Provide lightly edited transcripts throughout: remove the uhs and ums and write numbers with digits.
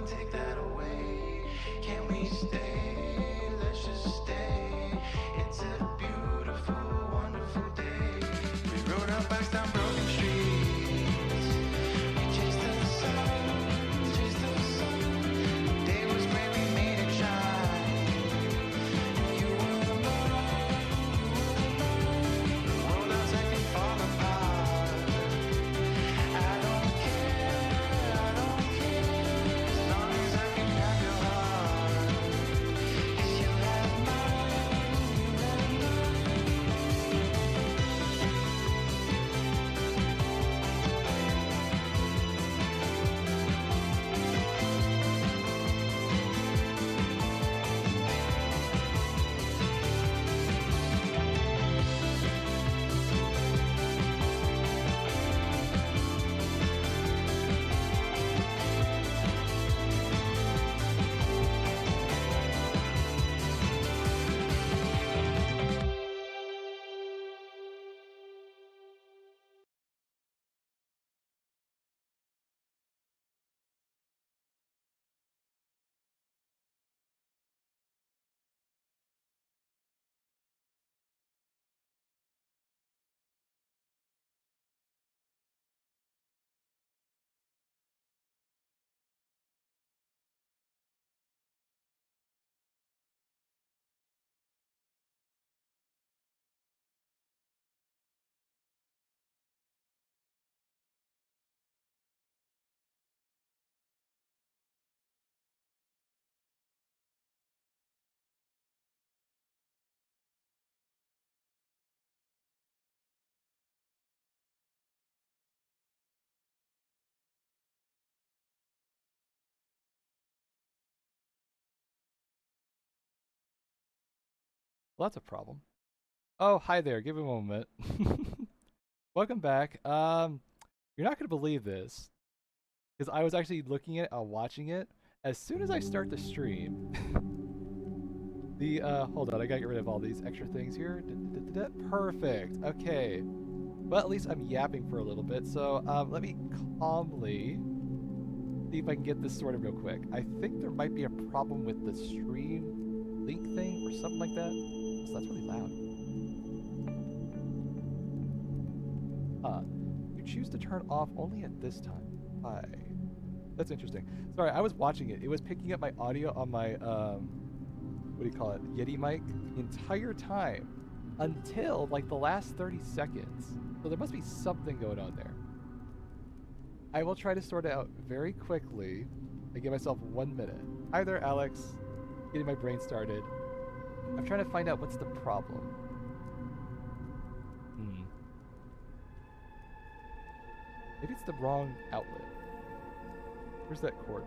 take that away. Can we stay? Let's just stay. It's a beautiful, wonderful day. We rode our bikes down broken streets. We chased the sun, chased the sun. The day was great, we made it shine. You were mine, the world outside can fall apart. I don't care, as long as I can have your heart. 'Cause you have mine, you have Well, that's a problem. Oh, hi there. Give me a moment. Welcome back. You're not gonna believe this, because I was actually looking at, watching it. As soon as I start the stream, the hold on, I gotta get rid of all these extra things here. Perfect. Okay. Well, at least I'm yapping for a little bit. So let me calmly see if I can get this sorted real quick. I think there might be a problem with the stream link thing or something like that. So that's really loud. You choose to turn off only at this time. Hi. That's interesting. Sorry, I was watching it. It was picking up my audio on my, what do you call it? Yeti mic the entire time until like the last 30 seconds. So there must be something going on there. I will try to sort it out very quickly. I give myself 1 minute. Hi there, Alex. Getting my brain started. I'm trying to find out what's the problem. Maybe it's the wrong outlet. Where's that cord?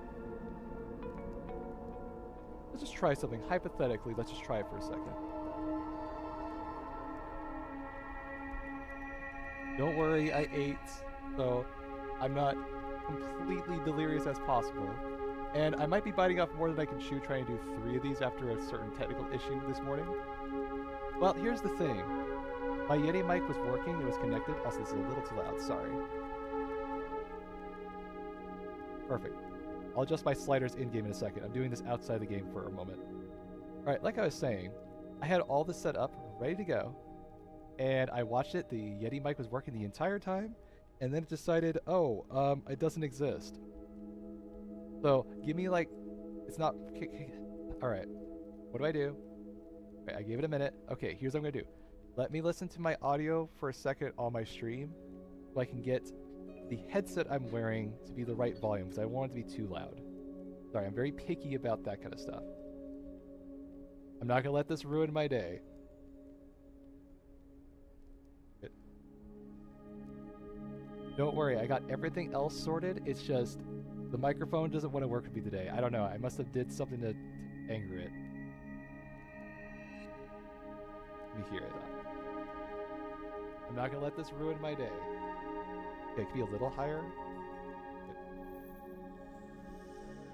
Let's just try something. Hypothetically, let's just try it for a second. Don't worry, I ate, so I'm not completely delirious as possible. And I might be biting off more than I can chew trying to do 3 of these after a certain technical issue this morning. Well, here's the thing. My Yeti mic was working, it was connected. Also, this is a little too loud, sorry. Perfect. I'll adjust my sliders in-game in a second. I'm doing this outside the game for a moment. Alright, like I was saying, I had all this set up, ready to go, and I watched it. The Yeti mic was working the entire time, and then it decided, oh, it doesn't exist. So, give me like, it's not, alright, what do I do? Okay, I gave it a minute. Okay, here's what I'm gonna do. Let me listen to my audio for a second on my stream, so I can get the headset I'm wearing to be the right volume, because I don't want it to be too loud. Sorry, I'm very picky about that kind of stuff. I'm not gonna let this ruin my day. Good. Don't worry, I got everything else sorted. It's just the microphone doesn't want to work with me today. I don't know. I must have did something to anger it. Let me hear it. I'm not gonna let this ruin my day. Okay, it could be a little higher. Good.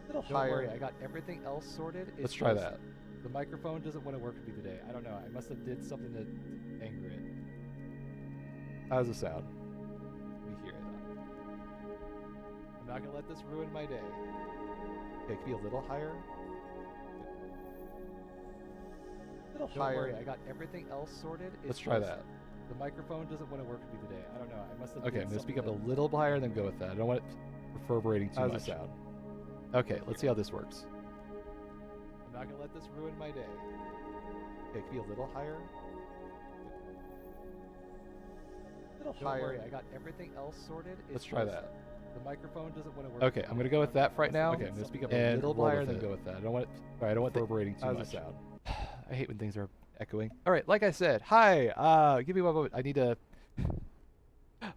A little higher. Don't worry, I got everything else sorted. Let's try that. The microphone doesn't want to work with me today. I don't know. I must have did something to anger it. How does it sound? Let me hear it. I'm not gonna let this ruin my day. Okay, it could be a little higher. A little higher. Don't worry, I got everything else sorted. Let's try that. The microphone doesn't want to work with me today. I don't know. I must have. Okay, I'm gonna speak up a little higher and then go with that. I don't want it reverberating too much. How's it sound? Okay, let's see how this works. I'm not gonna let this ruin my day. Okay, it could be a little higher. A little higher. Don't worry, I got everything else sorted. Let's try that. The microphone doesn't want to work. Okay, I'm gonna go with that for right now. Okay, I'm gonna speak up a little higher and then go with that. I don't want it. Sorry, I don't want reverberating too much. How's it sound? I hate when things are echoing. All right, like I said, hi. Give me one moment. I need to.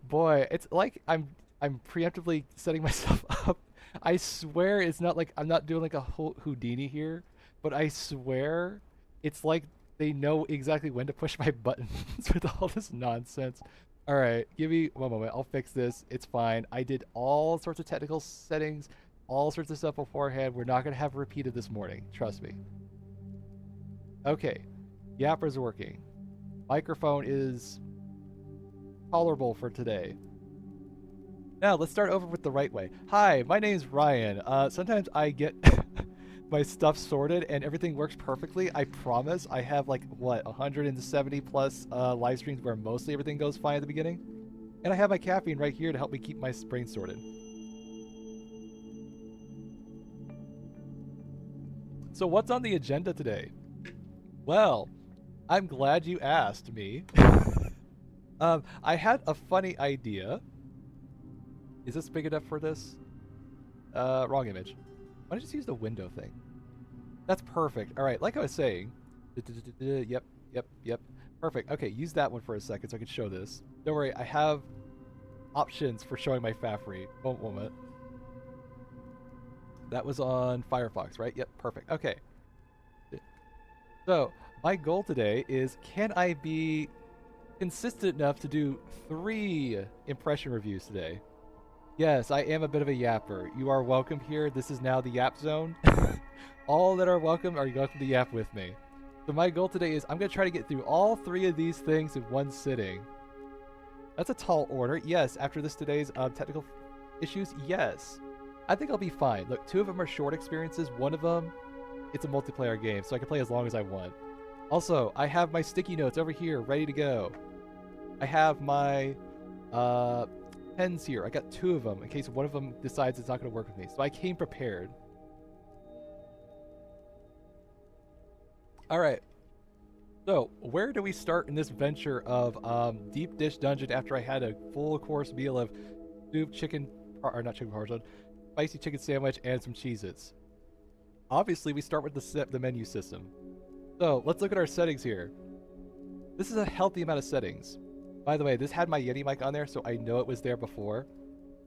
Boy, it's like I'm preemptively setting myself up. I swear it's not like I'm not doing like a whole Houdini here, but I swear it's like they know exactly when to push my buttons with all this nonsense. All right, give me one moment. I'll fix this. It's fine. I did all sorts of technical settings, all sorts of stuff beforehand. We're not gonna have a repeat of this morning. Trust me. Okay, Yapper's working. Microphone is tolerable for today. Now let's start over with the right way. Hi, my name's Ryan. Sometimes I get my stuff sorted and everything works perfectly. I promise. I have like what 170 plus live streams where mostly everything goes fine at the beginning, and I have my caffeine right here to help me keep my brain sorted. So what's on the agenda today? Well, I'm glad you asked me. I had a funny idea. Is this big enough for this? Wrong image. Why don't I just use the window thing? That's perfect. All right, like I was saying. Yep. Perfect. Okay, use that one for a second so I can show this. Don't worry, I have options for showing my Fafry. One moment. That was on Firefox, right? Yep, perfect. Okay. So, my goal today is, can I be consistent enough to do 3 impression reviews today? Yes, I am a bit of a yapper. You are welcome here. This is now the yap zone. All that are welcome to yap with me. So my goal today is I'm going to try to get through all 3 of these things in one sitting. That's a tall order. Yes, after today's technical issues, yes. I think I'll be fine. Look, 2 of them are short experiences. One of them, it's a multiplayer game, so I can play as long as I want. Also, I have my sticky notes over here ready to go. I have my pens here. I got 2 of them in case one of them decides it's not going to work with me. So I came prepared. All right. So where do we start in this venture of deep dish dungeon after I had a full course meal of soup, chicken, or not chicken parmesan, spicy chicken sandwich, and some Cheez-Its? Obviously, we start with the menu system. So let's look at our settings here. This is a healthy amount of settings. By the way, this had my Yeti mic on there, so I know it was there before.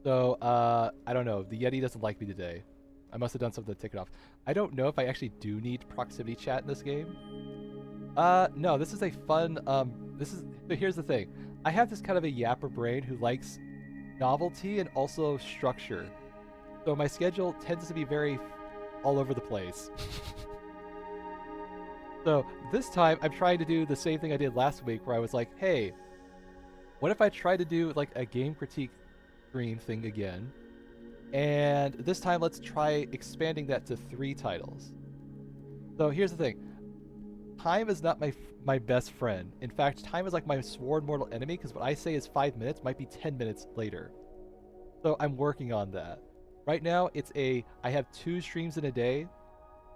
So, I don't know. The Yeti doesn't like me today. I must have done something to take it off. I don't know if I actually do need proximity chat in this game. No, this is a fun, so here's the thing. I have this kind of a yapper brain who likes novelty and also structure. So my schedule tends to be very all over the place. So this time, I'm trying to do the same thing I did last week where I was like, hey, what if I try to do like a game critique stream thing again? And this time, let's try expanding that to 3 titles. So here's the thing. Time is not my best friend. In fact, time is like my sworn mortal enemy because what I say is 5 minutes might be 10 minutes later. So I'm working on that. Right now, I have 2 streams in a day.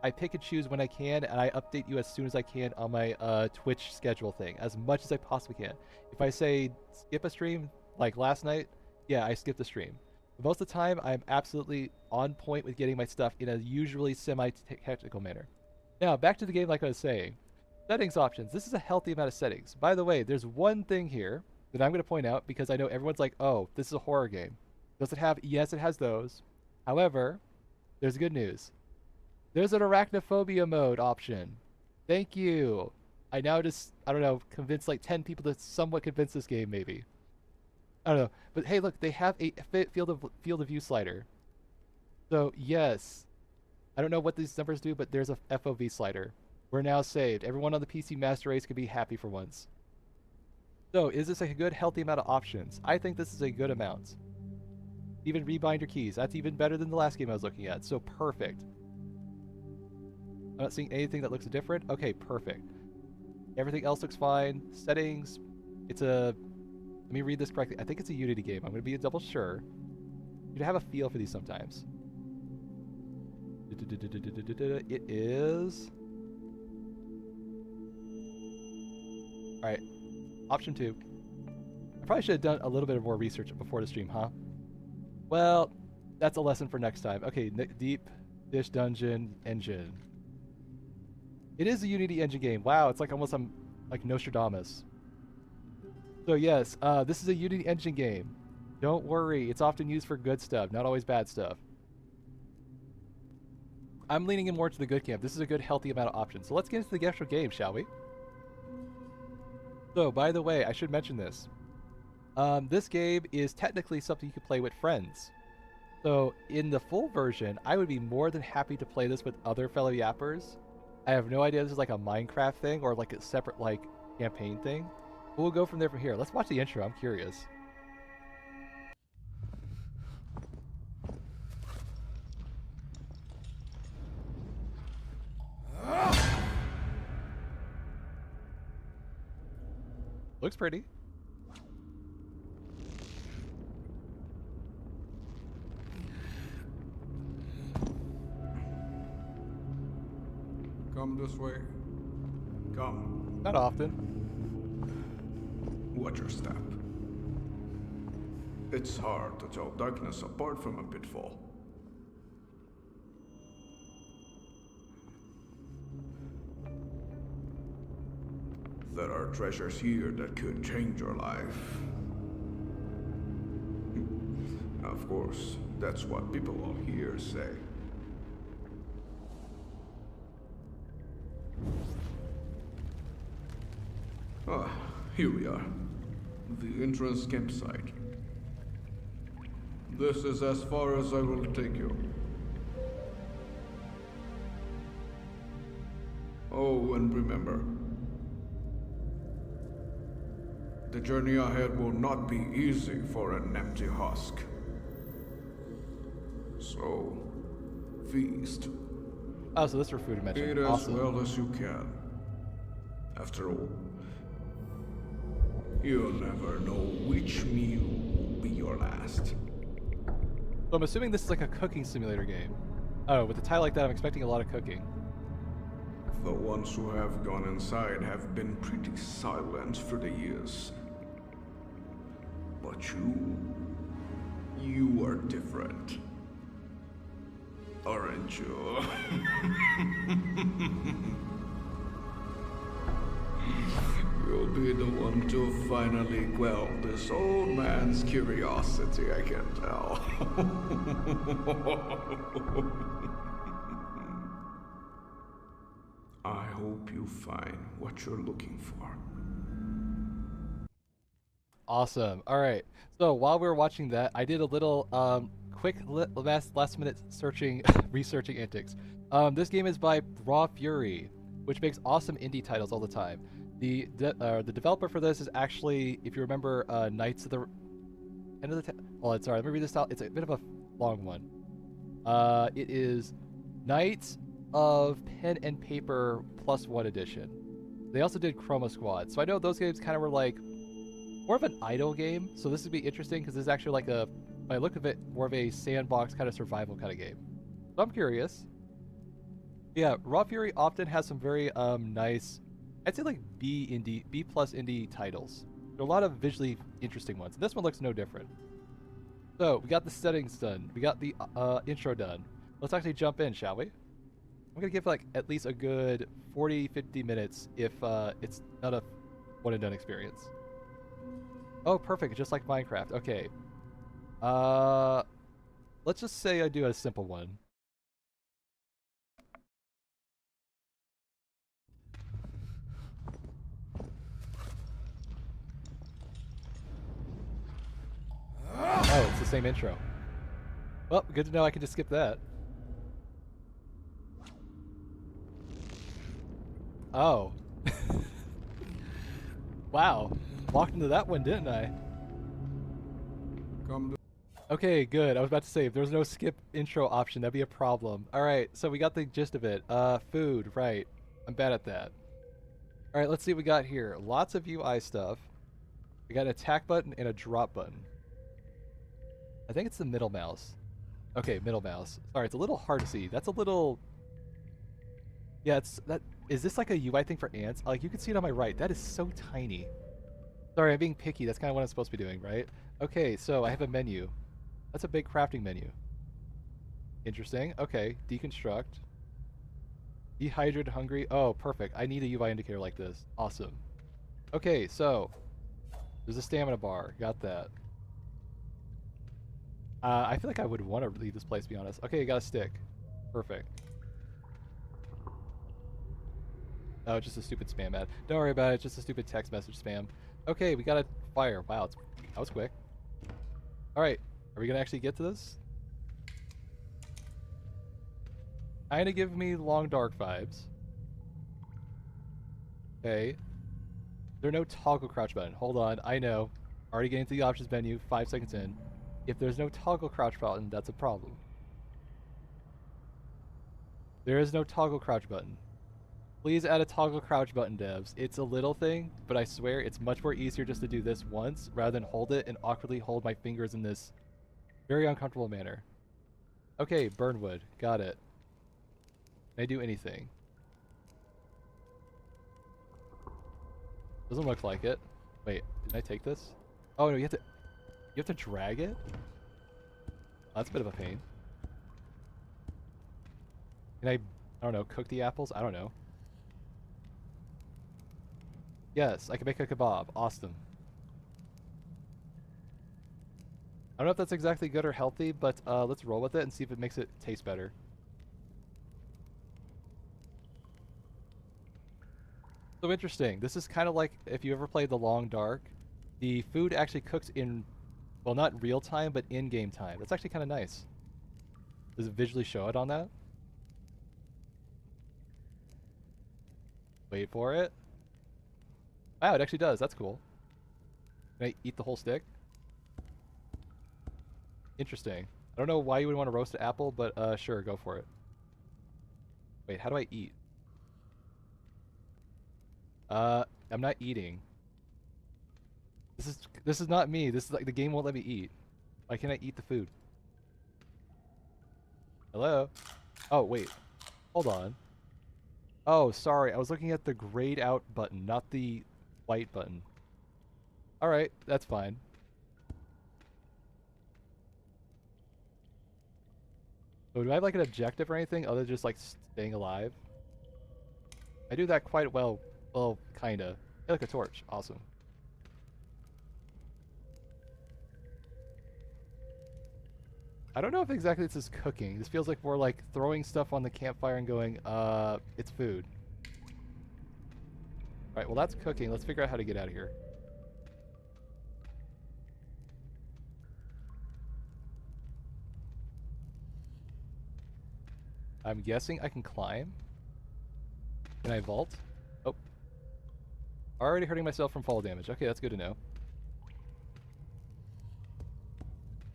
I pick and choose when I can, and I update you as soon as I can on my Twitch schedule thing, as much as I possibly can. If I say skip a stream, like last night, yeah, I skipped the stream. But most of the time, I'm absolutely on point with getting my stuff in a usually semi-technical manner. Now, back to the game like I was saying. Settings options. This is a healthy amount of settings. By the way, there's one thing here that I'm going to point out because I know everyone's like, oh, this is a horror game. Does it have? Yes, it has those. However, there's good news. There's an arachnophobia mode option. Thank you. I now just, I don't know, convince like 10 people to somewhat convince this game, maybe. I don't know. But hey, look, they have a field of view slider. So, yes. I don't know what these numbers do, but there's a FOV slider. We're now saved. Everyone on the PC Master Race can be happy for once. So, is this a good, healthy amount of options? I think this is a good amount. Even rebind your keys. That's even better than the last game I was looking at. So perfect. I'm not seeing anything that looks different. Okay, perfect. Everything else looks fine. Settings. It's a... Let me read this correctly. I think it's a Unity game. I'm going to be double sure. You have a feel for these sometimes. It is... Alright. Option 2. I probably should have done a little bit more research before the stream, huh? Well, that's a lesson for next time. Okay, Deep Dish Dungeon Engine. It is a Unity engine game. Wow, it's like almost like Nostradamus. So yes, this is a Unity engine game. Don't worry, it's often used for good stuff, not always bad stuff. I'm leaning in more to the good camp. This is a good, healthy amount of options. So let's get into the actual game, shall we? So, by the way, I should mention this. This game is technically something you can play with friends. So, in the full version, I would be more than happy to play this with other fellow yappers. I have no idea this is like a Minecraft thing or like a separate like campaign thing. But we'll go from there from here. Let's watch the intro. I'm curious. Looks pretty. Come this way. Come. Not often. Watch your step. It's hard to tell darkness apart from a pitfall. There are treasures here that could change your life. Of course, that's what people all here say. Ah, here we are. The entrance campsite. This is as far as I will take you. Oh, and remember, the journey ahead will not be easy for an empty husk. So, feast. Oh, so this is for food you Eat mentioned. as Awesome. well as you can. After all, you'll never know which meal will be your last. So I'm assuming this is like a cooking simulator game. Oh, with a title like that, I'm expecting a lot of cooking. The ones who have gone inside have been pretty silent for the years. But you are different. Aren't you? You'll be the one to finally quell this old man's curiosity, I can tell. I hope you find what you're looking for. Awesome. All right. So while we were watching that, I did a little quick last minute searching, researching antics. This game is by Raw Fury, which makes awesome indie titles all the time. The developer for this is actually, if you remember, Knights of the End of the Oh, it's alright. Let me read this out. It's a bit of a long one. It is Knights of Pen and Paper +1 edition. They also did Chroma Squad, so I know those games kind of were like more of an idle game. So this would be interesting because this is actually like a, by the look of it, more of a sandbox kind of survival kind of game. So I'm curious. Yeah, Raw Fury often has some very nice, I'd say like B plus indie titles. There are a lot of visually interesting ones. This one looks no different. So we got the settings done. We got the intro done. Let's actually jump in, shall we? I'm gonna give like at least a good 40-50 minutes if it's not a one and done experience. Oh, perfect, just like Minecraft. Okay. Let's just say I do a simple one. Oh, it's the same intro. Well, good to know I can just skip that. Oh. Wow. Walked into that one, didn't I? Come to... Okay, good. I was about to say, if there's no skip intro option, that'd be a problem. Alright, so we got the gist of it. Food, right. I'm bad at that. Alright, let's see what we got here. Lots of UI stuff. We got an attack button and a drop button. I think it's the middle mouse. Okay, middle mouse. Sorry, it's a little hard to see. That's a little... Yeah, it's... that. Is this like a UI thing for ants? Like, you can see it on my right. That is so tiny. Sorry, I'm being picky. That's kind of what I'm supposed to be doing, right? Okay, so I have a menu. That's a big crafting menu. Interesting. Okay, deconstruct. Dehydrated, hungry. Oh, perfect. I need a UI indicator like this. Awesome. Okay, so there's a stamina bar. Got that. I feel like I would want to leave this place, to be honest. Okay, got a stick. Perfect. Oh, it's just a stupid spam ad. Don't worry about it. It's just a stupid text message spam. Okay, we got a fire. Wow, that was quick. All right, are we gonna actually get to this? Kinda give me long dark vibes. Okay. There's no toggle crouch button. Hold on, I know. Already getting to the options menu, 5 seconds in. If there's no toggle crouch button, that's a problem. There is no toggle crouch button. Please add a toggle crouch button, devs. It's a little thing, but I swear it's much more easier just to do this once rather than hold it and awkwardly hold my fingers in this very uncomfortable manner. Okay, burn wood. Got it. Can I do anything? Doesn't look like it. Wait, did I take this? Oh no, you have to drag it? Oh, that's a bit of a pain. Can I don't know, cook the apples? I don't know. Yes, I can make a kebab. Awesome. I don't know if that's exactly good or healthy, but let's roll with it and see if it makes it taste better. So interesting. This is kind of like if you ever played The Long Dark. The food actually cooks in, well, not real time, but in-game time. That's actually kind of nice. Does it visually show it on that? Wait for it. Wow, it actually does. That's cool. Can I eat the whole stick? Interesting. I don't know why you would want to roast an apple, but sure, go for it. Wait, how do I eat? I'm not eating. This is not me. This is like the game won't let me eat. Why can't I eat the food? Hello? Oh, wait. Hold on. Oh, sorry. I was looking at the grayed out button, not the white button. Alright, that's fine. So do I have like an objective or anything other than just like staying alive? I do that quite well. Well, kinda. I like a torch. Awesome. I don't know if exactly this is cooking. This feels like more like throwing stuff on the campfire and going, it's food. Alright, well that's cooking. Let's figure out how to get out of here. I'm guessing I can climb. Can I vault? Oh. Already hurting myself from fall damage. Okay, that's good to know.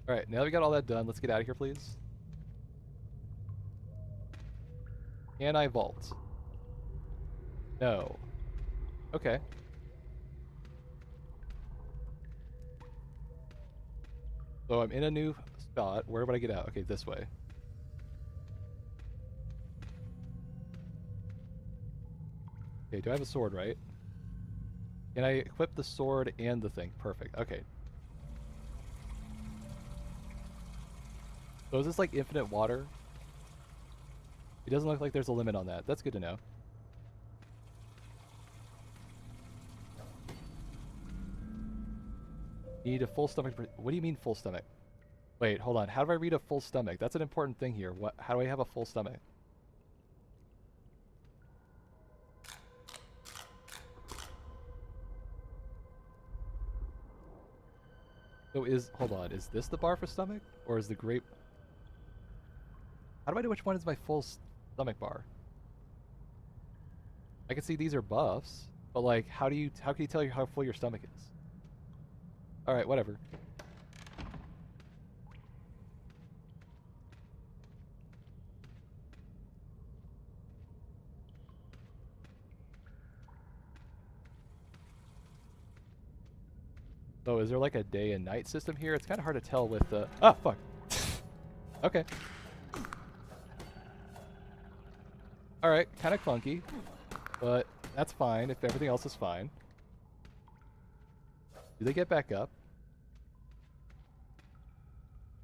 Alright, now that we got all that done, let's get out of here, please. Can I vault? No. Okay. So I'm in a new spot. Where would I get out? Okay, this way. Okay, do I have a sword, right? Can I equip the sword and the thing? Perfect. Okay. So is this like infinite water? It doesn't look like there's a limit on that. That's good to know. Need a full stomach. What do you mean full stomach? Wait, hold on. How do I read a full stomach? That's an important thing here. What? How do I have a full stomach? So hold on, is this the bar for stomach? Or is the grape... How do I know which one is my full stomach bar? I can see these are buffs, but like, how can you tell how full your stomach is? Alright, whatever. Oh, is there like a day and night system here? It's kind of hard to tell with the... Ah, fuck. Okay. Alright, kind of clunky, but that's fine if everything else is fine. Do they get back up?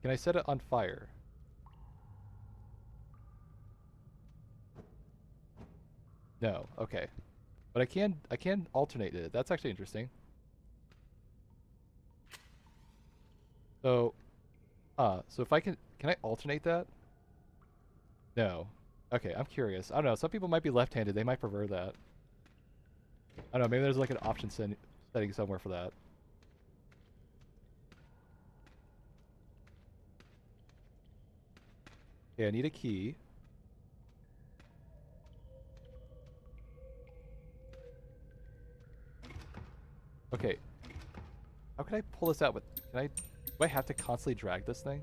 Can I set it on fire? No, okay. But I can alternate it. That's actually interesting. So, so if I can I alternate that? No. Okay, I'm curious. I don't know. Some people might be left-handed. They might prefer that. I don't know. Maybe there's like an option setting somewhere for that. Okay, I need a key. Okay. How can I pull this out with... Do I have to constantly drag this thing?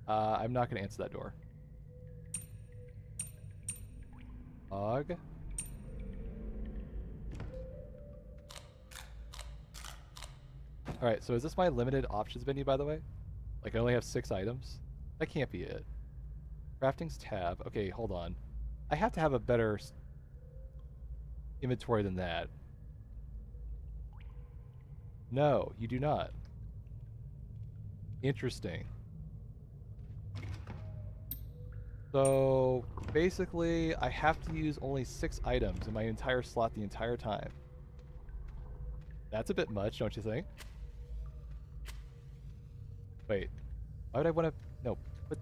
I'm not going to answer that door. Ugh. Alright, so is this my limited options menu, by the way? Like, I only have 6 items? That can't be it. Crafting's tab. Okay, hold on. I have to have a better inventory than that. No, you do not. Interesting. So, basically, I have to use only 6 items in my entire slot the entire time. That's a bit much, don't you think? Wait. Why would I want to... No. But...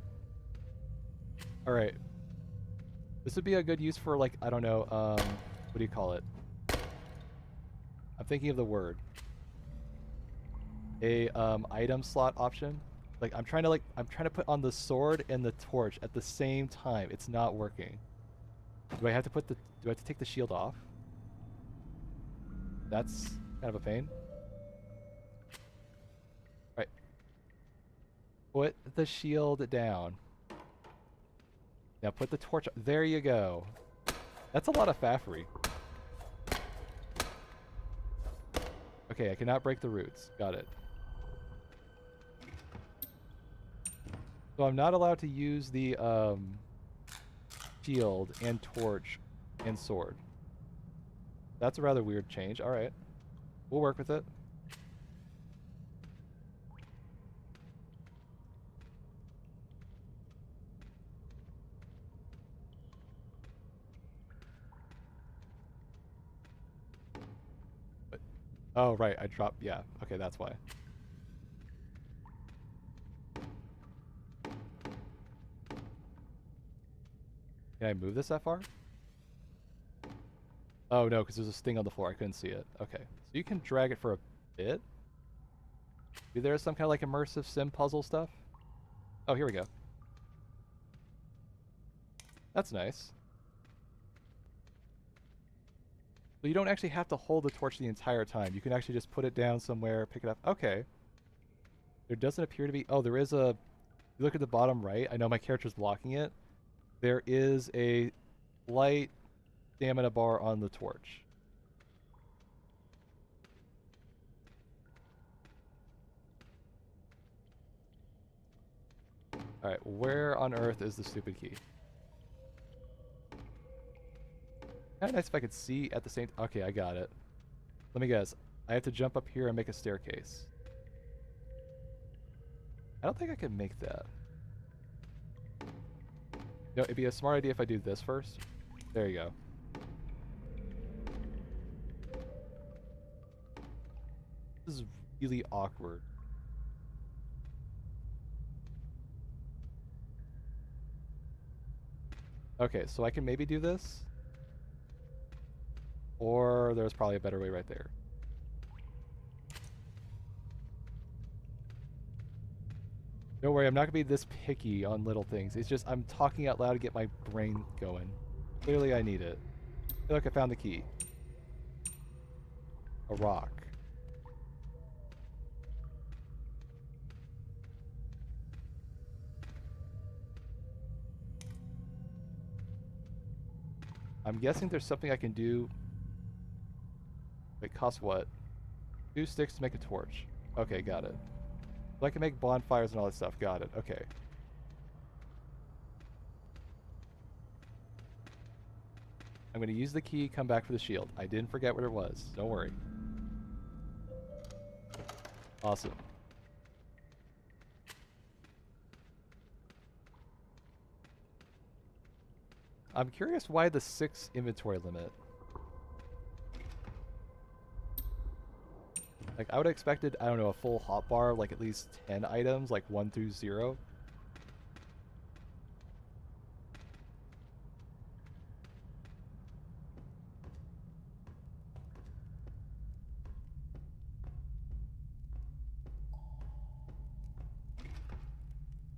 Alright. This would be a good use for, like, I don't know, what do you call it? I'm thinking of the word. A, item slot option. Like, I'm trying to put on the sword and the torch at the same time. It's not working. Do I have to take the shield off? That's kind of a pain. Right. Put the shield down. Now put the torch... There you go. That's a lot of faffery. Okay, I cannot break the roots. Got it. So I'm not allowed to use the shield and torch and sword. That's a rather weird change. Alright. We'll work with it. But, oh, right. I dropped... Yeah. Okay, that's why. Can I move this that far? Oh, no, because there's a sting on the floor. I couldn't see it. Okay. So you can drag it for a bit? Maybe there's some kind of like immersive sim puzzle stuff? Oh, here we go. That's nice. So you don't actually have to hold the torch the entire time. You can actually just put it down somewhere, pick it up. Okay. There doesn't appear to be... Oh, there is a... You look at the bottom right. I know my character's blocking it. There is a light stamina bar on the torch. Alright, where on earth is the stupid key? Kinda nice if I could see at the same... Okay, I got it. Let me guess. I have to jump up here and make a staircase. I don't think I can make that. No, it'd be a smart idea if I do this first. There you go. This is really awkward. Okay, so I can maybe do this. Or there's probably a better way right there. Don't worry, I'm not going to be this picky on little things. It's just I'm talking out loud to get my brain going. Clearly I need it. Hey, look, I found the key. A rock. I'm guessing there's something I can do. Wait, cost what? 2 sticks to make a torch. Okay, got it. So I can make bonfires and all that stuff. Got it. Okay. I'm going to use the key, come back for the shield. I didn't forget what it was. Don't worry. Awesome. I'm curious why the 6 inventory limit. Like, I would have expected, I don't know, a full hotbar, like at least 10 items, like 1 through 0.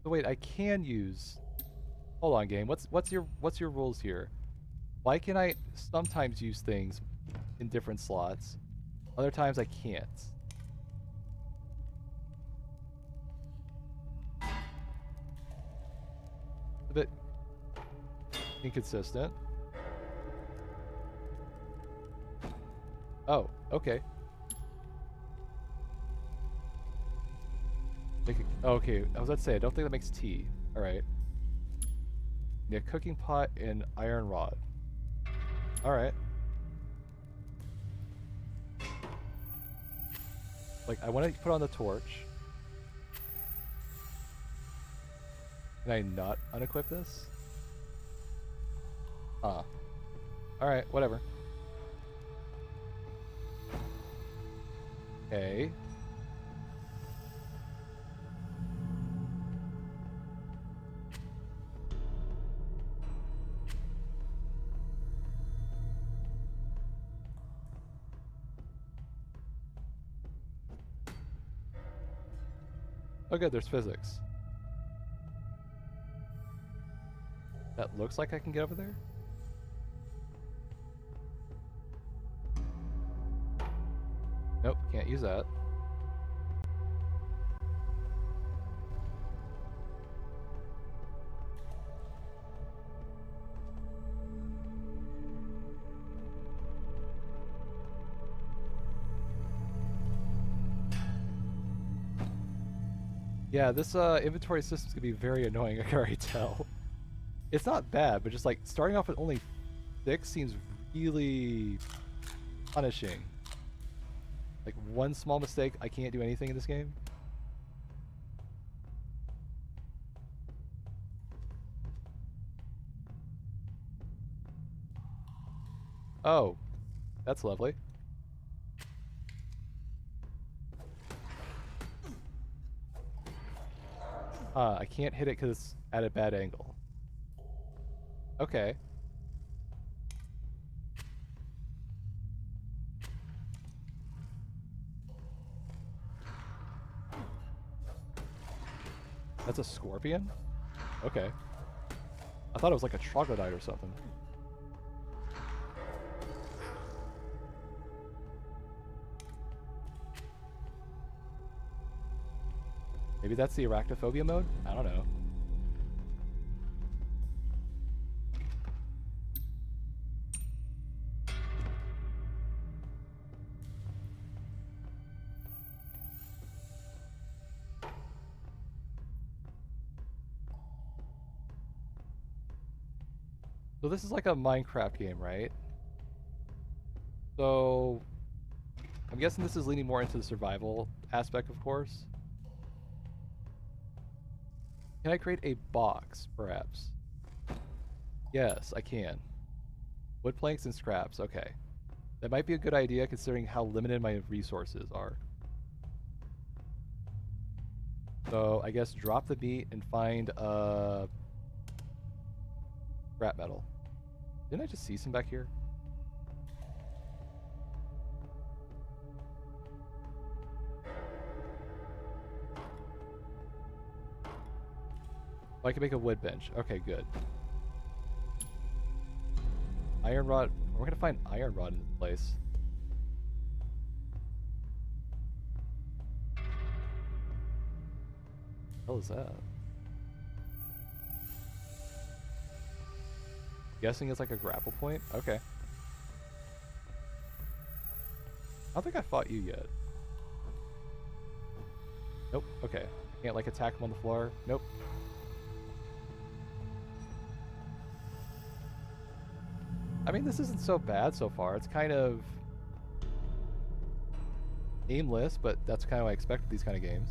So wait, I can use... Hold on, game. What's your rules here? Why can I sometimes use things in different slots? Other times I can't. A bit inconsistent. Oh, okay. Okay, I was about to say, I don't think that makes tea. Alright. Need a cooking pot and iron rod. Alright. Like, I want to put on the torch. Can I not unequip this? Ah. Alright, whatever. Okay. Oh good, there's physics. That looks like I can get over there? Nope, can't use that. Yeah, this inventory system's gonna be very annoying, I can already tell. It's not bad, but just like starting off with only 6 seems really punishing. Like one small mistake, I can't do anything in this game. Oh, that's lovely. I can't hit it because it's at a bad angle. Okay. That's a scorpion? Okay. I thought it was like a troglodyte or something. Maybe that's the arachnophobia mode? I don't know. So this is like a Minecraft game, right? So I'm guessing this is leaning more into the survival aspect, of course. Can I create a box, perhaps? Yes, I can. Wood planks and scraps, okay. That might be a good idea considering how limited my resources are. So I guess drop the meat and find scrap metal. Didn't I just see some back here? Oh, I can make a wood bench. Okay, good. Iron rod. We're gonna find iron rod in this place. What the hell is that? Guessing it's like a grapple point? Okay. I don't think I fought you yet. Nope. Okay. Can't like attack him on the floor. Nope. I mean, this isn't so bad so far. It's kind of aimless, but that's kind of what I expect with these kind of games.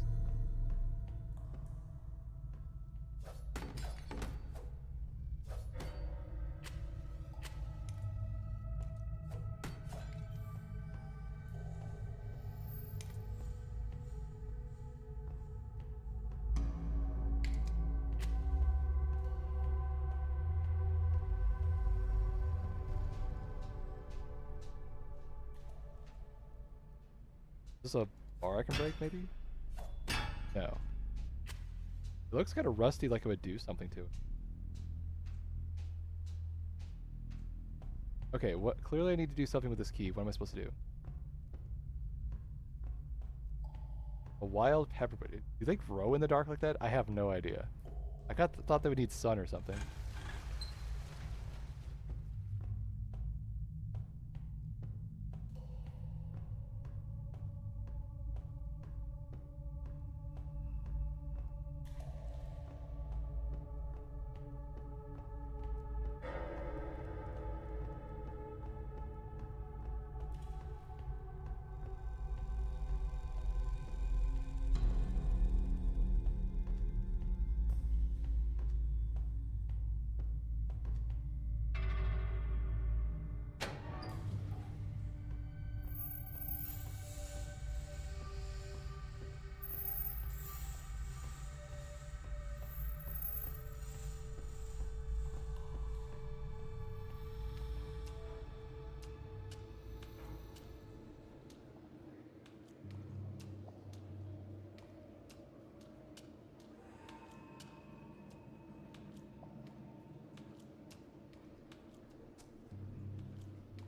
Is this a bar I can break, maybe? No. It looks kind of rusty, like it would do something to it. Okay, what? Clearly I need to do something with this key. What am I supposed to do? A wild pepper. Do they grow in the dark like that? I have no idea. I thought they would need sun or something.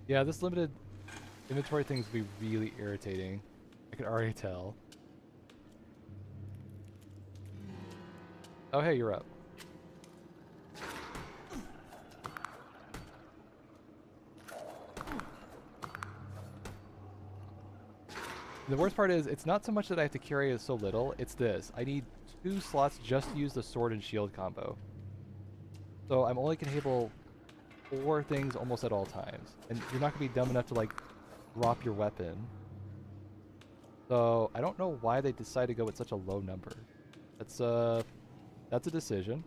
Yeah, this limited inventory thing's be really irritating. I can already tell. Oh, hey, you're up. The worst part is, it's not so much that I have to carry so little, it's this. I need 2 slots just to use the sword and shield combo. So I'm only capable 4 things almost at all times. And you're not going to be dumb enough to, like, drop your weapon. So I don't know why they decided to go with such a low number. That's a decision.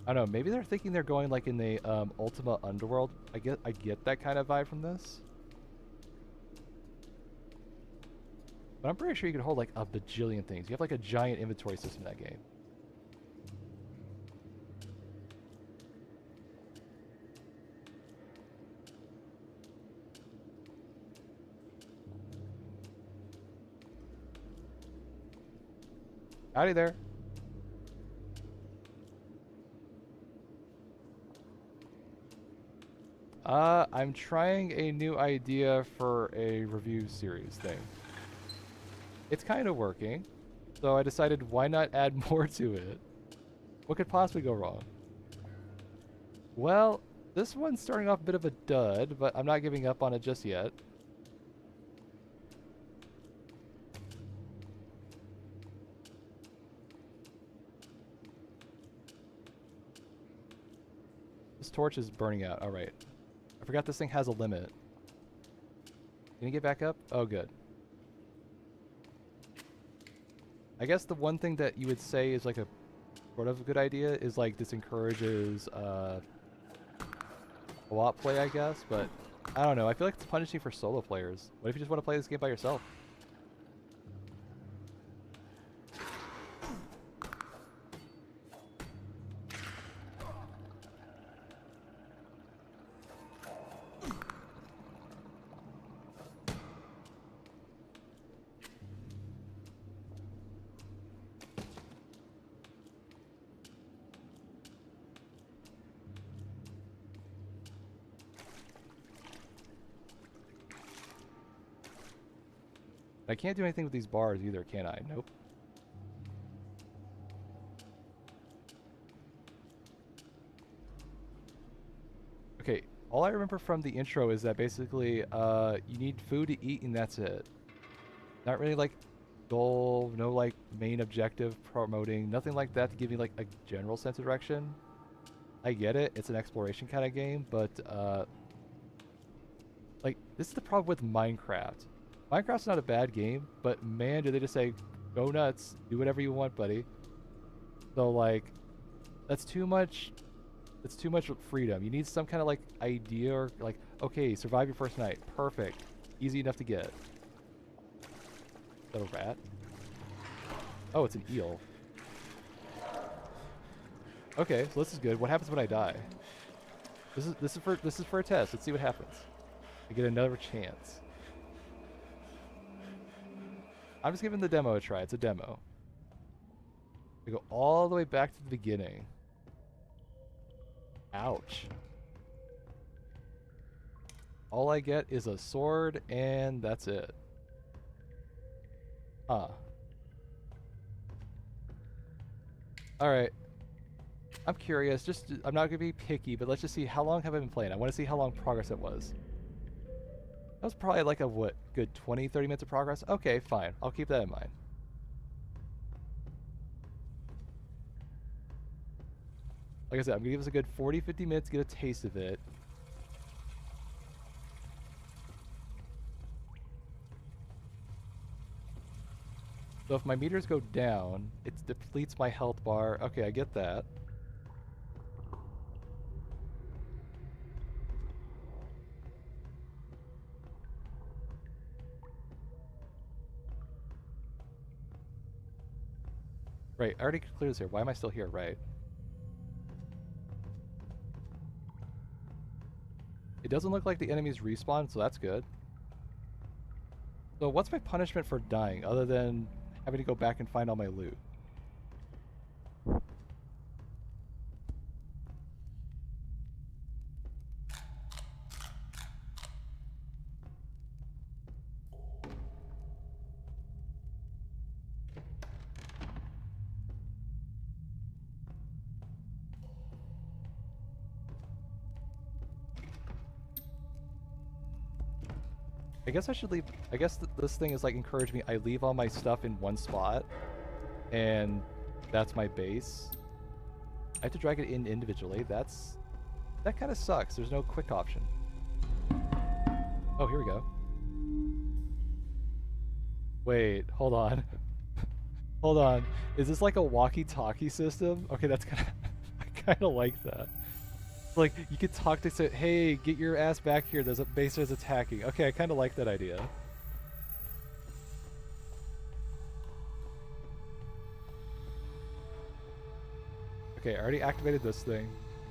I don't know, maybe they're thinking they're going like in the Ultima Underworld. I get that kind of vibe from this. But I'm pretty sure you can hold like a bajillion things. You have like a giant inventory system in that game. Howdy there. I'm trying a new idea for a review series thing. It's kind of working, so I decided why not add more to it? What could possibly go wrong? Well, this one's starting off a bit of a dud, but I'm not giving up on it just yet. This torch is burning out. All right. I forgot this thing has a limit. Can you get back up? Oh, good. I guess the one thing that you would say is like a sort of a good idea is like this encourages co-op play, I guess, but I don't know. I feel like it's punishing for solo players. What if you just want to play this game by yourself? I can't do anything with these bars either, can I? Nope. Okay, All I remember from the intro is that basically you need food to eat and that's it. Not really like goal, no like main objective promoting, nothing like that to give me like a general sense of direction. I get it, it's an exploration kind of game, but like this is the problem with Minecraft. Minecraft's not a bad game, but man, do they just say go nuts, do whatever you want, buddy. So like that's too much. It's too much freedom. You need some kind of like idea or like, okay, survive your first night. Perfect. Easy enough to get. Is that a rat? Oh, it's an eel. Okay, so this is good. What happens when I die? This is for a test. Let's see what happens. I get another chance. I'm just giving the demo a try. It's a demo. We go all the way back to the beginning. Ouch. All I get is a sword and that's it. Huh. Alright. I'm curious. I'm not gonna be picky, but let's just see how long have I been playing. I want to see how long progress it was. That was probably like a what? Good 20, 30 minutes of progress? Okay, fine. I'll keep that in mind. Like I said, I'm gonna give us a good 40, 50 minutes to get a taste of it. So if my meters go down, it depletes my health bar. Okay, I get that. Right, I already cleared this here. Why am I still here? Right. It doesn't look like the enemies respawn, so that's good. So what's my punishment for dying, other than having to go back and find all my loot? I guess I should leave. I guess this thing is like encourage me. I leave all my stuff in one spot, and that's my base. I have to drag it in individually. That kind of sucks. There's no quick option. Oh, here we go. Wait, hold on. Hold on. Is this like a walkie-talkie system? Okay, that's kind of. I kind of like that. Like, you could talk to say, hey, get your ass back here, there's a base that's attacking. Okay, I kind of like that idea. Okay, I already activated this thing.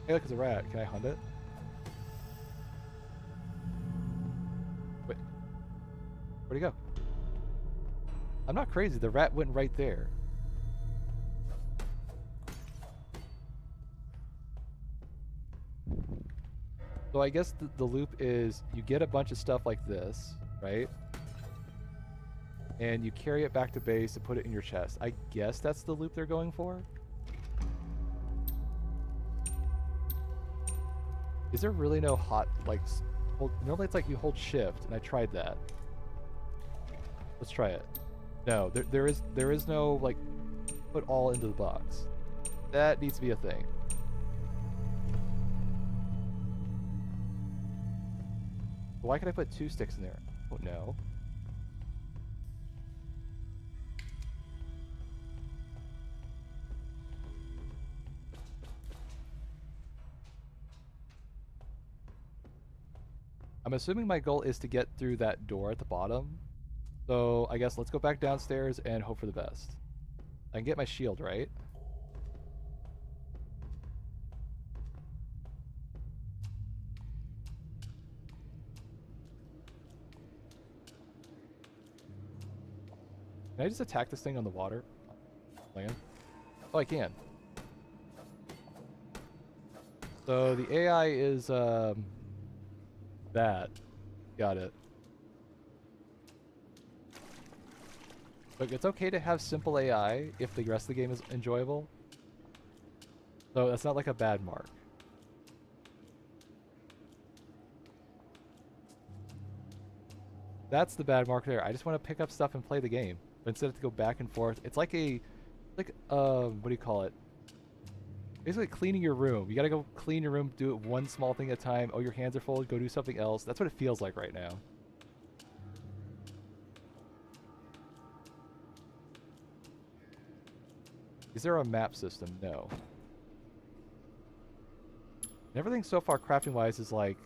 Hey, look, it's a rat. Can I hunt it? Wait. Where'd he go? I'm not crazy, the rat went right there. So I guess the loop is you get a bunch of stuff like this, right? And you carry it back to base and put it in your chest. I guess that's the loop they're going for. Is there really no hot, like, normally it's like you hold shift, and I tried that. Let's try it. No, there is no, like, put all into the box. That needs to be a thing. Why can I put 2 sticks in there? Oh, no. I'm assuming my goal is to get through that door at the bottom. So I guess let's go back downstairs and hope for the best. I can get my shield, right? Can I just attack this thing on the water? Land? Oh, I can. So the AI is, that. Got it. Look, it's okay to have simple AI if the rest of the game is enjoyable. So that's not like a bad mark. That's the bad mark there. I just want to pick up stuff and play the game. But instead of to go back and forth, it's like what do you call it? Basically cleaning your room. You gotta go clean your room, do it one small thing at a time. Oh, your hands are full, go do something else. That's what it feels like right now. Is there a map system? No. And everything so far crafting-wise is like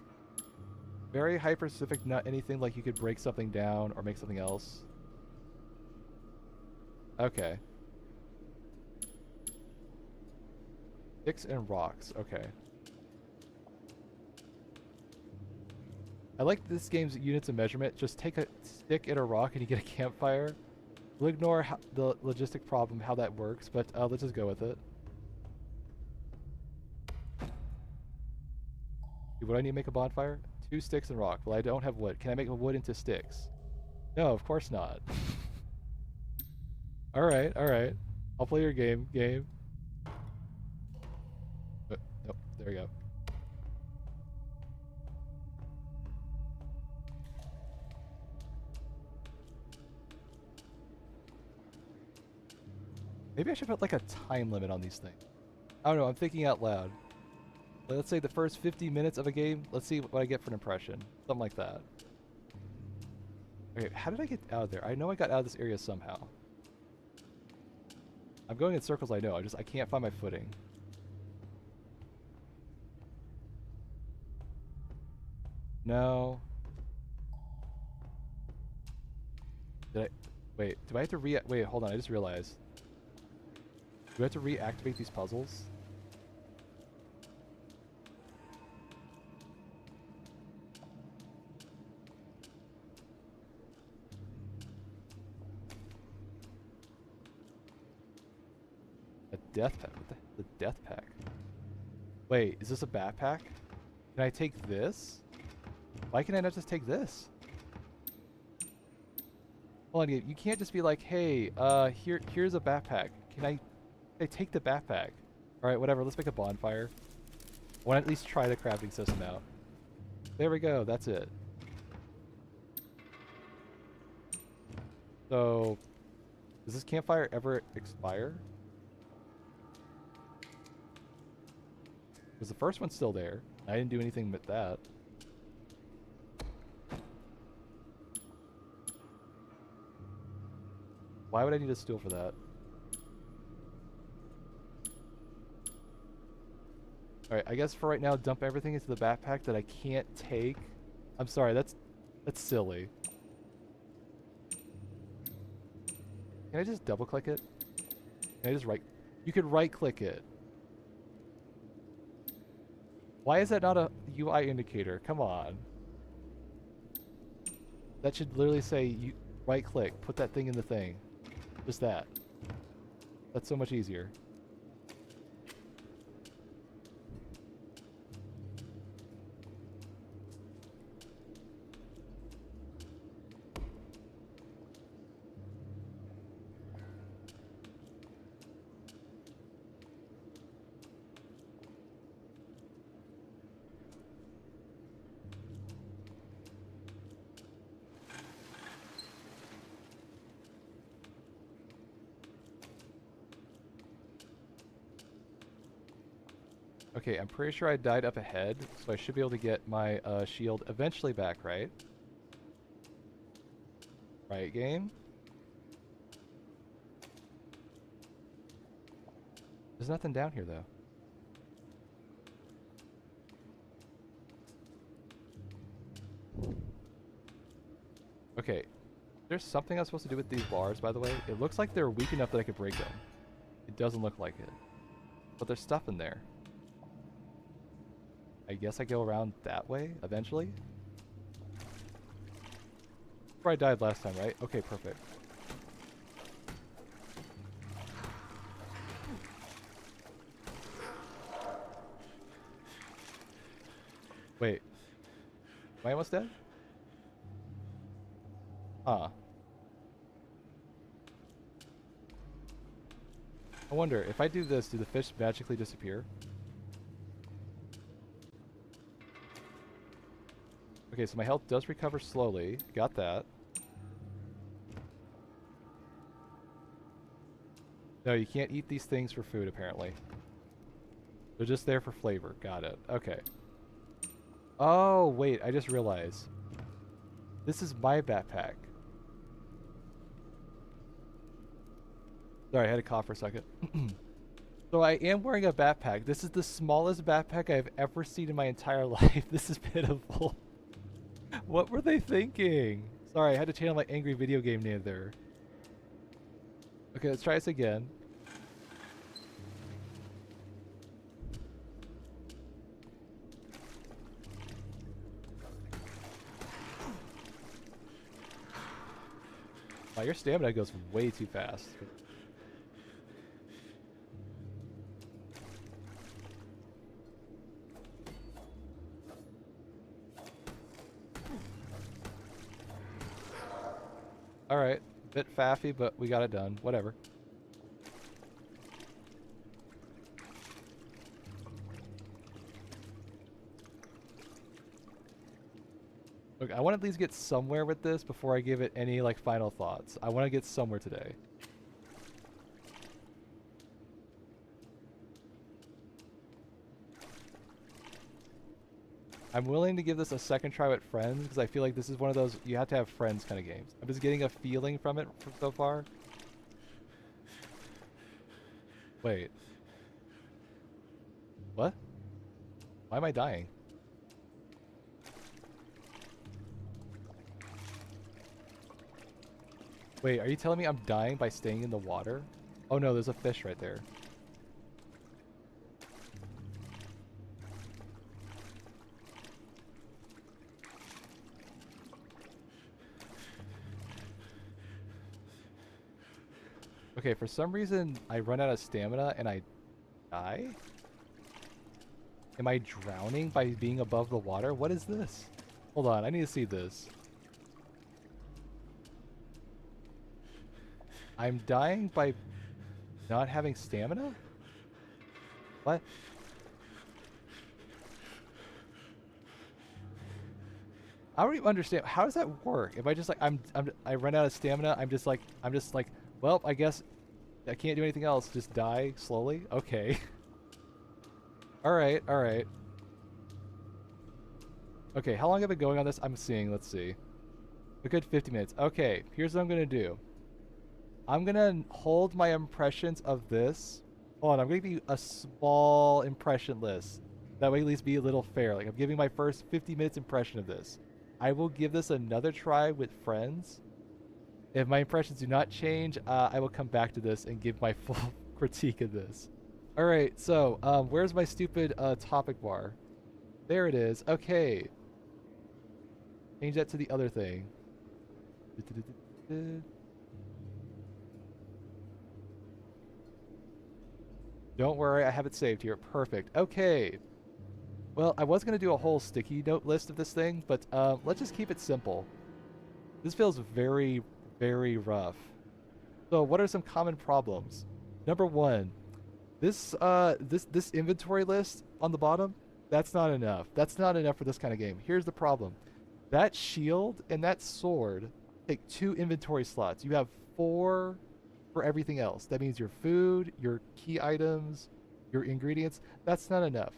very hyper-specific, not anything like you could break something down or make something else. Okay. Sticks and rocks. Okay. I like this game's units of measurement. Just take a stick and a rock and you get a campfire. We'll ignore the logistic problem, how that works, but let's just go with it. What do I need to make a bonfire? 2 sticks and rock. Well, I don't have wood. Can I make wood into sticks? No, of course not. Alright, alright. I'll play your game. Nope, there we go. Maybe I should put like a time limit on these things. I don't know, I'm thinking out loud. Let's say the first 50 minutes of a game, let's see what I get for an impression. Something like that. Okay, how did I get out of there? I know I got out of this area somehow. I'm going in circles, I know. I can't find my footing. No. Wait, do I have to wait, hold on, I just realized. Do I have to reactivate these puzzles? A death pack? What the death pack? Wait, is this a backpack? Can I take this? Why can I not just take this? Hold on, you can't just be like, hey, here's a backpack. Can I take the backpack? Alright, whatever, let's make a bonfire. I want to at least try the crafting system out. There we go, that's it. So, does this campfire ever expire? Because the first one's still there. I didn't do anything with that. Why would I need a stool for that? Alright, I guess for right now, dump everything into the backpack that I can't take. I'm sorry, that's silly. Can I just double click it? Can I just you could right click it. Why is that not a UI indicator? Come on. That should literally say you right click, put that thing in the thing. Just that. That's so much easier. Okay, I'm pretty sure I died up ahead, so I should be able to get my shield eventually back, right? Right, game? There's nothing down here, though. Okay, there's something I'm supposed to do with these bars, by the way. It looks like they're weak enough that I could break them. It doesn't look like it. But there's stuff in there. I guess I go around that way, eventually? Where I died last time, right? Okay, perfect. Wait. Am I almost dead? Huh. I wonder, if I do this, do the fish magically disappear? Okay, Okay, so my health does recover slowly. Got that. No, you can't eat these things for food, apparently. They're just there for flavor. Got it. Okay. Oh, wait. I just realized. This is my backpack. Sorry, I had to cough for a second. So I am wearing a backpack. This is the smallest backpack I've ever seen in my entire life. This is pitiful. What were they thinking? Sorry, I had to channel my angry video game name there. Okay, let's try this again. Wow, your stamina goes way too fast. Alright, bit faffy, but we got it done. Whatever. Look, I want to at least get somewhere with this before I give it any, like, final thoughts. I want to get somewhere today. I'm willing to give this a second try with friends, because I feel like this is one of those you have to have friends kind of games. I'm just getting a feeling from it so far. Wait. What? Why am I dying? Wait, are you telling me I'm dying by staying in the water? Oh no, there's a fish right there. Okay, for some reason I run out of stamina and I die? Am I drowning by being above the water? What is this? Hold on, I need to see this. I'm dying by not having stamina? What? I don't even understand. How does that work? If I just like I run out of stamina, I'm just like well, I guess I can't do anything else. Just die slowly? Okay. Alright, alright. Okay, how long have I been going on this? I'm seeing, let's see. A good 50 minutes. Okay, here's what I'm gonna do. I'm gonna hold my impressions of this. Hold on, I'm gonna give you a small impression list. That way at least be a little fair. Like, I'm giving my first 50 minutes impression of this. I will give this another try with friends. If my impressions do not change, I will come back to this and give my full critique of this. Alright, so, where's my stupid topic bar? There it is. Okay. Change that to the other thing. Don't worry, I have it saved here. Perfect. Okay. Well, I was going to do a whole sticky note list of this thing, but let's just keep it simple. This feels very, very rough. So what are some common problems? Number one, this inventory list on the bottom, that's not enough. That's not enough for this kind of game. Here's the problem. That shield and that sword take 2 inventory slots. You have 4 for everything else. That means your food, your key items, your ingredients. That's not enough.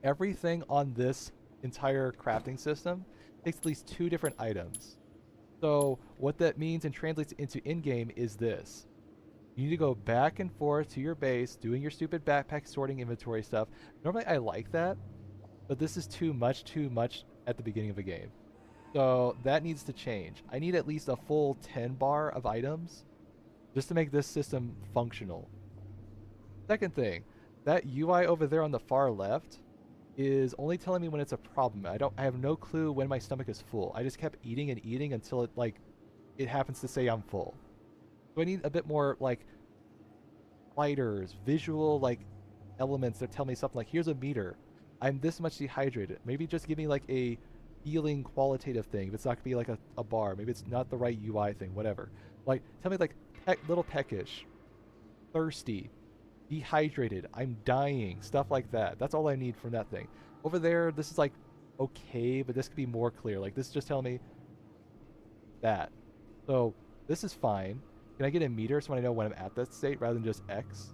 Everything on this entire crafting system takes at least 2 different items. So what that means and translates into in-game is this. You need to go back and forth to your base, doing your stupid backpack sorting inventory stuff. Normally I like that, but this is too much at the beginning of a game. So that needs to change. I need at least a full 10 bar of items just to make this system functional. Second thing, that UI over there on the far left is only telling me when it's a problem. I have no clue when my stomach is full. I just kept eating and eating until it happens to say I'm full. So I need a bit more lighters, visual elements that tell me something like, here's a meter. I'm this much dehydrated. Maybe just give me a feeling qualitative thing. If it's not gonna be a bar, maybe it's not the right UI thing, whatever. Tell me little peckish, thirsty, dehydrated, I'm dying, stuff like that. That's all I need from that thing. Over there, this is okay, but this could be more clear. Like, this is just telling me that. So this is fine. Can I get a meter so I know when I'm at that state rather than just X?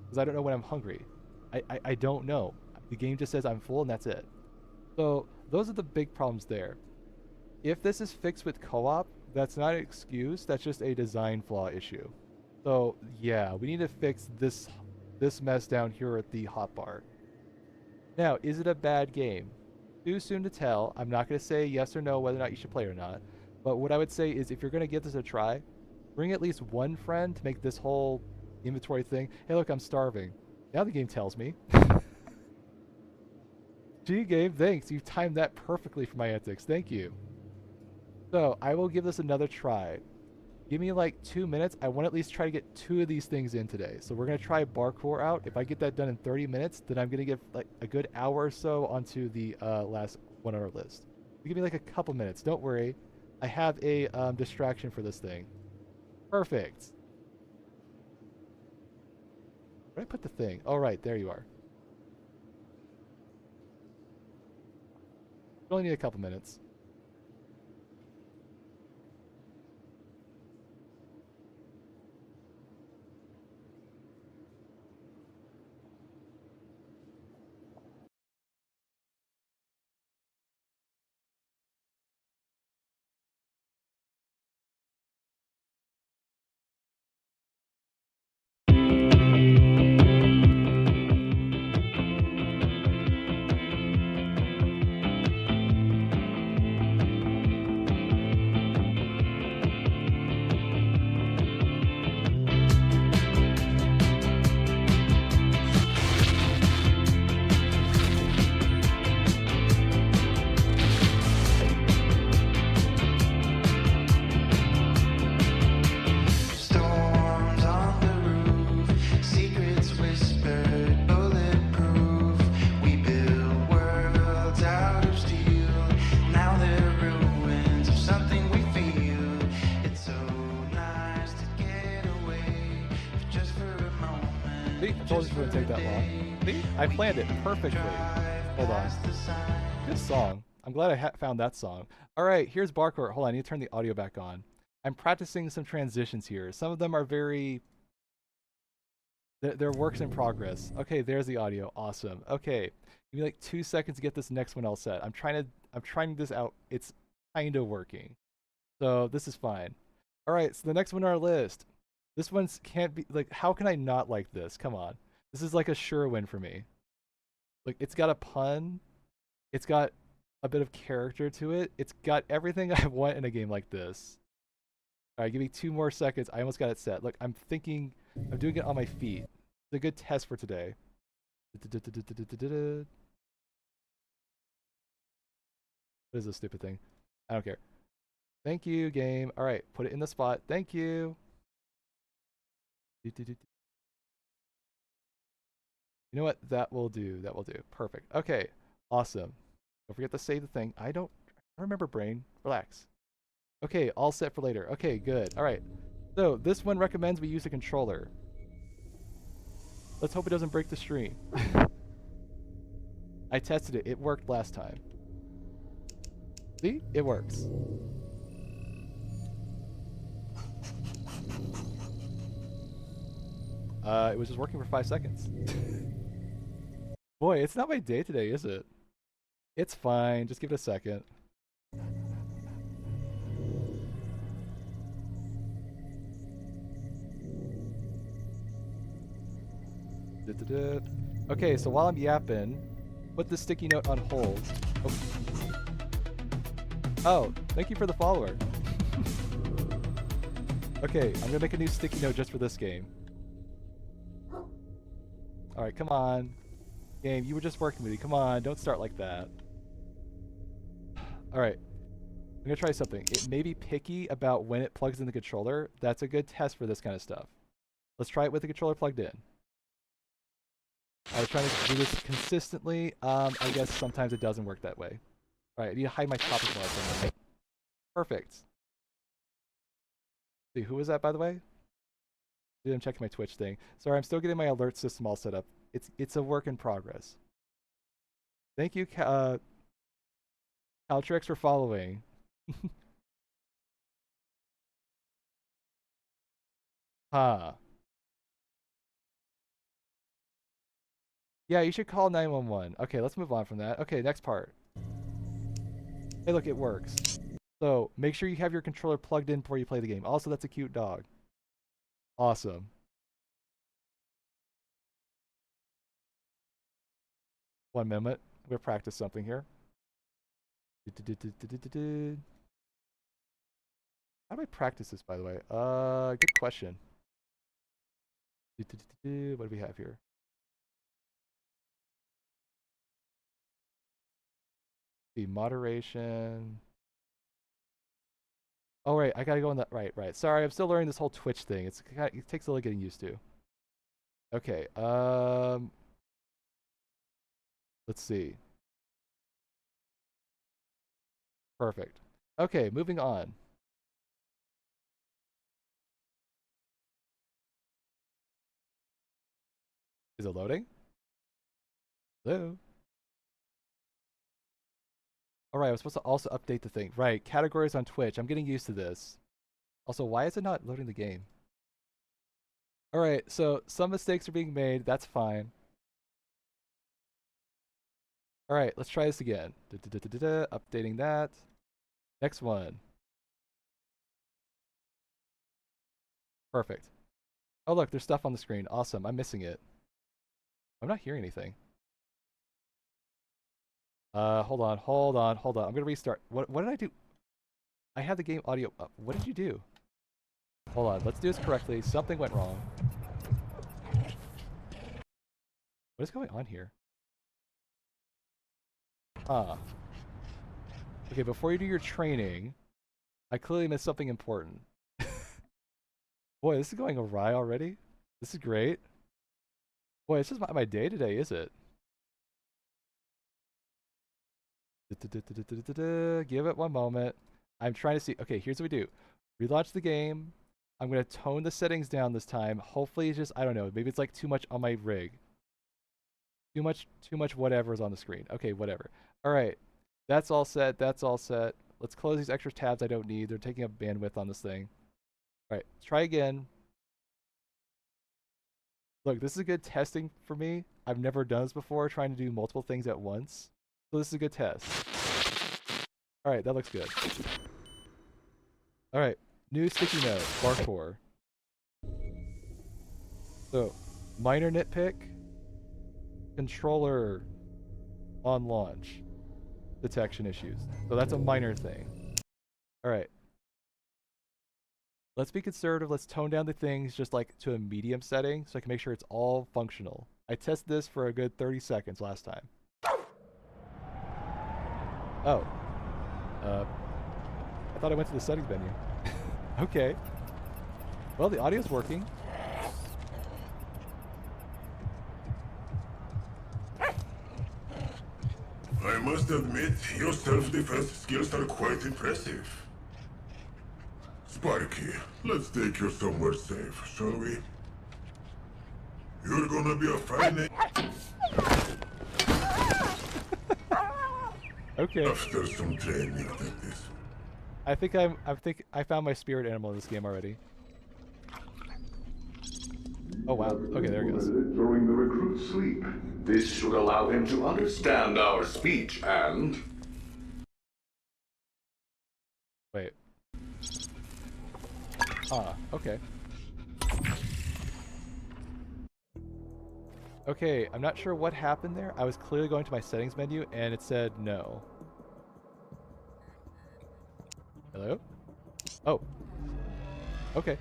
Because I don't know when I'm hungry. I don't know. The game just says I'm full and that's it. So those are the big problems there. If this is fixed with co-op, that's not an excuse. That's just a design flaw issue. So yeah, we need to fix this mess down here at the hotbar. Now, is it a bad game? Too soon to tell. I'm not going to say yes or no whether or not you should play or not. But what I would say is if you're going to give this a try, bring at least one friend to make this whole inventory thing. Hey, look, I'm starving. Now the game tells me. Gee, Gabe, thanks. You timed that perfectly for my antics. Thank you. So I will give this another try. Give me like 2 minutes. I want to at least try to get 2 of these things in today. So we're going to try Barkour out. If I get that done in 30 minutes, then I'm going to give like a good hour or so onto the last one on our list. Give me like a couple minutes. Don't worry. I have a distraction for this thing. Perfect. Where did I put the thing? Oh, right. There you are. We only need a couple minutes. Storms on the roof, secrets whispered, bulletproof. We build worlds out of steel. Now they're ruins of something we feel. It's so nice to get away, if just for a moment. See, I told you it wouldn't take that long. See, I planned it perfectly. Hold on. Good song. I'm glad I found that song. All right, here's Barkour. Hold on, I need to turn the audio back on. I'm practicing some transitions here. Some of them are very... They're works in progress. Okay, there's the audio. Awesome. Okay, give me like 2 seconds to get this next one all set. I'm trying this out. It's kind of working. So this is fine. All right, so the next one on our list. This one's can't be... Like, how can I not like this? Come on. This is like a sure win for me. Like, it's got a pun. It's got a bit of character to it. It's got everything I want in a game like this. All right, give me 2 more seconds. I almost got it set. Look, I'm doing it on my feet. It's a good test for today. What is this stupid thing? I don't care. Thank you, game. All right, put it in the spot. Thank you. You know what? That will do. That will do. Perfect. Okay, awesome. Don't forget to save the thing. I don't remember, brain. Relax. Okay, all set for later. Okay, good. All right. So this one recommends we use a controller. Let's hope it doesn't break the stream. I tested it. It worked last time. See? It works. It was just working for 5 seconds. Boy, it's not my day today, is it? It's fine. Just give it a second. Okay, so while I'm yapping, put the sticky note on hold. Oh, thank you for the follower. Okay, I'm gonna make a new sticky note just for this game. Alright, come on. Game, you were just working with me. Come on, don't start like that. Alright. I'm gonna try something. It may be picky about when it plugs in the controller. That's a good test for this kind of stuff. Let's try it with the controller plugged in. I was trying to do this consistently. I guess sometimes it doesn't work that way. Alright, I need to hide my topic bar for a minute. Perfect. See, who was that, by the way? I'm checking my Twitch thing. Sorry, I'm still getting my alert system all set up. It's a work in progress. Thank you, Caltrix for following. Huh. Yeah, you should call 911. Okay, let's move on from that. Okay, next part. Hey, look, it works. So, make sure you have your controller plugged in before you play the game. Also, that's a cute dog. Awesome. One minute. I'm gonna practice something here. How do I practice this, by the way? Good question. What do we have here? The moderation. Oh, right, I gotta go on that. Right. Sorry, I'm still learning this whole Twitch thing. It takes a little getting used to. Okay, let's see. Perfect. Okay, moving on. Is it loading? Hello? Alright, I was supposed to also update the thing. Right, categories on Twitch. I'm getting used to this. Also, why is it not loading the game? Alright, so some mistakes are being made. That's fine. Alright, let's try this again. Updating that. Next one. Perfect. Oh look, there's stuff on the screen. Awesome, I'm missing it. I'm not hearing anything. Hold on. I'm gonna restart. What did I do? I had the game audio up. What did you do? Hold on, let's do this correctly. Something went wrong. What is going on here? Okay, before you do your training, I clearly missed something important. Boy, this is going awry already. This is great. Boy, it's just my day today, is it? Give it one moment. I'm trying to see. Okay, here's what we do. Relaunch the game. I'm going to tone the settings down this time. Hopefully it's just, I don't know, maybe it's like too much on my rig. Too much whatever is on the screen. Okay, whatever. All right. That's all set. Let's close these extra tabs I don't need. They're taking up bandwidth on this thing. All right, try again. Look, this is a good testing for me. I've never done this before, trying to do multiple things at once. So this is a good test. All right, that looks good. All right, new sticky note, Barkour. So, minor nitpick, controller on launch, detection issues. So that's a minor thing. All right. Let's be conservative. Let's tone down the things just like to a medium setting so I can make sure it's all functional. I tested this for a good 30 seconds last time. Oh. I thought I went to the settings menu. Okay. Well, the audio's working. I must admit, your self-defense skills are quite impressive. Sparky, let's take you somewhere safe, shall we? You're gonna be a fine Okay. after some training like this. I think I found my spirit animal in this game already. Oh wow. Okay, there it goes. Throwing the recruit sleep. This should allow him to understand our speech and... Wait. Okay. Okay, I'm not sure what happened there. I was clearly going to my settings menu and it said no. Hello? Oh. Okay.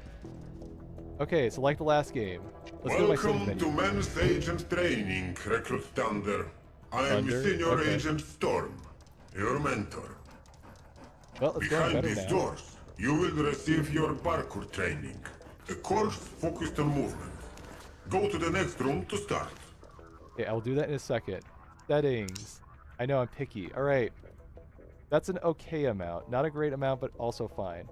Okay, so like the last game. Let's go to my settings Welcome menu. to Men's Agent Training, Recruit Thunder. I am Thunder? Senior Okay. Agent Storm, your mentor. Well, it's going Behind better these now. doors, you will receive your Barkour training, a course focused on movement. Go to the next room to start. Okay, I will do that in a second. Settings. I know I'm picky. Alright. That's an okay amount. Not a great amount, but also fine.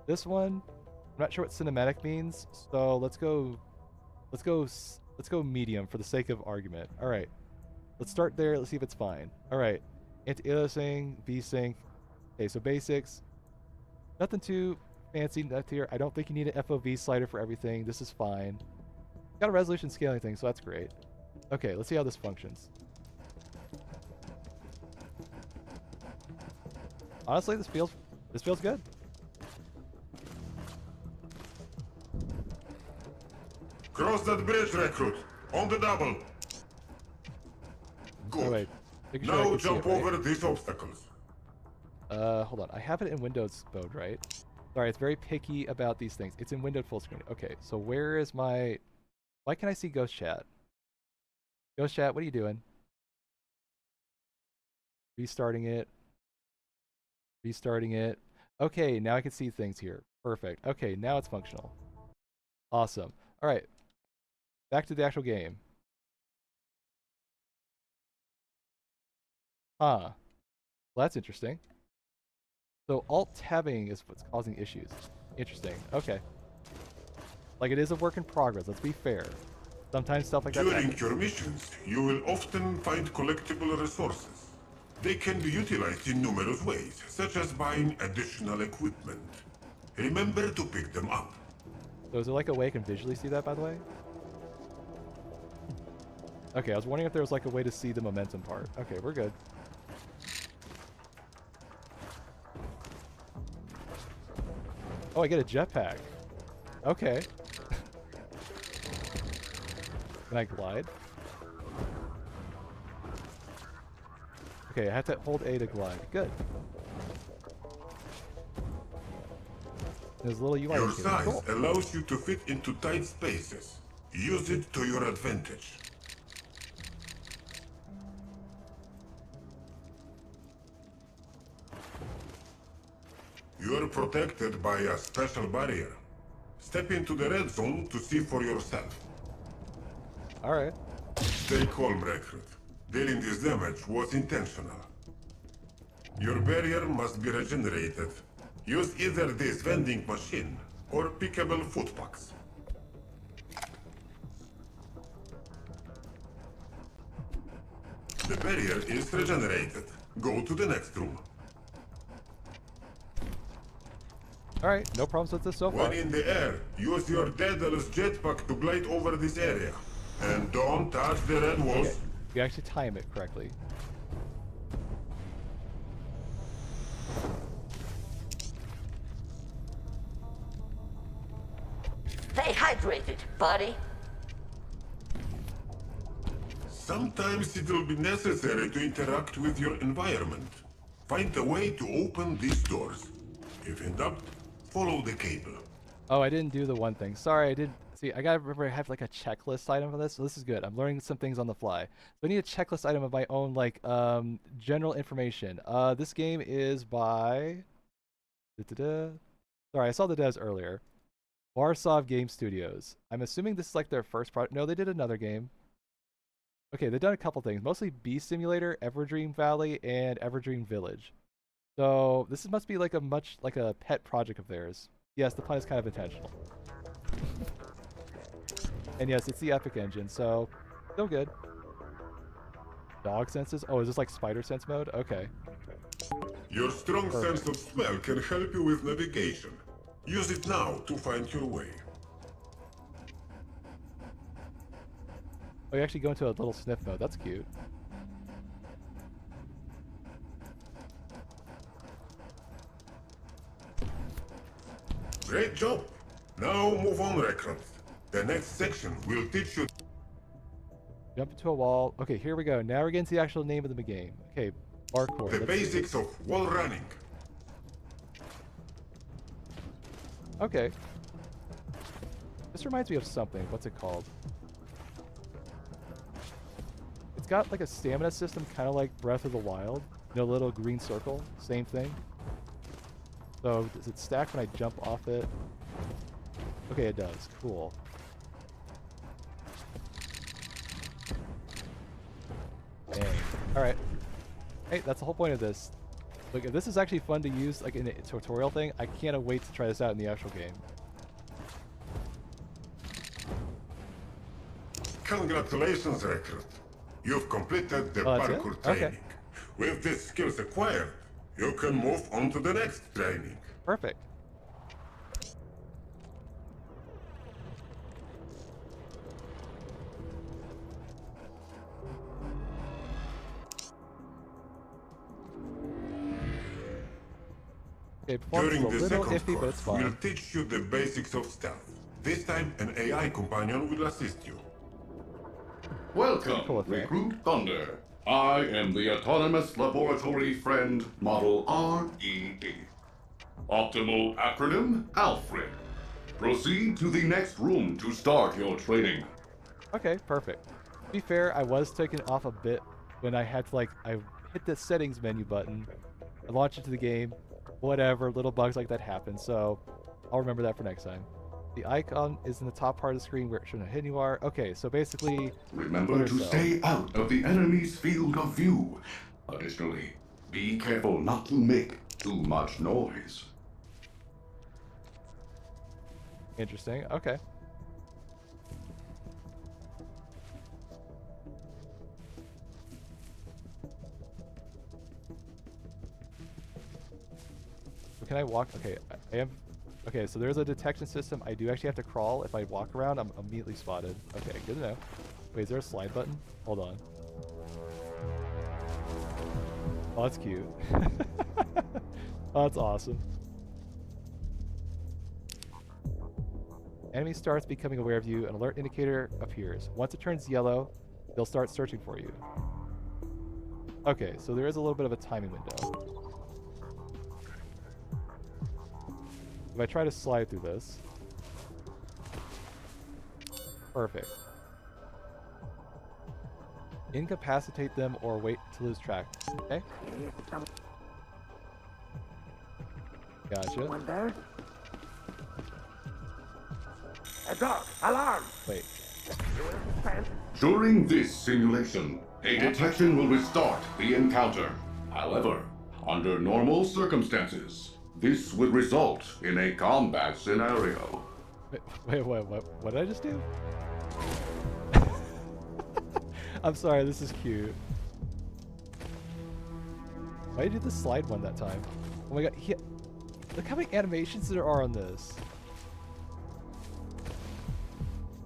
This one, I'm not sure what cinematic means, so let's go medium for the sake of argument. Alright. Let's start there. Let's see if it's fine. Alright. Anti-aliasing, VSync. Okay, so basics. Nothing too fancy left here. I don't think you need an FOV slider for everything. This is fine. Got a resolution scaling thing, so that's great. Okay, let's see how this functions. Honestly, this feels good. Cross that bridge, recruit. On the double. Good. Oh wait. Making sure I Now can see jump it, right? over these obstacles. Hold on. I have it in Windows mode, right? Sorry, it's very picky about these things. It's in windowed full screen. Okay, so where is my... Why can't I see Ghost Chat? Ghost Chat, what are you doing? Restarting it. Restarting it. Okay, now I can see things here. Perfect. Okay, now it's functional. Awesome. All right. Back to the actual game. Huh. Well, that's interesting. So alt-tabbing is what's causing issues. Interesting. Okay. Like, it is a work in progress, let's be fair. Sometimes stuff like that During happens. your missions, you will often find collectible resources. They can be utilized in numerous ways, such as buying additional equipment. Remember to pick them up. So is there like a way I can visually see that, by the way? Okay, I was wondering if there was like a way to see the momentum part. Okay, we're good. Oh, I get a jetpack. Okay. Can I glide? Okay, I have to hold A to glide. Good. There's a little UI. Your indicator. size Cool. allows you to fit into tight spaces. Use it to your advantage. You are protected by a special barrier. Step into the red zone to see for yourself. All right. Stay calm, recruit. Dealing this damage was intentional. Your barrier must be regenerated. Use either this vending machine or pickable food packs. The barrier is regenerated. Go to the next room. All right. No problems with this so far. When in the air, use your Daedalus jetpack to glide over this area. And don't touch the red walls. Okay. You actually time it correctly. Stay hydrated, buddy. Sometimes it will be necessary to interact with your environment. Find a way to open these doors. If in doubt, follow the cable. Oh, I didn't do the one thing. Sorry, I did. See, I gotta remember I have like a checklist item for this, so this is good. I'm learning some things on the fly. So I need a checklist item of my own, like, general information. This game is by... Sorry, I saw the devs earlier. Warsaw Game Studios. I'm assuming this is like their first project. No, they did another game. Okay, they've done a couple things. Mostly Bee Simulator, Everdream Valley, and Everdream Village. So this must be like a pet project of theirs. Yes, the pun is kind of intentional. And yes, it's the Epic engine, so still good. Dog senses? Oh, is this like spider sense mode? Okay. Your strong sense of smell can help you with navigation. Use it now to find your way. Oh, you actually go into a little sniff mode. That's cute. Great job! Now move on, recruit. The next section will teach you Jump into a wall. Okay, here we go. Now we're getting to the actual name of the game. Okay, Barkour. the Let's see. basics of wall running. Okay. This reminds me of something. What's it called? It's got like a stamina system, kind of like Breath of the Wild. You know, a little green circle. Same thing. So, does it stack when I jump off it? Okay, it does. Cool. Dang. Alright. Hey, that's the whole point of this. Look, if this is actually fun to use like in a tutorial thing, I can't wait to try this out in the actual game. Congratulations, recruit. You've completed the Oh, that's it? parkour Okay. training. With these skills acquired, you can move on to the next training. Perfect. Okay, performance During is the a little second iffy, but it's course, we'll fine. teach you the basics of stealth. This time, an AI companion will assist you. Welcome, Cool effect. Recruit Thunder. I am the Autonomous Laboratory Friend Model RED. Optimal acronym, Alfred. Proceed to the next room to start your training. Okay, perfect. To be fair, I was taken off a bit when I had to I hit the settings menu button, I launched into the game, whatever, little bugs like that happen, so I'll remember that for next time. The icon is in the top part of the screen where it should know how hidden you are. Okay, so basically, Remember to stay out of the enemy's field of view. Additionally, be careful not to make too much noise. interesting. Okay. Can I walk? Okay, I am. Okay, so there's a detection system. I do actually have to crawl. If I walk around, I'm immediately spotted. Okay, good to know. Wait, is there a slide button? Hold on. Oh, that's cute. Oh, that's awesome. Enemy starts becoming aware of you. An alert indicator appears. Once it turns yellow, they'll start searching for you. Okay, so there is a little bit of a timing window. If I try to slide through this. Perfect. Incapacitate them or wait to lose track. Okay? Gotcha. One there. A dog! Alarm! Wait. You understand? During this simulation, a detection will restart the encounter. However, under normal circumstances, this would result in a combat scenario. Wait, what did I just do? I'm sorry, this is cute. Why did you do the slide one that time? Oh my god, look how many animations there are on this.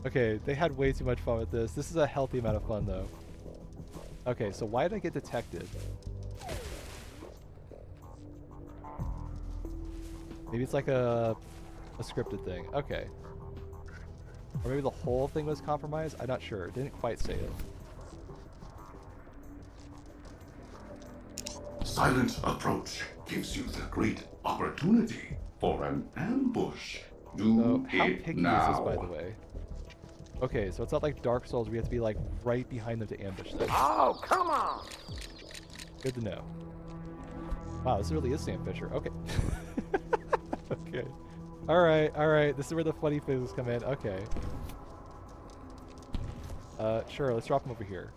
Okay, they had way too much fun with this. This is a healthy amount of fun though. Okay, so why did I get detected? Maybe it's like a scripted thing. Okay. Or maybe the whole thing was compromised? I'm not sure. It didn't quite say it. Silent approach gives you the great opportunity for an ambush. So, Do how it picky now. is this, by the way? Okay, so it's not like Dark Souls where you have to be like right behind them to ambush them. Oh, come on! Good to know. Wow, this really is Sam Fisher. Okay. Okay. Alright. This is where the funny things come in. Okay. Sure, let's drop him over here.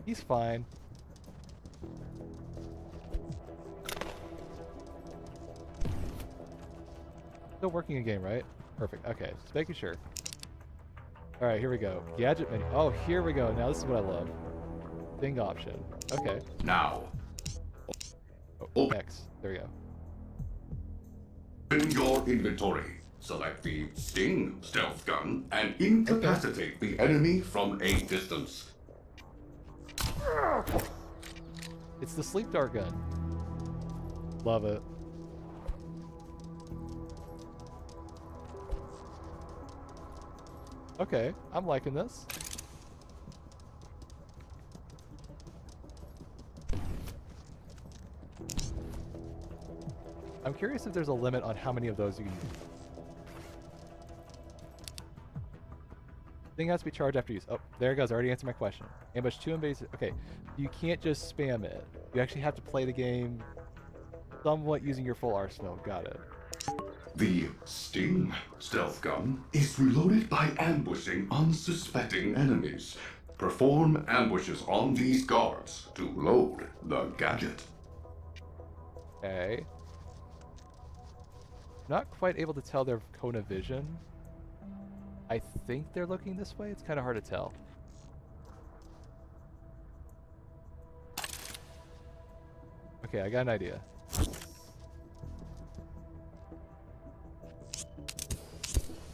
He's fine. Still working a game, right? Perfect. Okay, just making sure. Alright, here we go. Gadget menu. Oh, here we go. Now this is what I love. Thing option. Okay. Now, Oh, X. There we go. in your inventory, select the Sting stealth gun and incapacitate the enemy from a distance. It's the sleep dart gun. Love it. Okay, I'm liking this. I'm curious if there's a limit on how many of those you can use. Thing has to be charged after use. Oh, there it goes. I already answered my question. Ambush 2 and base. Okay, you can't just spam it. You actually have to play the game somewhat using your full arsenal. Got it. The Sting stealth gun is reloaded by ambushing unsuspecting enemies. Perform ambushes on these guards to load the gadget. Okay. Not quite able to tell their cone of vision. I think they're looking this way. It's kind of hard to tell. Okay, I got an idea.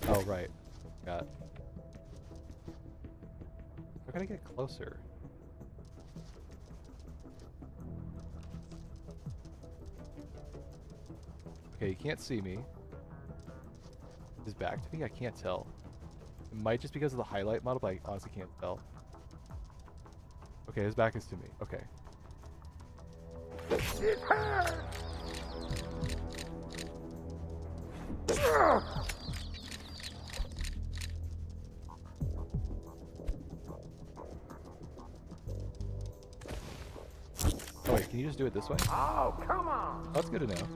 Oh, right. Got. How can I get closer? Okay, you can't see me. His back to me? I can't tell. It might just because of the highlight model, but I honestly can't tell. Okay, his back is to me. Okay. It hurts! Oh wait, can you just do it this way? Oh, come on! Oh, that's good to know.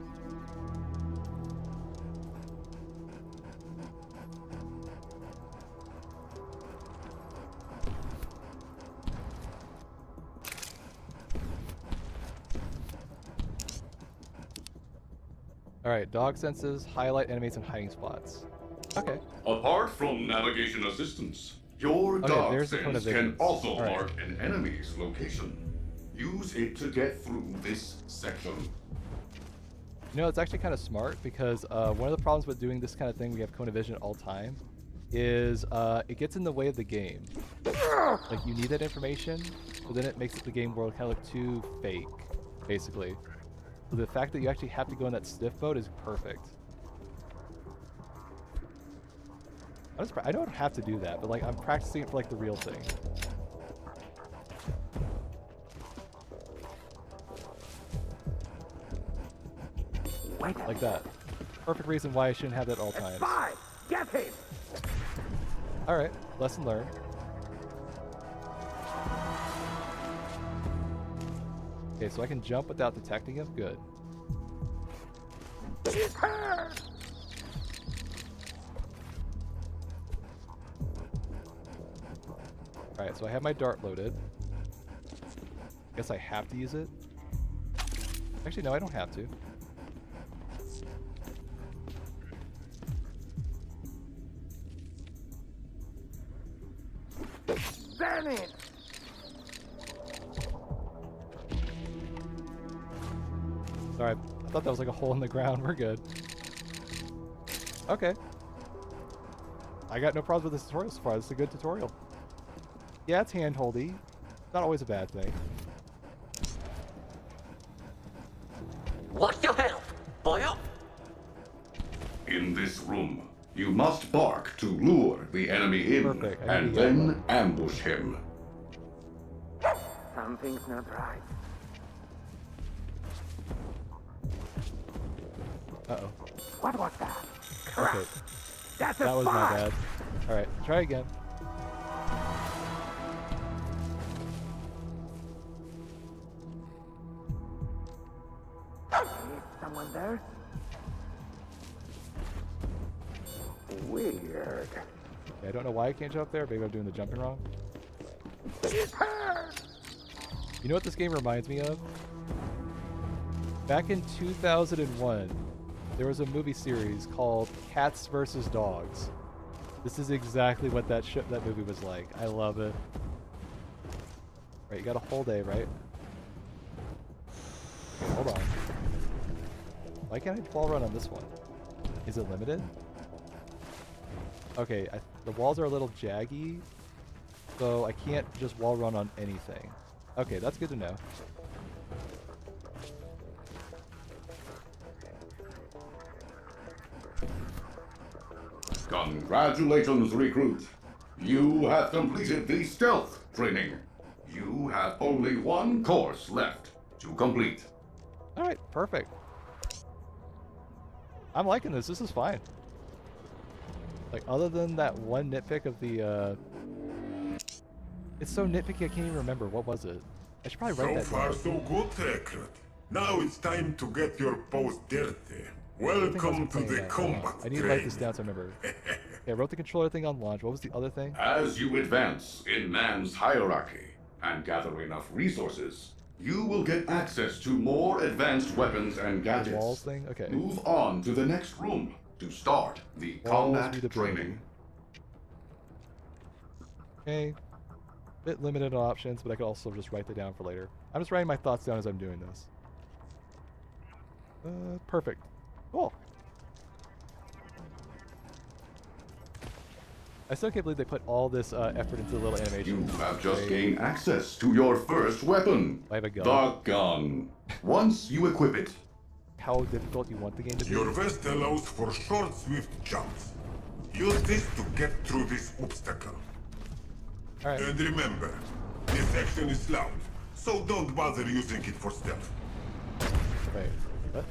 Alright, dog senses, highlight enemies and hiding spots. Okay. Apart from navigation assistance, your Okay, dog there's the cone sense of can visions. also All right. mark an enemy's location. Use it to get through this section. You know, it's actually kind of smart because one of the problems with doing this kind of thing, we have cone of vision all time, is it gets in the way of the game. Like, you need that information, but then it makes the game world kind of look too fake, basically. So the fact that you actually have to go in that stiff mode is perfect. I don't have to do that, but like I'm practicing it for like the real thing. Wait. Like that. Perfect reason why I shouldn't have that at all times. Spy! Get him! Alright, lesson learned. Okay, so I can jump without detecting him? Good. It hurts! Alright, so I have my dart loaded. Guess I have to use it? Actually, no, I don't have to. Damn it! Sorry, I thought that was like a hole in the ground. We're good. Okay. I got no problems with this tutorial so far. This is a good tutorial. Yeah, it's hand-holdy. Not always a bad thing. Watch your health, boyo. In this room, you must bark to lure the enemy in, Perfect. I and need to get then ambush him. Something's not right. Uh-oh. What was that? Crap! Okay, That's a that was my spy! bad. Alright, try again. Is someone there? Weird. Okay, I don't know why I can't jump there. Maybe I'm doing the jumping wrong. It hurts! You know what this game reminds me of? Back in 2001, there was a movie series called Cats vs. Dogs. This is exactly what that movie was like. I love it. Right, you got a hold A, right? Okay, hold on. Why can't I wall run on this one? Is it limited? Okay, the walls are a little jaggy, so I can't just wall run on anything. Okay, that's good to know. Congratulations, recruit. You have completed the stealth training. You have only one course left to complete. Alright, perfect. I'm liking this. This is fine. Like, other than that one nitpick of the, it's so nitpicky I can't even remember. What was it? I should probably write So that far, down. so good, recruit. Now it's time to get your post dirty. I think I was Welcome to playing the that. Hold on. combat I need to write this training. down so I remember. Okay, I wrote the controller thing on launch. What was the other thing? As you advance in man's hierarchy and gather enough resources, you will get access to more advanced weapons and gadgets. Walls thing? Okay. Move on to the next room to start the combat readability. training. Okay. Bit limited on options, but I could also just write that down for later. I'm just writing my thoughts down as I'm doing this. Perfect. Cool. I still can't believe they put all this effort into the little animation. You have just gained access to your first weapon. I have a gun. The gun. Once you equip it, How difficult you want the game to be? Your vest allows for short, swift jumps. Use this to get through this obstacle. Alright. And remember, this action is loud, so don't bother using it for stealth. Wait. What?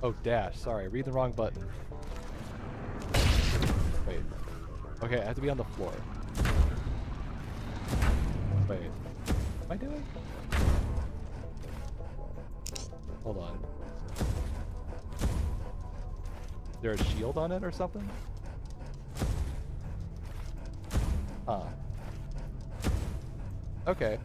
Oh, dash. Sorry, read the wrong button. Wait. Okay, I have to be on the floor. Wait. What am I doing? Hold on. Is there a shield on it or something? Huh. Okay.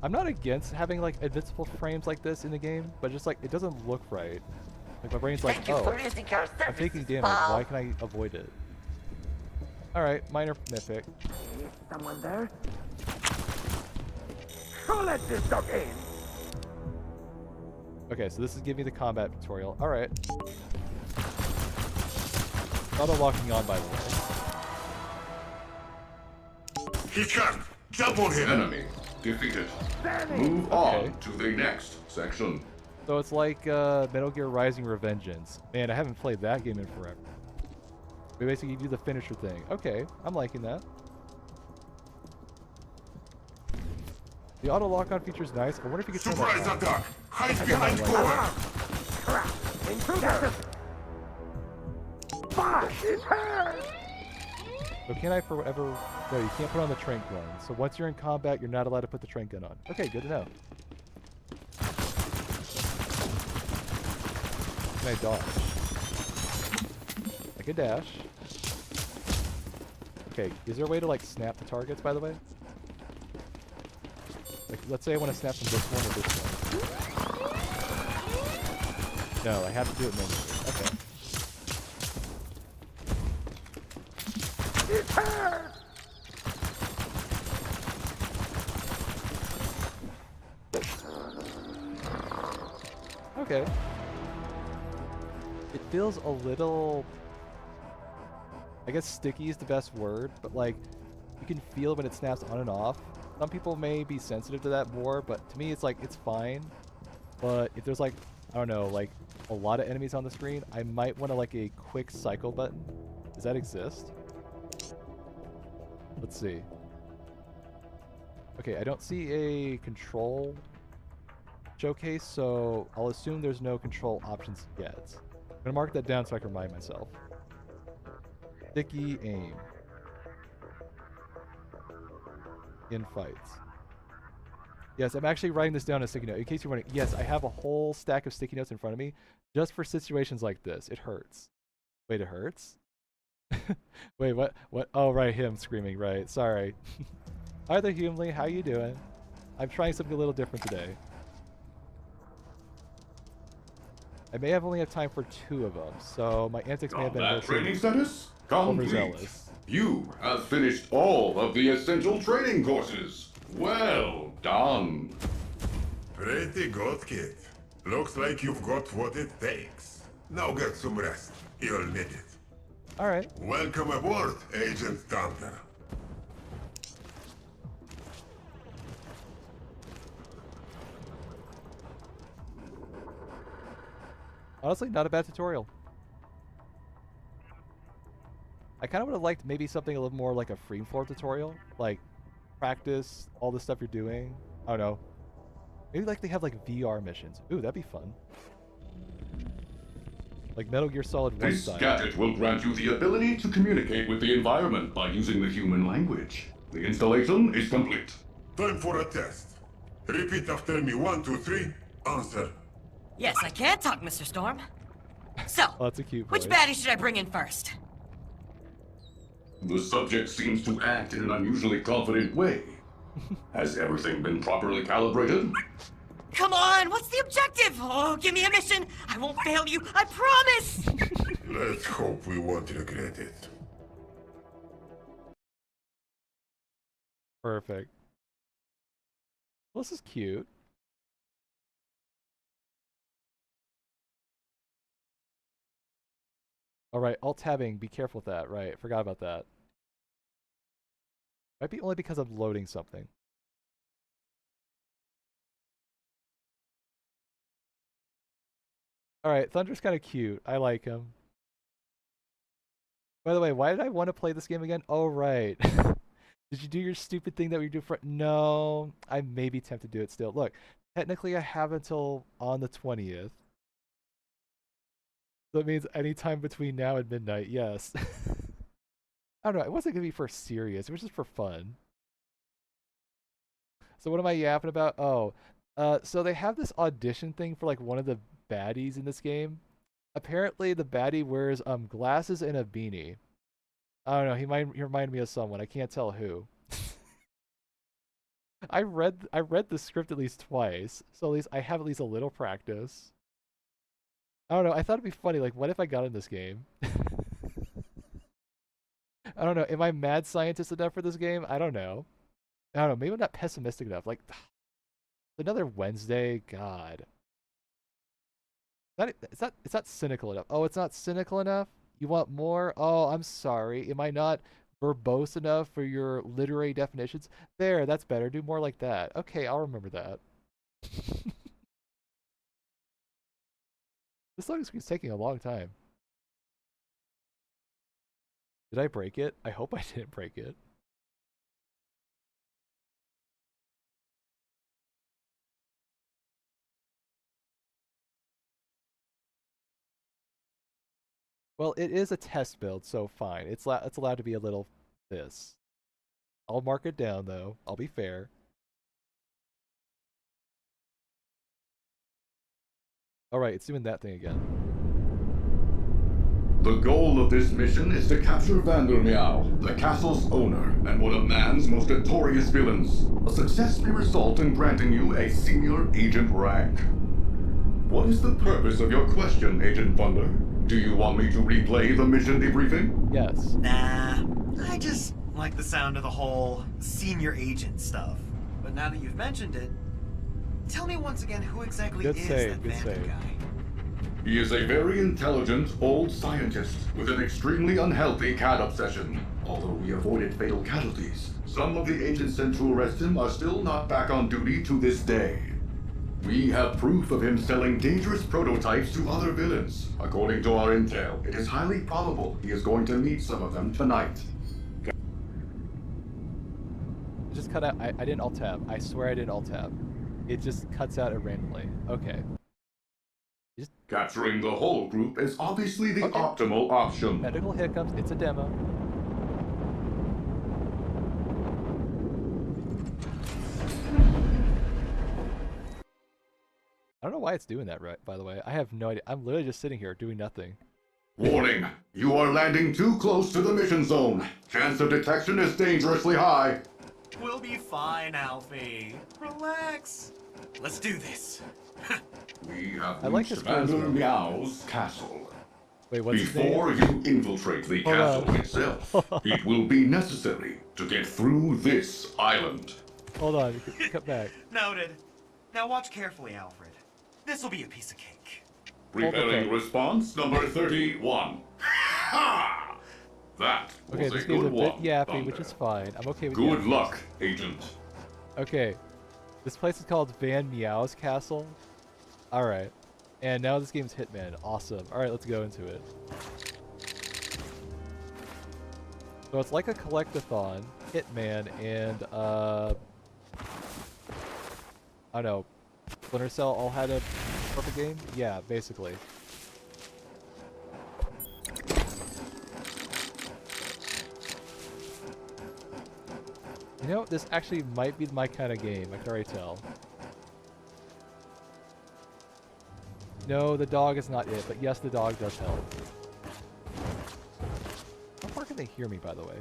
I'm not against having like invincible frames like this in the game, but just like it doesn't look right. Like my brain's like, oh, I'm taking damage. Why can I avoid it? All right, minor nitpick. Is someone there? Who let this dog in? Okay, so this is giving me the combat tutorial. All right. Auto locking on, by the way. He can't! Jump on him! enemy defeated. Move Okay. on to the next section. So it's like Metal Gear Rising Revengeance. Man, I haven't played that game in forever. We basically do the finisher thing. Okay, I'm liking that. The auto lock-on feature is nice. I wonder if you could turn that Surprise on. attack! Hide behind cover! Crap! Intruder! Fuck! It's her! So can I, for whatever... No, you can't put on the trank gun. So once you're in combat, you're not allowed to put the trank gun on. Okay, good to know. Can I dodge? I can dash. Okay, is there a way to like snap the targets, by the way? Like, let's say I want to snap from this one or this one. No, I have to do it manually. Okay. It's her! Okay. It feels a little... I guess sticky is the best word, but like, you can feel when it snaps on and off. Some people may be sensitive to that more, but to me it's like, it's fine. But if there's like, I don't know, like a lot of enemies on the screen, I might want to like a quick cycle button. Does that exist? Let's see. Okay, I don't see a control showcase, so I'll assume there's no control options yet. I'm gonna mark that down so I can remind myself. Sticky aim. In fights. Yes, I'm actually writing this down as a sticky note. In case you're wondering, yes, I have a whole stack of sticky notes in front of me just for situations like this. It hurts. Wait, it hurts? Wait, what? What? Oh, right, him screaming, right. Sorry. Hi there, Humley. How you doing? I'm trying something a little different today. I may have only have time for 2 of them, so my antics may have been a Combat little training status complete. overzealous. You have finished all of the essential training courses. Well done. Pretty good, kid. Looks like you've got what it takes. Now get some rest. You'll need it. Alright. Welcome aboard, Agent Thunder. Honestly, not a bad tutorial. I kind of would have liked maybe something a little more like a freeform tutorial. Like, practice all the stuff you're doing. I don't know. Maybe like they have like VR missions. Ooh, that'd be fun. Like Metal Gear Solid 1 This style. gadget will grant you the ability to communicate with the environment by using the human language. The installation is complete. Time for a test. Repeat after me. 1, 2, 3. Answer. Yes, I can talk, Mr. Storm. So, Oh, that's a cute which voice. baddie should I bring in first? The subject seems to act in an unusually confident way. Has everything been properly calibrated? Come on, what's the objective? Oh, give me a mission. I won't fail you, I promise. Let's hope we won't regret it. Perfect. Well, this is cute. Alright, alt-tabbing, be careful with that. Right, forgot about that. Might be only because I'm loading something. Alright, Thunder's kind of cute. I like him. By the way, why did I want to play this game again? Oh, right. Did you do your stupid thing that we do for... No, I may be tempted to do it still. Look, technically I have until on the 20th. So that means anytime between now and midnight, yes. I don't know, it wasn't going to be for serious. It was just for fun. So what am I yapping about? Oh, so they have this audition thing for like one of the baddies in this game. Apparently the baddie wears glasses and a beanie. I don't know, he reminded me of someone. I can't tell who. I read the script at least twice, so at least I have at least a little practice. I don't know, I thought it'd be funny, like what if I got in this game? I don't know, am I mad scientist enough for this game? I don't know. I don't know, maybe I'm not pessimistic enough. Like, another Wednesday, God. It's not cynical enough. Oh, it's not cynical enough? You want more? Oh, I'm sorry. Am I not verbose enough for your literary definitions? There, that's better. Do more like that. Okay, I'll remember that. This loading screen's taking a long time. Did I break it? I hope I didn't break it. Well, it is a test build, so fine. It's allowed to be a little this. I'll mark it down, though. I'll be fair. Alright, it's doing that thing again. The goal of this mission is to capture Vandermeow, the castle's owner and one of man's most notorious villains. A success may result in granting you a senior agent rank. What is the purpose of your question, Agent Thunder? Do you want me to replay the mission debriefing? Yes. Nah, I just like the sound of the whole senior agent stuff. But now that you've mentioned it, tell me once again who exactly Good is save, that good Vander save. guy? He is a very intelligent old scientist with an extremely unhealthy cat obsession. Although we avoided fatal casualties, some of the agents sent to arrest him are still not back on duty to this day. We have proof of him selling dangerous prototypes to other villains. According to our intel, it is highly probable he is going to meet some of them tonight. It just cut out. I didn't alt-tab. I swear I didn't alt-tab. It just cuts out it randomly. Okay. Capturing the whole group is obviously the Okay. optimal option. Medical hiccups. It's a demo. I don't know why it's doing that, right? By the way, I have no idea. I'm literally just sitting here doing nothing. Warning! You are landing too close to the mission zone. Chance of detection is dangerously high. We'll be fine, Alfie. Relax. Let's do this. We have I like reached his charisma. Vandermeow's castle. Wait, what's his name? Before you infiltrate the Hold castle on. itself, it will be necessary to get through this island. Hold on. Cut back. Noted. Now watch carefully, Alfred. This'll be a piece of cake. Preparing okay. response number 31. Ha! That Okay, was this a game's good a bit one, yappy, which Thunder. is fine. I'm okay with Good yappy. luck, Agent. Okay. This place is called Van Meow's Castle. Alright. And now this game's Hitman. Awesome. Alright, let's go into it. So it's like a collectathon, Hitman, and I don't know, Splinter Cell all had a perfect game? Yeah, basically. You know, this actually might be my kind of game, I can already tell. No, the dog is not it, but yes, the dog does help. How far can they hear me, by the way?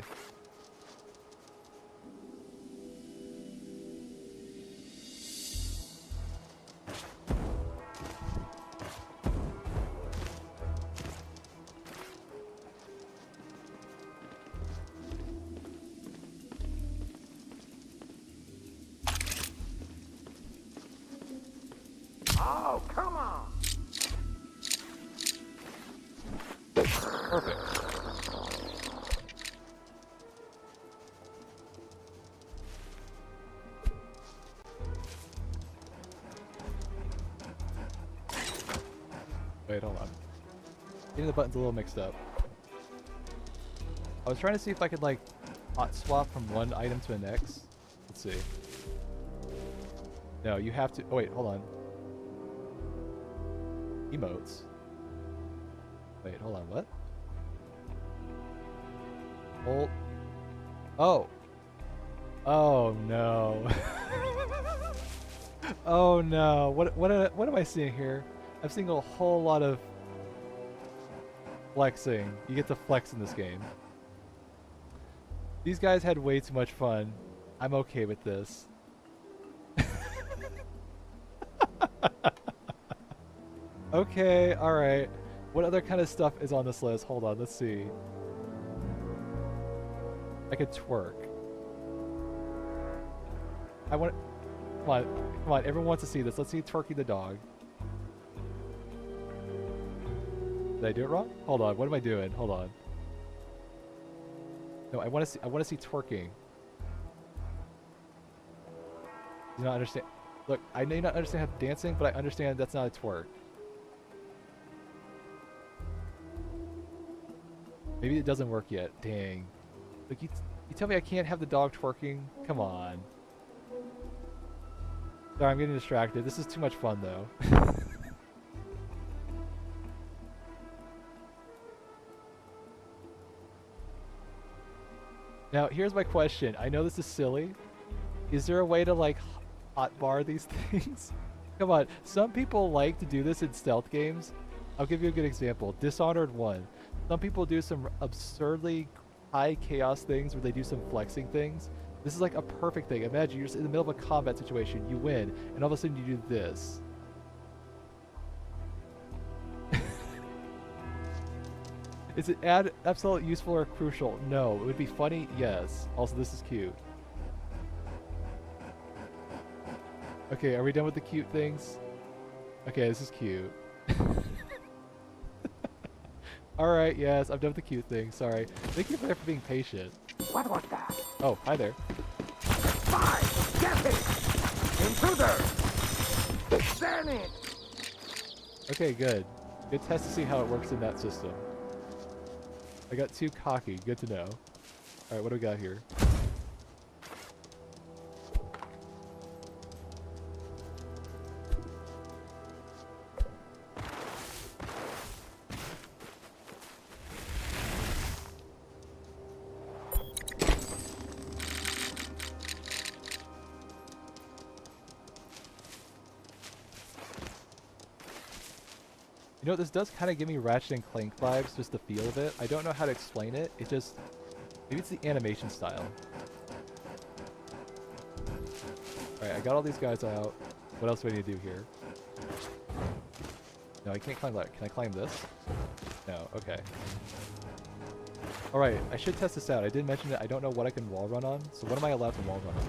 Oh, come on! Perfect. Wait, hold on. Getting the buttons a little mixed up. I was trying to see if I could like hot swap from one item to the next. Let's see. No, you have to. Oh wait, hold on. Emotes. Wait, hold on. What? Hold. Oh. Oh no. Oh no. What am I seeing here? I'm seeing a whole lot of flexing. You get to flex in this game. These guys had way too much fun. I'm okay with this. Okay, alright. What other kind of stuff is on this list? Hold on, let's see. I could twerk. I want... Come on, everyone wants to see this. Let's see twerking the dog. Did I do it wrong? Hold on, what am I doing? Hold on. No, I want to see twerking. Do you not understand? Look, I may not understand how dancing, but I understand that's not a twerk. Maybe it doesn't work yet. Dang. Look, you tell me I can't have the dog twerking? Come on. Sorry, I'm getting distracted. This is too much fun, though. Now, here's my question. I know this is silly. Is there a way to, like, hotbar these things? Come on. Some people like to do this in stealth games. I'll give you a good example. Dishonored 1. Some people do some absurdly high chaos things where they do some flexing things. This is like a perfect thing. Imagine you're just in the middle of a combat situation, you win, and all of a sudden you do this. Is it absolutely useful or crucial? No. It would be funny? Yes. Also, this is cute. Okay, are we done with the cute things? Okay, this is cute. Alright, yes, I'm done with the cute thing. Sorry. Thank you for being patient. What was that? Oh, hi there. Spy! Get it! Intruder! Damn it! Okay, good. Good test to see how it works in that system. I got too cocky. Good to know. Alright, what do we got here? You know, this does kind of give me Ratchet and Clank vibes, just the feel of it. I don't know how to explain it. It just... Maybe it's the animation style. Alright, I got all these guys out. What else do I need to do here? No, I can't climb that. Can I climb this? No, okay. Alright, I should test this out. I did mention that I don't know what I can wall run on. So what am I allowed to wall run on?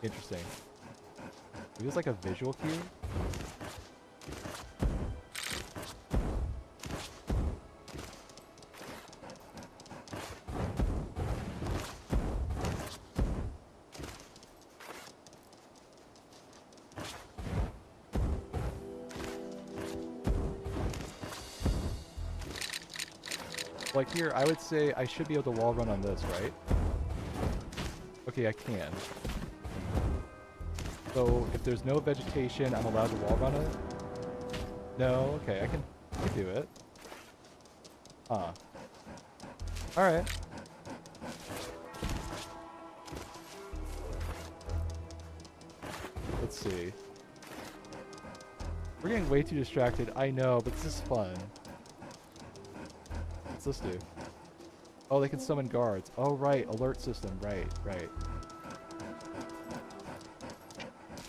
Interesting. Maybe it's like a visual cue? Like here, I would say I should be able to wall run on this, right? Okay, I can. So if there's no vegetation, I'm allowed to wall run it? No? Okay, I can do it. Huh. Alright. Let's see. We're getting way too distracted, I know, but this is fun. What's this do? Oh, they can summon guards. Oh, right. Alert system. Right, right.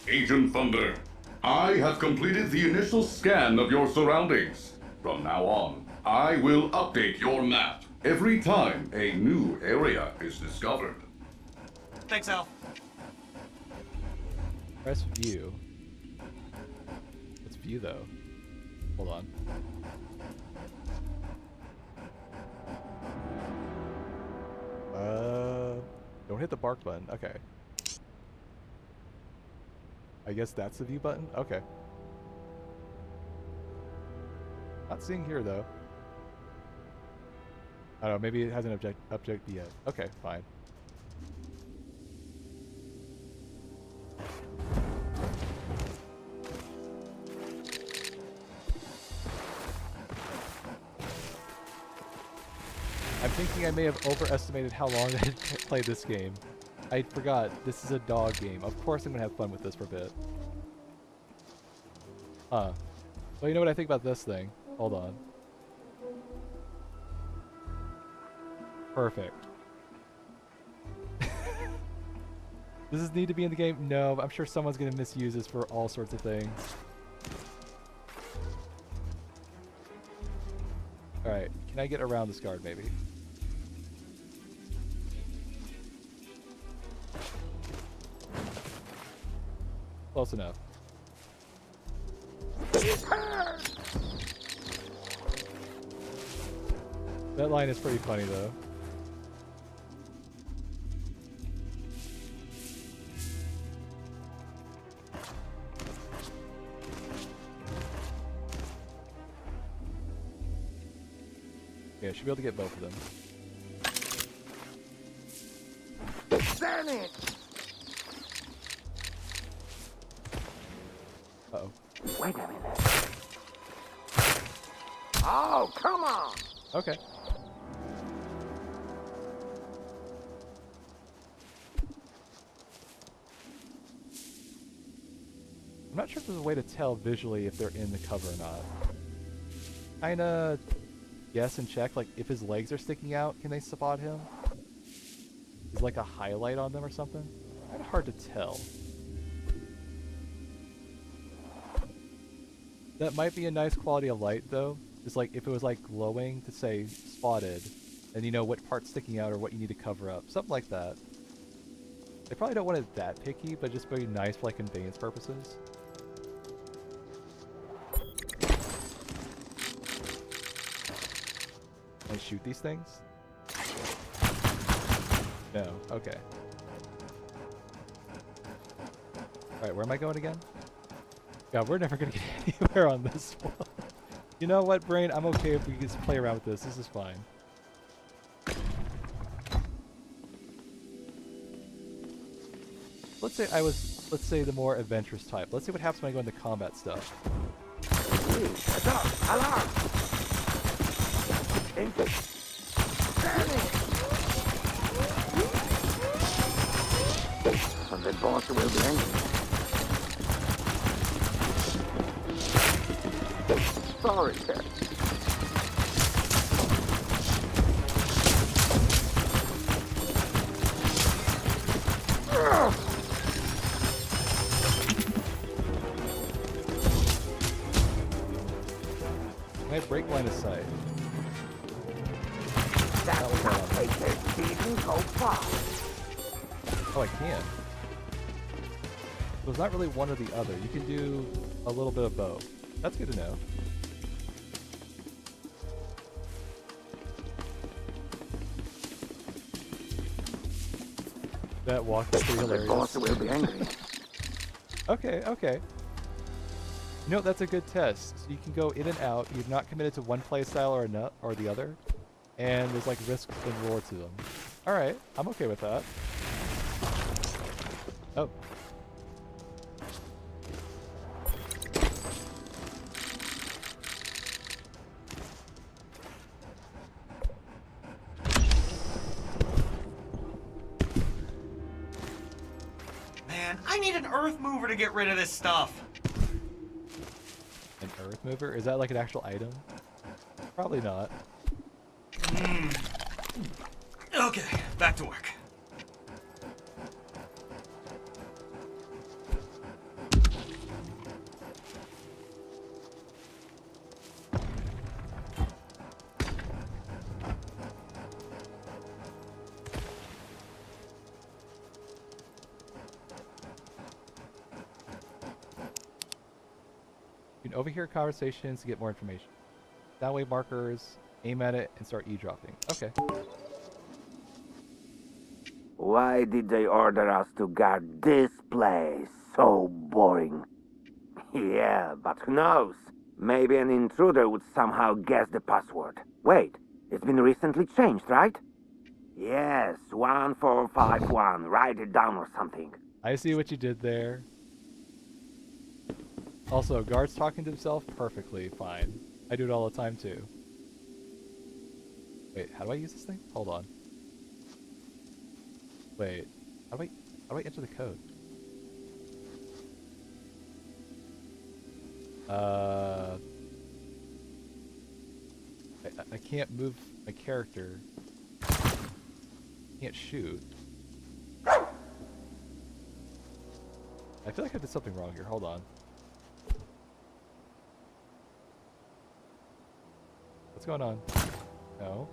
Agent Thunder, I have completed the initial scan of your surroundings. From now on, I will update your map every time a new area is discovered. Thanks, Al. Press view. What's view, though? Hold on. hit the bark button. Okay. I guess that's the view button? Okay. Not seeing here, though. I don't know, maybe it hasn't object yet. Okay, fine. I'm thinking I may have overestimated how long I had played this game. I forgot, this is a dog game. Of course I'm gonna have fun with this for a bit. Huh. Well, you know what I think about this thing? Hold on. Perfect. Does this need to be in the game? No, but I'm sure someone's gonna misuse this for all sorts of things. Alright, can I get around this guard maybe? Close enough. That line is pretty funny though. Yeah, I should be able to get both of them. Damn it! Uh-oh. Wait a minute. Oh, come on! Okay. I'm not sure if there's a way to tell visually if they're in the cover or not. Kinda guess and check, like if his legs are sticking out, can they spot him? Is like a highlight on them or something? Kinda hard to tell. That might be a nice quality of light though. It's like if it was like glowing to say spotted, and you know what part's sticking out or what you need to cover up. Something like that. They probably don't want it that picky, but just very nice for like conveyance purposes. Can I shoot these things? No, okay. Alright, where am I going again? God, we're never gonna get anywhere on this one. You know what, Brain? I'm okay if we just play around with this. This is fine. Let's say the more adventurous type. Let's see what happens when I go into combat stuff. Alarm! The boss will be angry. Sorry, Cat. Can I break line of sight? That will not make their season go far. Oh, I can. So it's not really one or the other. You can do a little bit of both. That's good to know. That walk is pretty hilarious. The boss will be angry. Okay, okay. You know, that's a good test. So you can go in and out. You're not committed to one playstyle or the other. And there's like risks and rewards to them. Alright, I'm okay with that. Oh. Man, I need an earth mover to get rid of this stuff. An earth mover? Is that like an actual item? Probably not. Okay, back to work. You can overhear conversations to get more information. Downwave markers, aim at it, and start eavesdropping. Okay. Why did they order us to guard this place? So boring. Yeah, but who knows? Maybe an intruder would somehow guess the password. Wait, it's been recently changed, right? Yes, 1451. Write it down or something. I see what you did there. Also, guard's talking to himself perfectly fine. I do it all the time too. Wait, how do I use this thing? Hold on. Wait, how do I enter the code? I can't move my character. Can't shoot. I feel like I did something wrong here. Hold on. What's going on? No.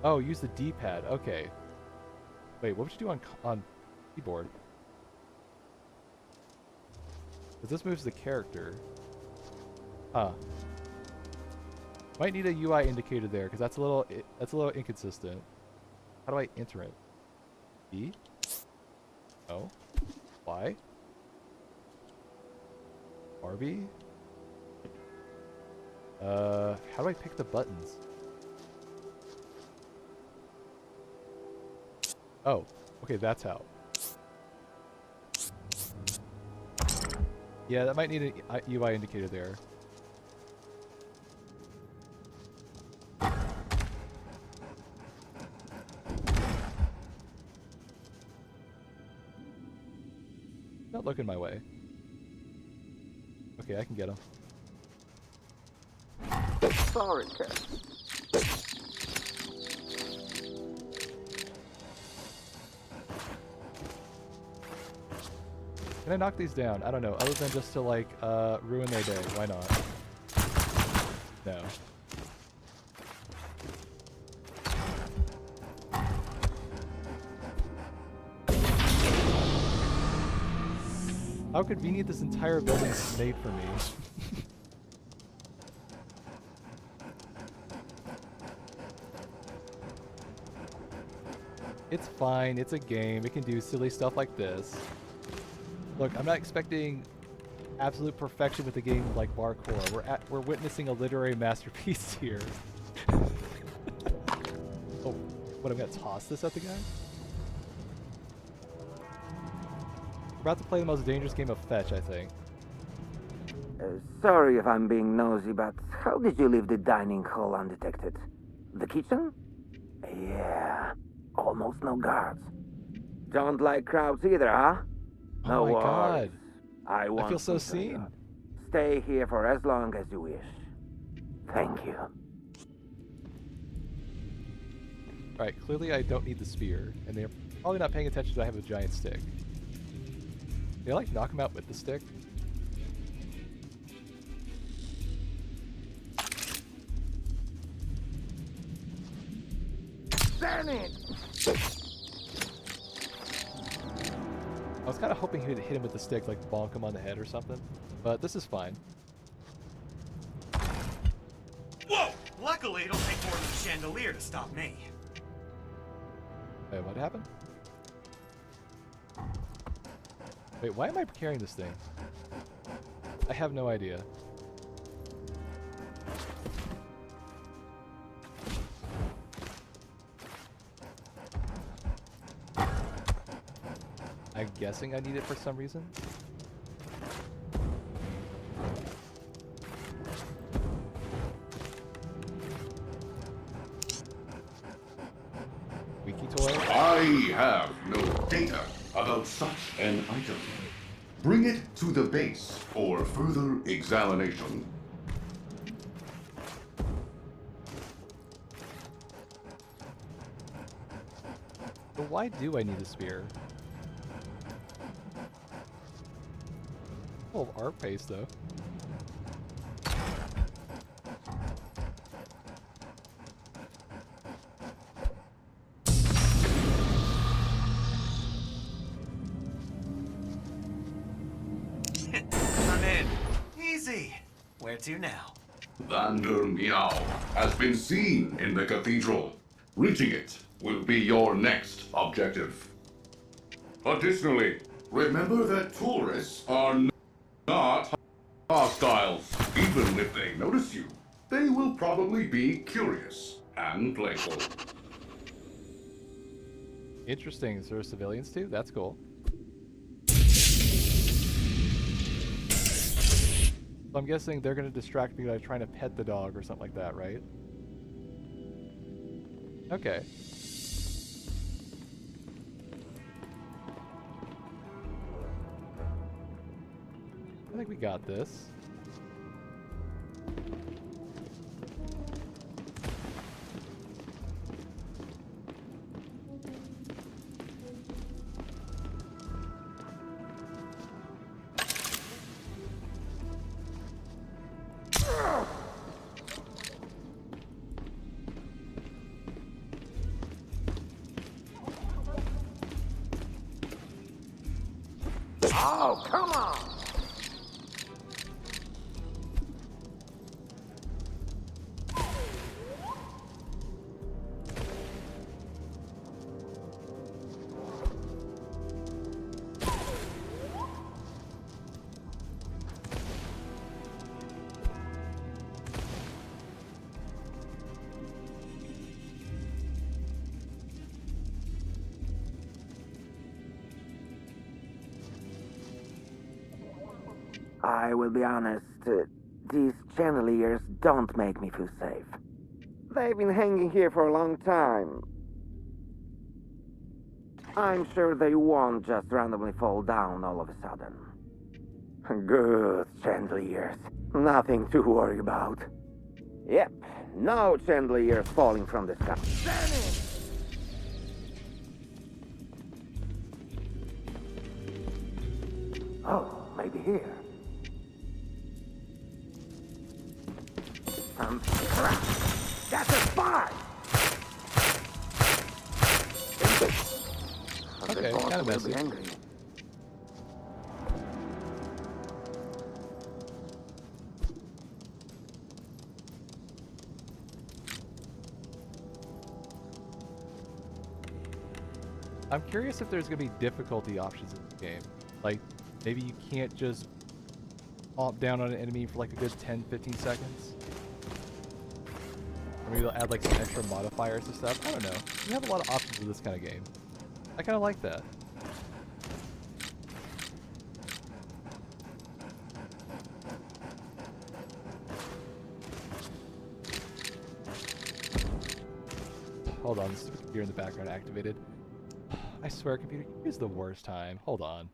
Oh, use the D-pad. Okay. Wait, what would you do on keyboard? Because this moves the character. Huh. Might need a UI indicator there, because that's a little inconsistent. How do I enter it? E? No. Y? RB? How do I pick the buttons? Oh, okay, that's how. Yeah, that might need a UI indicator there. Not looking my way. Okay, I can get him. Sorry, Cat. Can I knock these down? I don't know, other than just to like ruin their day. Why not? No. How convenient this entire building is made for me. It's fine, it's a game, it can do silly stuff like this. Look, I'm not expecting absolute perfection with a game like Barkour. We're witnessing a literary masterpiece here. Oh, what, I'm gonna toss this at the guy? We're about to play the most dangerous game of fetch, I think. Sorry if I'm being nosy, but how did you leave the dining hall undetected? The kitchen? Yeah, almost no guards. Don't like crowds either, huh? No Oh my worries. god. I feel so to seen. Stay here for as long as you wish. Thank you. Alright, clearly I don't need the spear, and they're probably not paying attention that I have a giant stick. Did I like knock him out with the stick? Damn it! I was kind of hoping he would hit him with the stick, like bonk him on the head or something, but this is fine. Whoa! Luckily, it'll take more than a chandelier to stop me. Wait, what happened? Wait, why am I carrying this thing? I have no idea. I'm guessing I need it for some reason. Wiki toy? I have no data about such an item. Bring it to the base for further examination. But why do I need a spear? Full of art paste though. I'm in. Easy. Where to now? Vander Meow has been seen in the cathedral. Reaching it will be your next objective. Additionally, remember that tourists are not hostiles. Even if they notice you, they will probably be curious and playful. Interesting. So there's civilians too? That's cool. So I'm guessing they're going to distract me by trying to pet the dog or something like that, right? Okay. I think we got this. Oh, come on! I will be honest, these chandeliers don't make me feel safe. They've been hanging here for a long time. I'm sure they won't just randomly fall down all of a sudden. Good chandeliers. Nothing to worry about. Yep, no chandeliers falling from the sky. Oh, maybe here. Crap! That's a spy! Okay, kind of messy. I'm curious if there's going to be difficulty options in this game. Like, maybe you can't just pop down on an enemy for like a good 10-15 seconds. Or maybe they'll add like some extra modifiers and stuff. I don't know. You have a lot of options in this kind of game. I kind of like that. Hold on, this is the computer in the background activated. I swear, computer, you use the worst time. Hold on.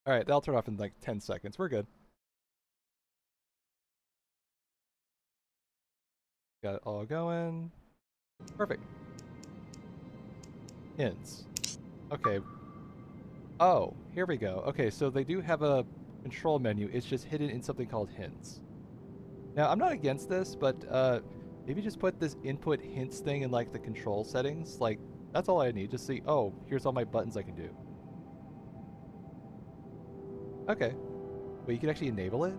Alright, that'll turn off in like 10 seconds. We're good. Got it all going. Perfect. Hints. Okay. Oh, here we go. Okay, so they do have a control menu. It's just hidden in something called hints. Now, I'm not against this, but maybe just put this input hints thing in like the control settings. Like, that's all I need. Just see, oh, here's all my buttons I can do. Okay. Wait, you can actually enable it?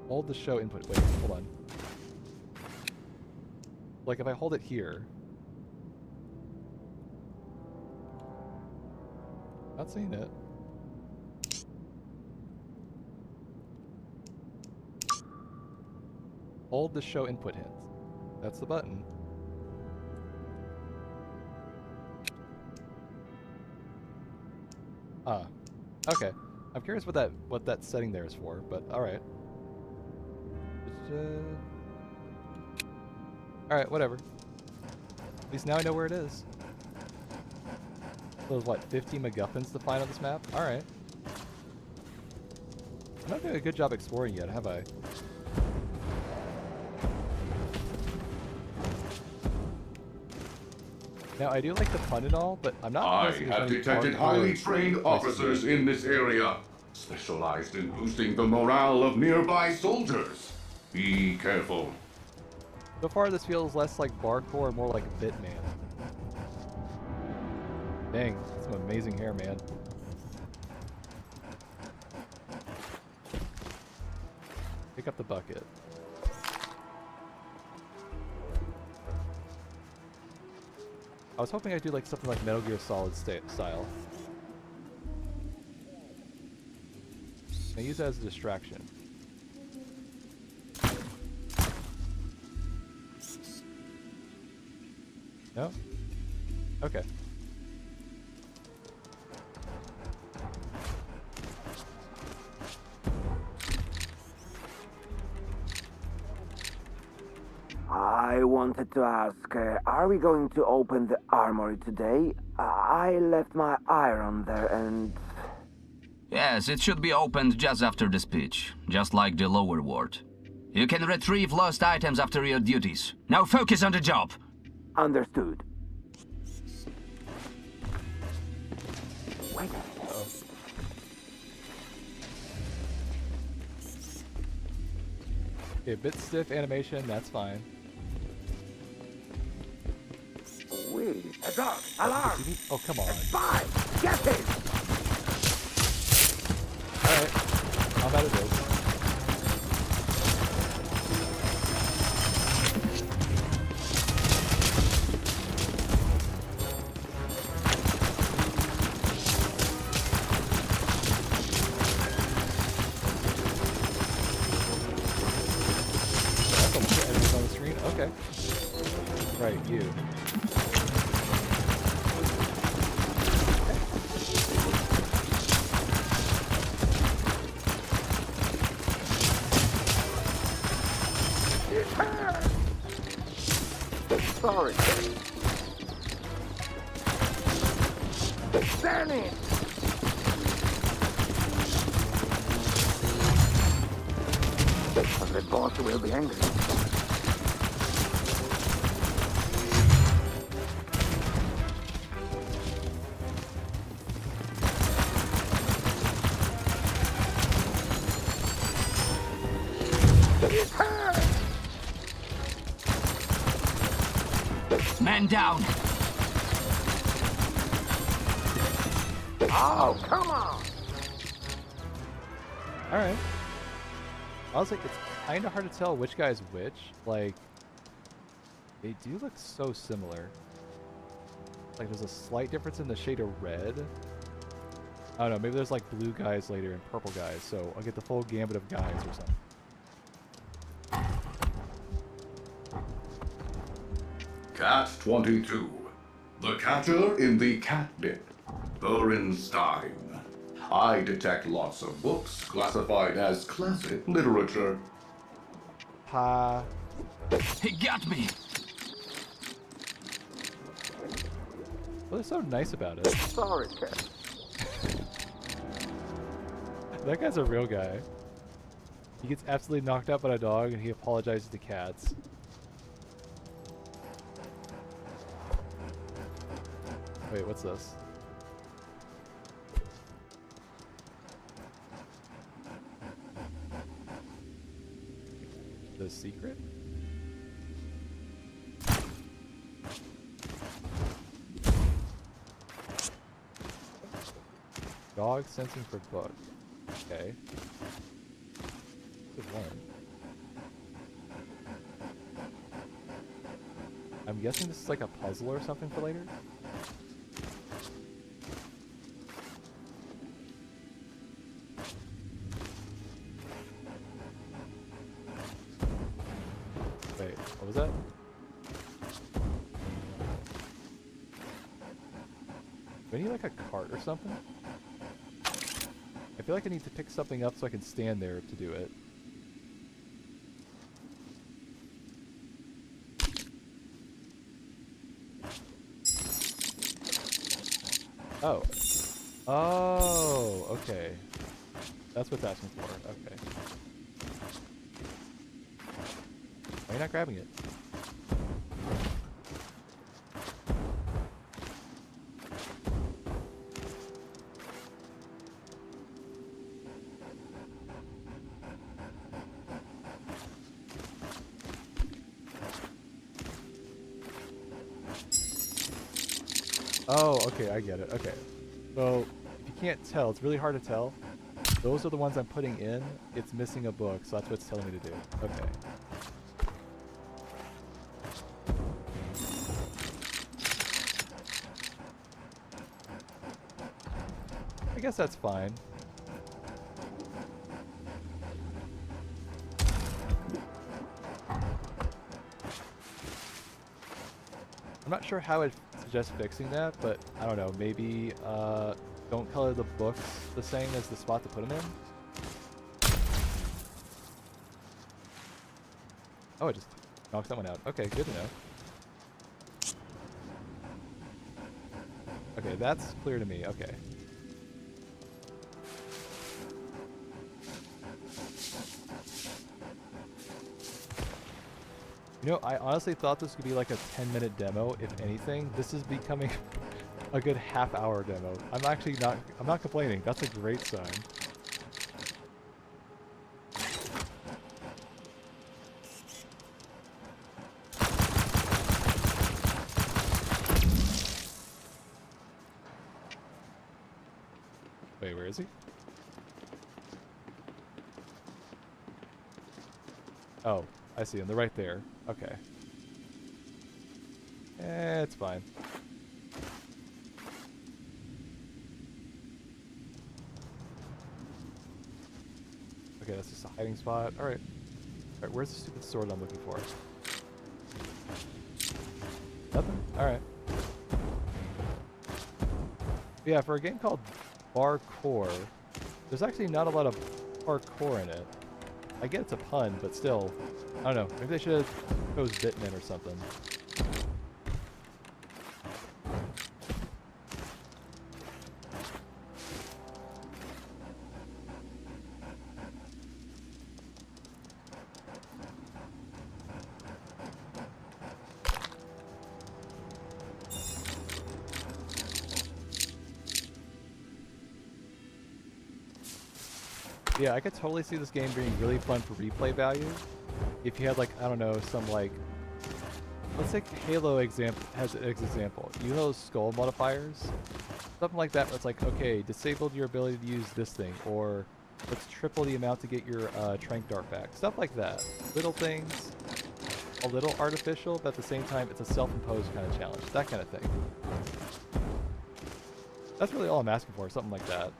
Hold the show input. Wait, hold on. Like, if I hold it here... Not seeing it. Hold the show input hints. That's the button. Ah, okay. I'm curious what that setting there is for, but all right. All right, whatever. At least now I know where it is. So there's what, 50 MacGuffins to find on this map? All right. I'm not doing a good job exploring yet, have I? Now, I do like the fun and all, but I'm not I impressed with have any detected hardcore highly trained choices officers yet. in this area, specialized in boosting the morale of nearby soldiers. Be careful. So far, this feels less like Barkour and more like Bitman. Dang, that's some amazing hair, man. Pick up the bucket. I was hoping I'd do like something like Metal Gear Solid style. I use that as a distraction. No? Okay. I wanted to ask, are we going to open the armory today? I left my iron there and... Yes, it should be opened just after the speech, just like the lower ward. You can retrieve lost items after your duties. Now focus on the job! Understood. Wait a minute. Okay, bit stiff animation, that's fine. Wait, a dog! Alarm! Oh, come on. Spy! Get it! Alright. How bad it is. That's a lot of enemies on the screen? Okay. Right, you. Sorry. Damn it! The boss will be angry. Man down! Oh, come on! Alright. I was like, it's kind of hard to tell which guy is which. Like, they do look so similar. Like, there's a slight difference in the shade of red. I don't know, maybe there's like blue guys later and purple guys, so I'll get the full gambit of guys or something. Cat 22. The catcher in the catnip. Bernstein. I detect lots of books classified as classic literature. Ha. He got me! Well, they're so nice about it. Sorry, cat. That guy's a real guy. He gets absolutely knocked out by a dog and he apologizes to cats. Wait, what's this? The secret? Dog sensing for book. Okay. Good one. I'm guessing this is like a puzzle or something for later? Wait, what was that? Do I need like a cart or something? I feel like I need to pick something up so I can stand there to do it. Oh. Oh, okay. That's what's asking for. Okay. Why are you not grabbing it? Oh, okay, I get it. Okay. So, if you can't tell, it's really hard to tell. Those are the ones I'm putting in. It's missing a book, so that's what it's telling me to do. Okay. I guess that's fine. I'm not sure how I'd suggest fixing that, but I don't know. Maybe don't color the books the same as the spot to put them in. Oh, it just knocked that one out. Okay, good to know. Okay, that's clear to me. Okay. You know, I honestly thought this would be like a 10-minute demo, if anything. This is becoming a good half-hour demo. I'm not complaining. That's a great sign. Wait, where is he? Oh, I see him. They're right there. Okay. It's fine. Okay, that's just a hiding spot. Alright. Alright, where's the stupid sword I'm looking for? Nothing? Alright. Yeah, for a game called Barkour, there's actually not a lot of parkour in it. I get it's a pun, but still, I don't know. Maybe they should have chose Bitman or something. Yeah, I could totally see this game being really fun for replay value. If you had like, I don't know, some like, let's take Halo as an example. You know those skull modifiers? Something like that where it's like, okay, disabled your ability to use this thing, or let's triple the amount to get your Trank Dart back. Stuff like that. Little things, a little artificial, but at the same time, it's a self-imposed kind of challenge. That kind of thing. That's really all I'm asking for, something like that.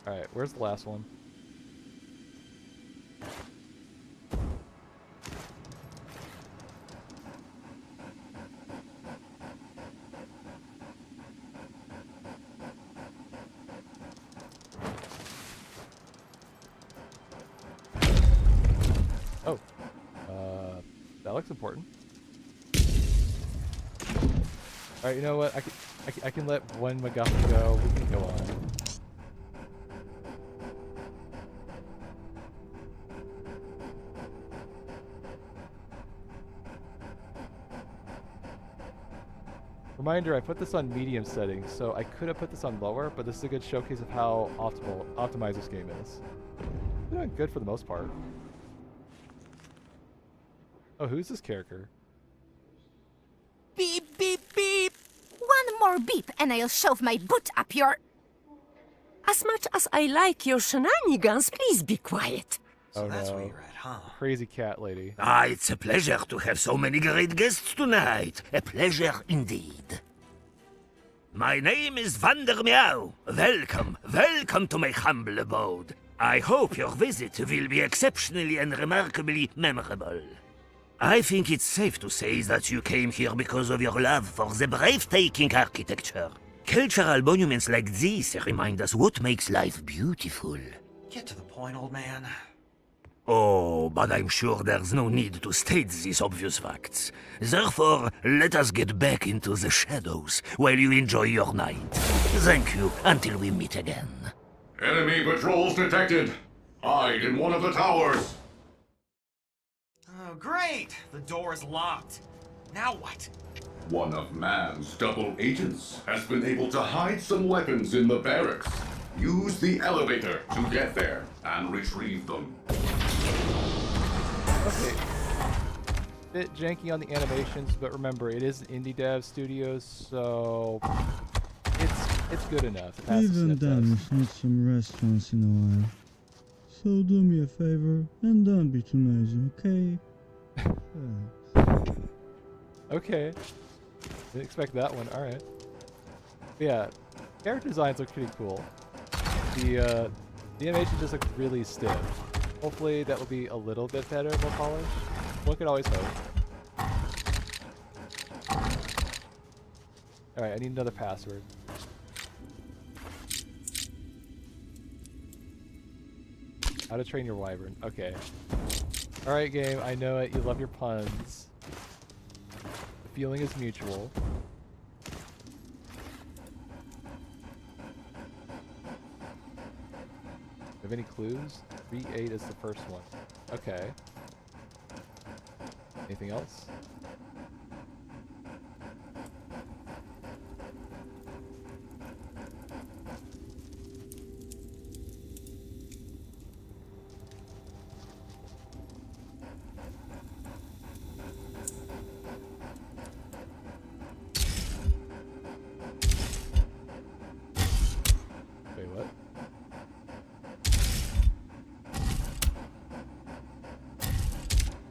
Alright, where's the last one? Oh. That looks important. Alright, you know what? I can let one MacGuffin go. We can go on. Reminder, I put this on medium settings, so I could have put this on lower, but this is a good showcase of how optimized this game is. We're doing good for the most part. Oh, who's this character? Beep, beep, beep. One more beep and I'll shove my boot up your... As much as I like your shenanigans, please be quiet. So Oh, that's no. where you're at, huh? Crazy cat lady. Ah, it's a pleasure to have so many great guests tonight. A pleasure indeed. My name is Vander Meow. Welcome, welcome to my humble abode. I hope your visit will be exceptionally and remarkably memorable. I think it's safe to say that you came here because of your love for the breathtaking architecture. Cultural monuments like these remind us what makes life beautiful. Get to the point, old man. Oh, but I'm sure there's no need to state these obvious facts. Therefore, let us get back into the shadows while you enjoy your night. Thank you, until we meet again. Enemy patrols detected. Hide in one of the towers. Oh, great! The door is locked. Now what? One of man's double agents has been able to hide some weapons in the barracks. Use the elevator to get there and retrieve them. Okay. Bit janky on the animations, but remember, it is an indie dev studios, so it's good enough. It passes Even sniff test. Danish needs some rest once in a while. So do me a favor and don't be too noisy, okay? Okay. Didn't expect that one. Alright. Yeah. Character designs look pretty cool. The animation just looks really stiff. Hopefully that will be a little bit better, more polished. One could always hope. Alright, I need another password. How to train your wyvern. Okay. Alright, game, I know it. You love your puns. The feeling is mutual. Have any clues? 3-8 is the first one. Okay. Anything else? Wait, what?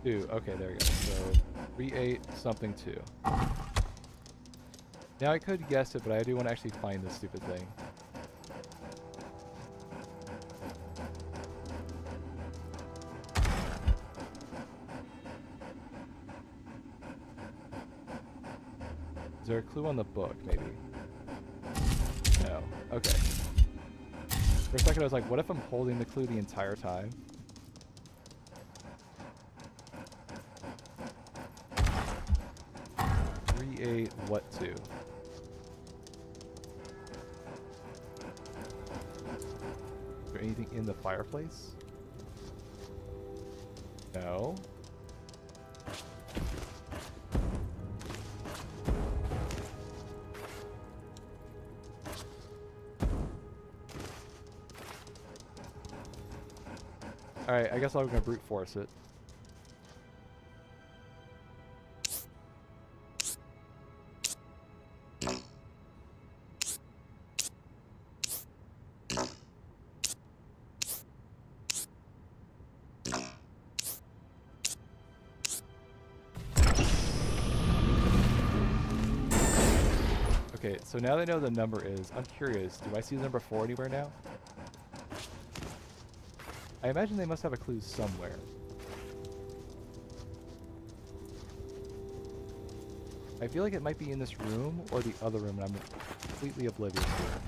Two. Okay, there we go. So 3-8 something 2. Now I could guess it, but I do want to actually find this stupid thing. Is there a clue on the book, maybe? No. Okay. For a second I was like, what if I'm holding the clue the entire time? What to? Is there anything in the fireplace? No. Alright, I guess I'm gonna brute force it. Okay, so now that I know the number is, I'm curious, do I see the number 4 anywhere now? I imagine they must have a clue somewhere. I feel like it might be in this room or the other room, and I'm completely oblivious to it.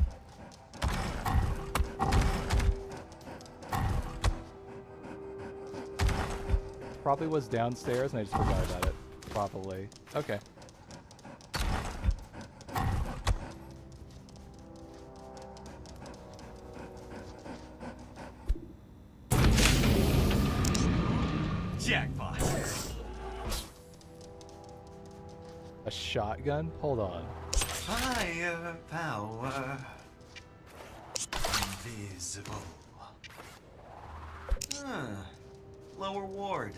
Probably was downstairs and I just forgot about it. Probably. Okay. Jackpot. A shotgun? Hold on. Higher power. Invisible. Lower ward.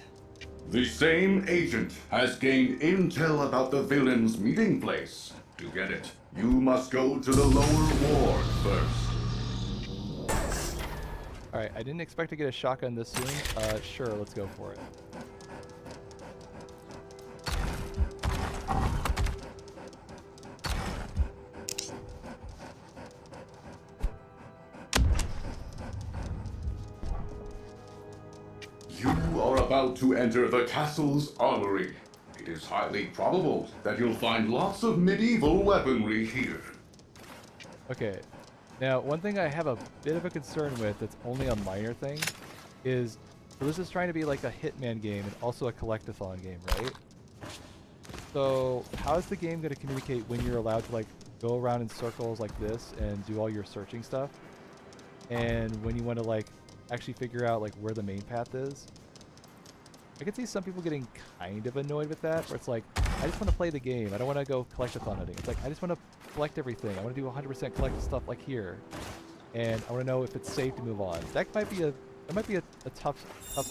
The same agent has gained intel about the villain's meeting place. To get it, you must go to the lower ward first. Alright, I didn't expect to get a shotgun this soon. Sure, let's go for it. You are about to enter the castle's armory. It is highly probable that you'll find lots of medieval weaponry here. Okay. Now, one thing I have a bit of a concern with that's only a minor thing is, so this is trying to be like a Hitman game and also a collectathon game, right? So, how is the game going to communicate when you're allowed to like go around in circles like this and do all your searching stuff? And when you want to like actually figure out like where the main path is? I could see some people getting kind of annoyed with that, where it's like, I just want to play the game. I don't want to go collectathon hunting. It's like, I just want to collect everything. I want to do 100% collect stuff like here. And I want to know if it's safe to move on. That might be a tough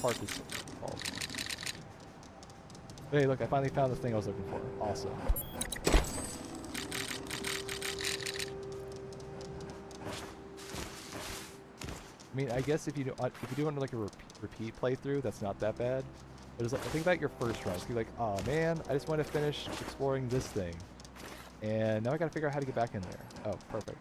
part to solve. But hey, look, I finally found the thing I was looking for. Awesome. I mean, I guess if you do want like a repeat playthrough, that's not that bad. But it's like, think about your first run. You're like, oh man, I just want to finish exploring this thing, and now I gotta figure out how to get back in there. Oh, perfect.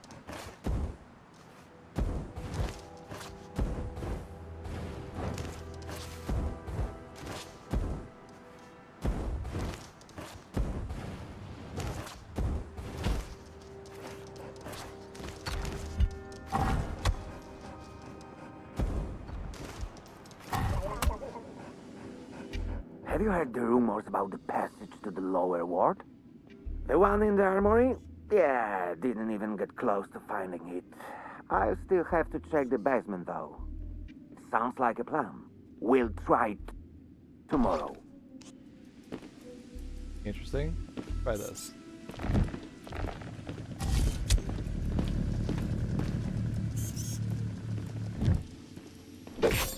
Have you heard the rumors about the passage to the lower ward? The one in the armory? Yeah, didn't even get close to finding it. I'll still have to check the basement though. Sounds like a plan. We'll try it tomorrow. Interesting. Try this.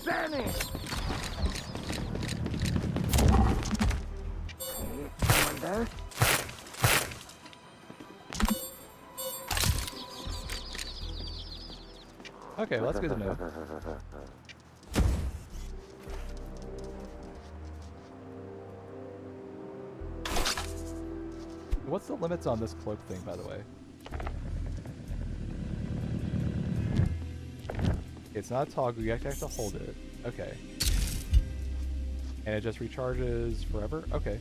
Danny! There? Okay, well, that's good to know. What's the limits on this cloak thing, by the way? It's not a toggle, you actually have to hold it. Okay. And it just recharges forever? Okay.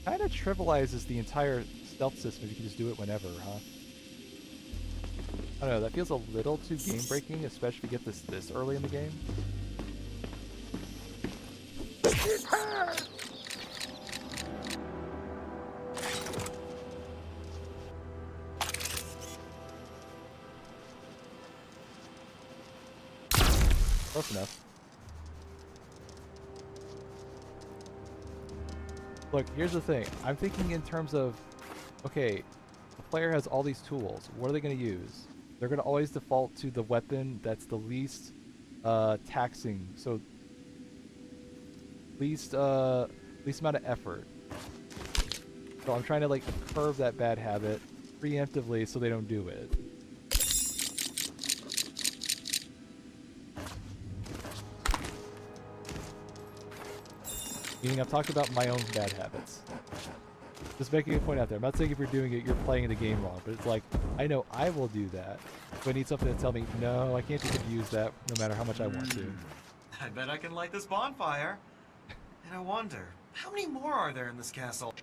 Kind of trivializes the entire stealth system if you can just do it whenever, huh? I don't know, that feels a little too game-breaking, especially if you get this early in the game. Close enough. Look, here's the thing. I'm thinking in terms of, okay, the player has all these tools. What are they going to use? They're going to always default to the weapon that's the least taxing, so least amount of effort. So I'm trying to like curb that bad habit preemptively so they don't do it. Meaning I'm talking about my own bad habits. Just making a point out there. I'm not saying if you're doing it, you're playing the game wrong, but it's like, I know I will do that. So I need something to tell me, no, I can't just abuse that no matter how much I want to. I bet I can light this bonfire. And I wonder, how many more are there in this castle?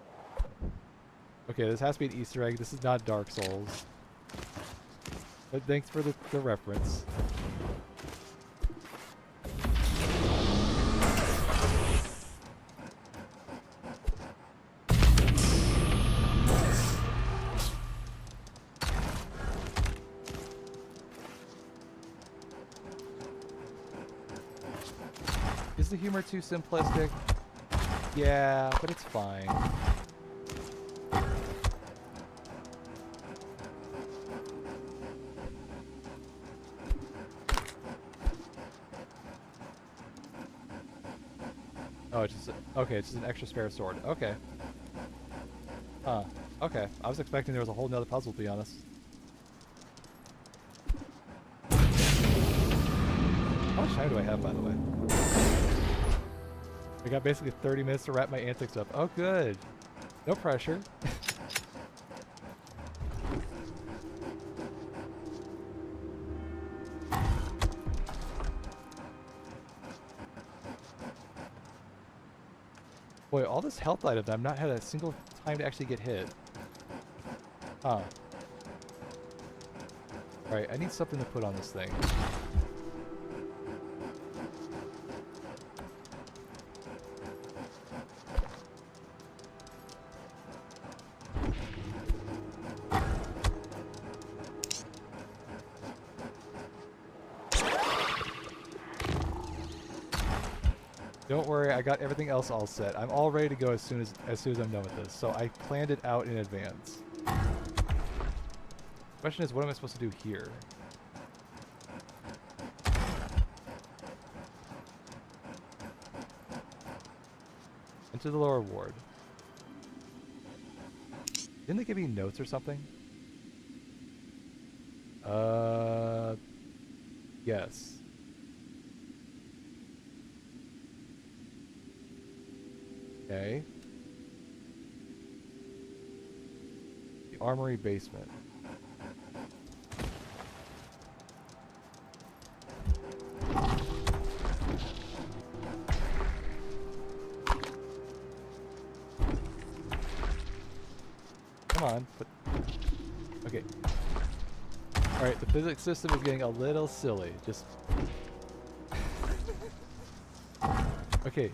Okay, this has to be an Easter egg. This is not Dark Souls. But thanks for the reference. Is the humor too simplistic? Yeah, but it's fine. Oh, it's just okay. It's just an extra spare sword. Okay. Huh. Okay. I was expecting there was a whole nother puzzle, to be honest. How much time do I have, by the way? I got basically 30 minutes to wrap my antics up. Oh, good. No pressure. Boy, all this health item, I've not had a single time to actually get hit. Huh. Alright, I need something to put on this thing. Don't worry, I got everything else all set. I'm all ready to go as soon as I'm done with this. So I planned it out in advance. Question is, what am I supposed to do here? Into the lower ward. Didn't they give me notes or something? Yes. Okay. The armory basement. Come on, okay. Alright, the physics system is getting a little silly. Just... Okay,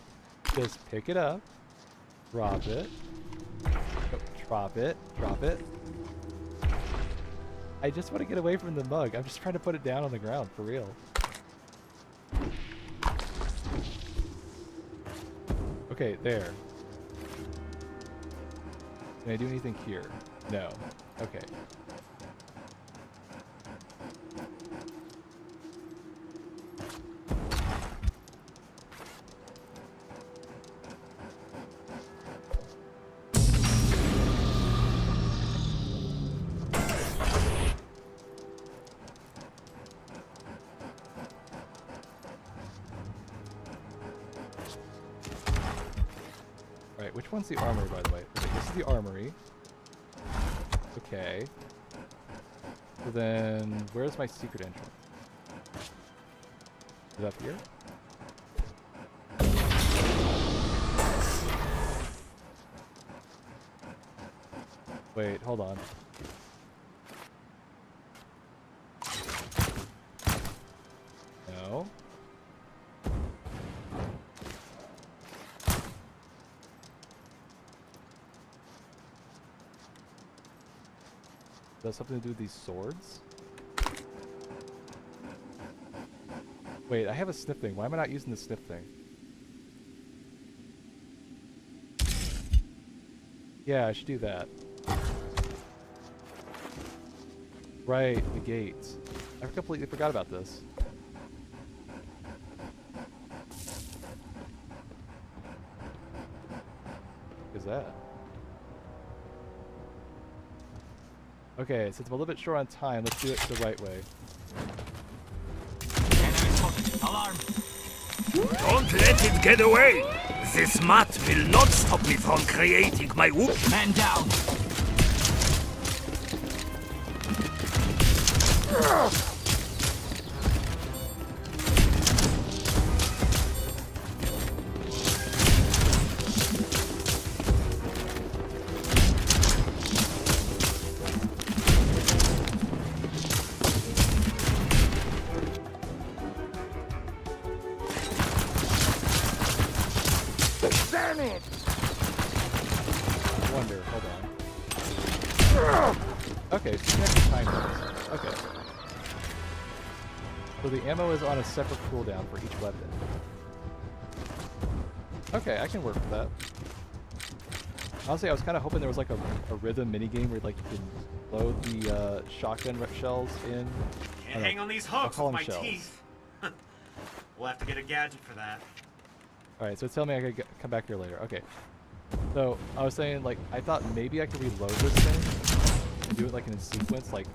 just pick it up, drop it, drop it, drop it. I just want to get away from the mug. I'm just trying to put it down on the ground, for real. Okay, there. Can I do anything here? No. Okay. Alright, which one's the armory, by the way? Okay, this is the armory. Okay. So then, where's my secret entrance? Is it up here? Wait, hold on. No. Does that something to do with these swords? Wait, I have a sniff thing. Why am I not using the sniff thing? Yeah, I should do that. Right, the gates. I completely forgot about this. What is that? Okay, since I'm a little bit short on time, let's do it the right way. Alarm! Don't let it get away! This mat will not stop me from creating my whoop. Man down! Damn it! Wonder, hold on. Okay, so you have time zones. Okay. So the ammo is on a separate cooldown for each weapon. Okay, I can work with that. Honestly, I was kind of hoping there was like a rhythm minigame where like you can load the shotgun shells in. Can't hang on these I'll hooks call with my them shells. teeth. We'll have to get a gadget for that. Alright, so tell me I could come back here later. Okay. So, I was saying, like, I thought maybe I could reload this thing and do it like in a sequence, like,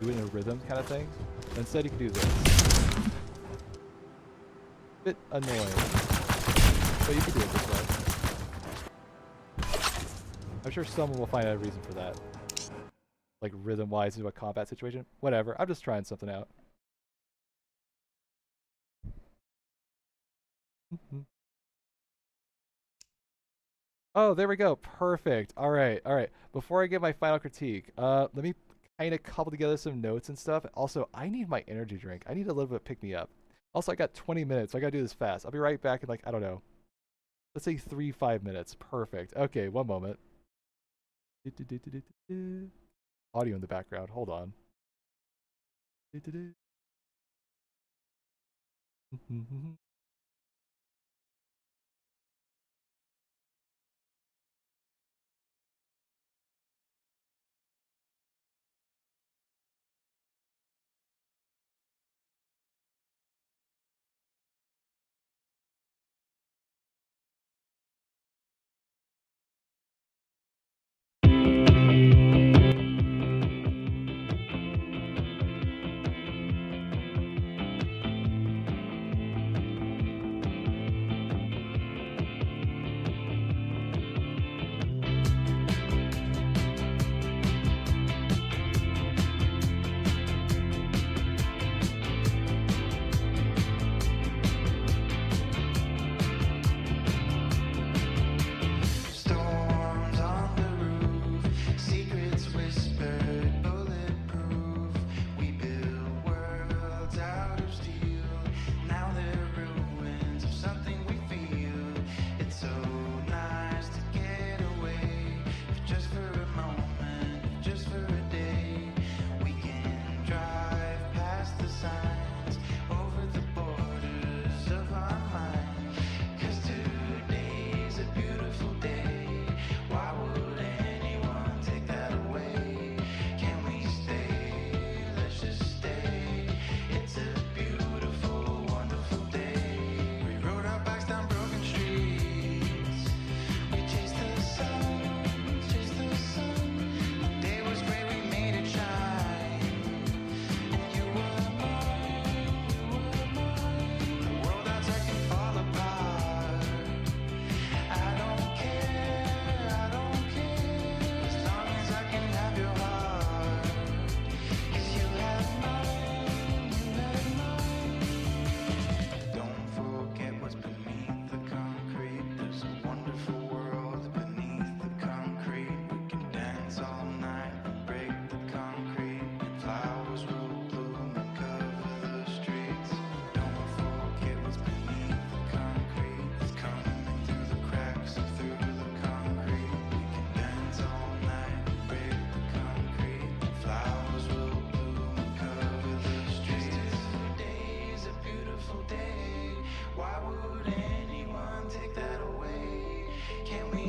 do it in a rhythm kind of thing. But instead, you can do this. Bit annoying. But you can do it this way. I'm sure someone will find a reason for that. Like, rhythm-wise into a combat situation. Whatever, I'm just trying something out. Oh, there we go. Perfect. All right. All right. Before I give my final critique, let me kind of couple together some notes and stuff. Also, I need my energy drink. I need a little bit of pick me up. Also, I got 20 minutes. So I got to do this fast. I'll be right back in like, I don't know. Let's say 5 minutes. Perfect. Okay, one moment. Audio in the background. Hold on.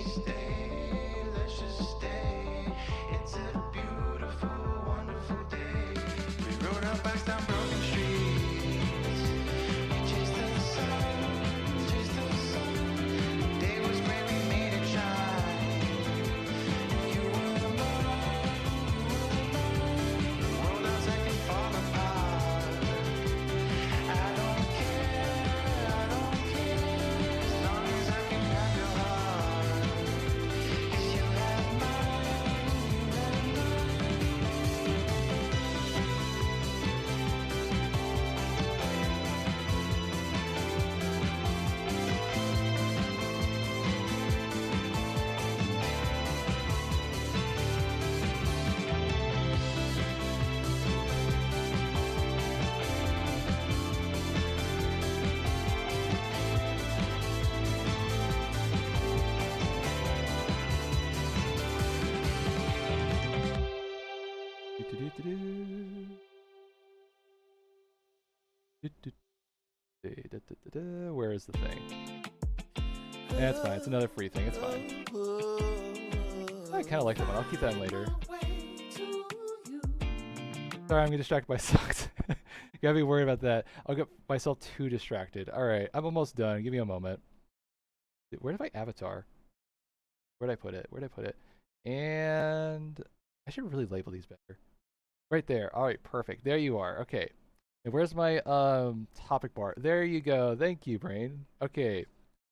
we stay? Let's just stay. It's a beautiful, wonderful day. We rode our bikes down broken streets. We chased the sun, chased the sun. The day was great, we made it shine. And you were mine, the world outside can fall apart. I don't care, as long as I can have your heart. 'Cause you have mine, you have mine. Where is the thing? Yeah, it's fine. It's another free thing. It's fine. I kind of like that one. I'll keep that in later. Sorry, I'm getting distracted by socks. Gotta be worried about that. I'll get myself too distracted. Alright, I'm almost done. Give me a moment. Where did my avatar? Where'd I put it? Where'd I put it? And I should really label these better. Right there. Alright, perfect. There you are. Okay. And where's my topic bar? There you go. Thank you, brain. Okay.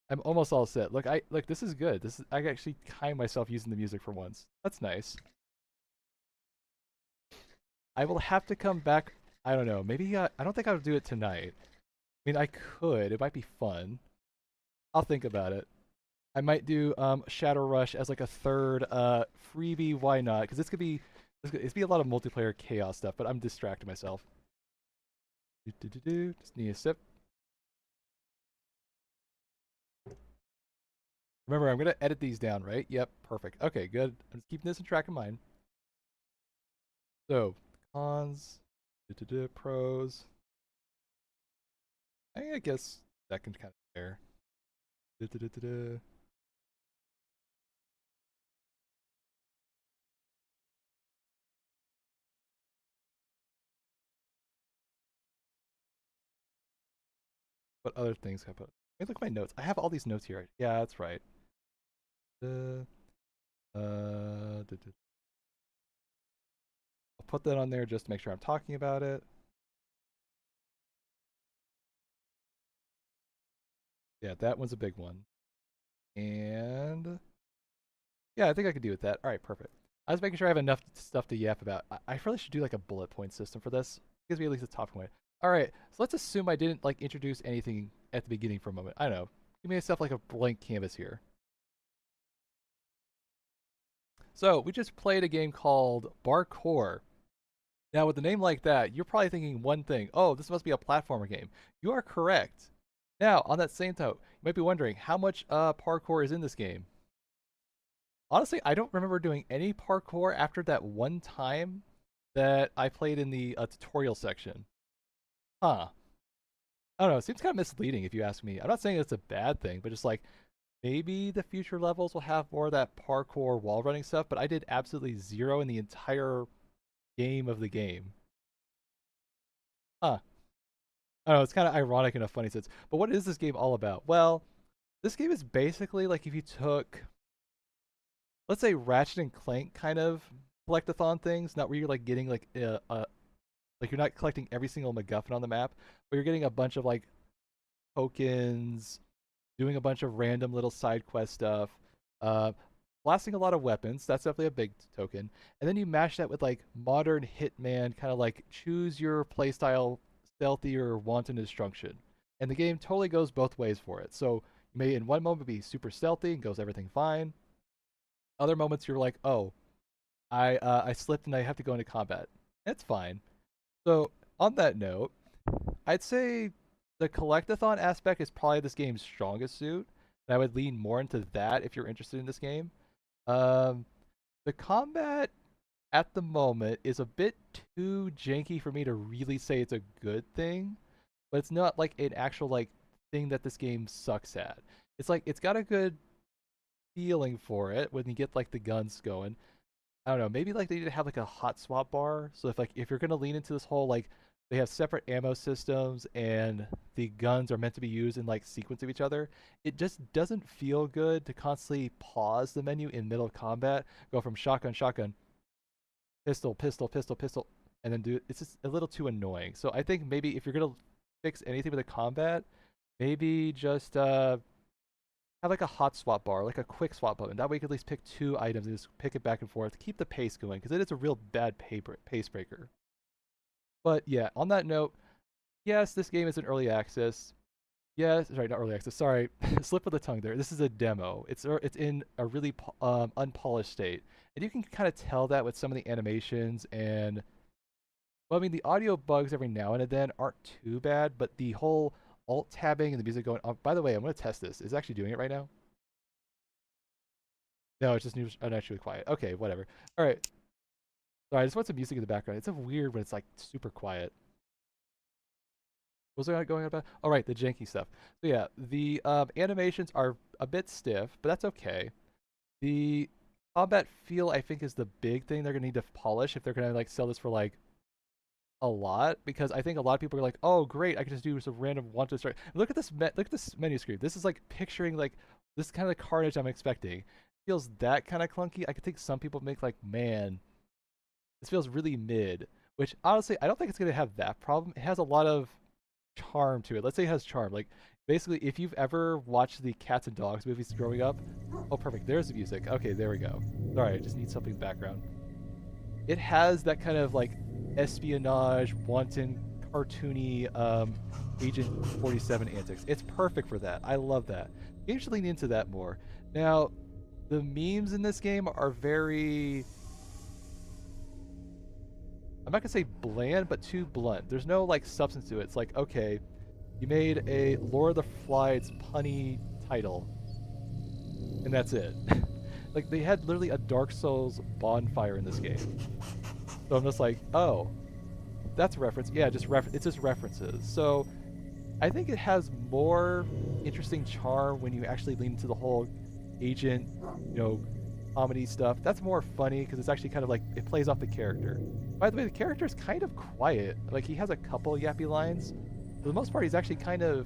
I'm almost all set. Look, this is good. I actually time myself using the music for once. That's nice. I will have to come back. I don't know. Maybe I don't think I'll do it tonight. I mean, I could. It might be fun. I'll think about it. I might do Shadow Rush as like a third freebie. Why not? Because it's be a lot of multiplayer chaos stuff. But I'm distracting myself. Just need a sip. Remember, I'm going to edit these down, right? Yep, perfect. Okay, good. I'm just keeping this in track of mind. So, cons, pros. I guess that can kind of pair. What other things can I put? Let me look at my notes. I have all these notes here. Yeah, that's right. I'll put that on there just to make sure I'm talking about it. Yeah, that one's a big one. And yeah, I think I could do with that. All right, perfect. I was making sure I have enough stuff to yap about. I really should do like a bullet point system for this. Gives me at least a top point. All right, so let's assume I didn't like introduce anything at the beginning for a moment. I don't know. Give me myself like a blank canvas here. So we just played a game called Barkour. Now with a name like that, you're probably thinking one thing. Oh, this must be a platformer game. You are correct. Now, on that same note, you might be wondering how much parkour is in this game. Honestly, I don't remember doing any parkour after that one time that I played in the tutorial section. Huh. I don't know. It seems kind of misleading if you ask me. I'm not saying it's a bad thing, but just like maybe the future levels will have more of that parkour wall running stuff, but I did absolutely zero in the entire game of the game. Huh. I don't know, it's kind of ironic in a funny sense. But what is this game all about? Well, this game is basically like if you took, let's say, Ratchet and Clank kind of collectathon things, not where you're like getting like like you're not collecting every single MacGuffin on the map, but you're getting a bunch of like tokens, doing a bunch of random little side quest stuff, blasting a lot of weapons. That's definitely a big token. And then you mash that with like modern Hitman, kind of like choose your playstyle, stealthy or wanton destruction. And the game totally goes both ways for it. So you may in one moment be super stealthy and goes everything fine. Other moments you're like, oh, I slipped and I have to go into combat. It's fine. So on that note, I'd say the collectathon aspect is probably this game's strongest suit. And I would lean more into that if you're interested in this game. The combat at the moment is a bit too janky for me to really say it's a good thing, but it's not like an actual like thing that this game sucks at. It's like it's got a good feeling for it when you get like the guns going. I don't know, maybe like they need to have like a hot swap bar. So if you're gonna lean into this whole like they have separate ammo systems and the guns are meant to be used in like sequence of each other, it just doesn't feel good to constantly pause the menu in middle of combat, go from shotgun, shotgun, pistol, pistol, pistol, pistol, and then do it's just a little too annoying. So I think maybe if you're gonna fix anything with the combat, maybe just have like a hot swap bar, like a quick swap button. That way you can at least pick 2 items and just pick it back and forth, keep the pace going, because it is a real bad pace breaker. But yeah, on that note, yes, this game is in early access. Yes, sorry, not early access. Sorry, slip of the tongue there. This is a demo. It's in a really unpolished state, and you can kind of tell that with some of the animations and. Well, I mean, the audio bugs every now and then aren't too bad, but the whole alt tabbing and the music going on. By the way, I'm going to test this. Is it actually doing it right now? No, it's just unnaturally quiet. Okay, whatever. All right. Sorry, I just want some music in the background. It's so weird when it's like super quiet. What was I going on about? All right, the janky stuff. So yeah, the animations are a bit stiff, but that's okay. The combat feel, I think, is the big thing they're going to need to polish if they're going to like sell this for like a lot, because I think a lot of people are like, oh great, I can just do some random want to start. Look at this look at this menu screen. This is like picturing like this kind of carnage I'm expecting. It feels that kind of clunky. I could think some people make like, man, this feels really mid, which honestly I don't think it's gonna have that problem. It has a lot of charm to it. Let's say it has charm. Like basically if you've ever watched the cats and dogs movies growing up, oh perfect, there's the music. Okay, there we go. Sorry, I just need something background. It has that kind of like espionage, wanton, cartoony Agent 47 antics. It's perfect for that. I love that. You should lean into that more. Now, the memes in this game are very... I'm not going to say bland, but too blunt. There's no like substance to it. It's like, okay, you made a Lord of the Flies punny title, and that's it. Like, they had literally a Dark Souls bonfire in this game. So I'm just like, oh, that's a reference. Yeah, it's just references. So I think it has more interesting charm when you actually lean into the whole agent, comedy stuff. That's more funny because it's actually kind of like, it plays off the character. By the way, the character is kind of quiet. Like, he has a couple yappy lines. For the most part, he's actually kind of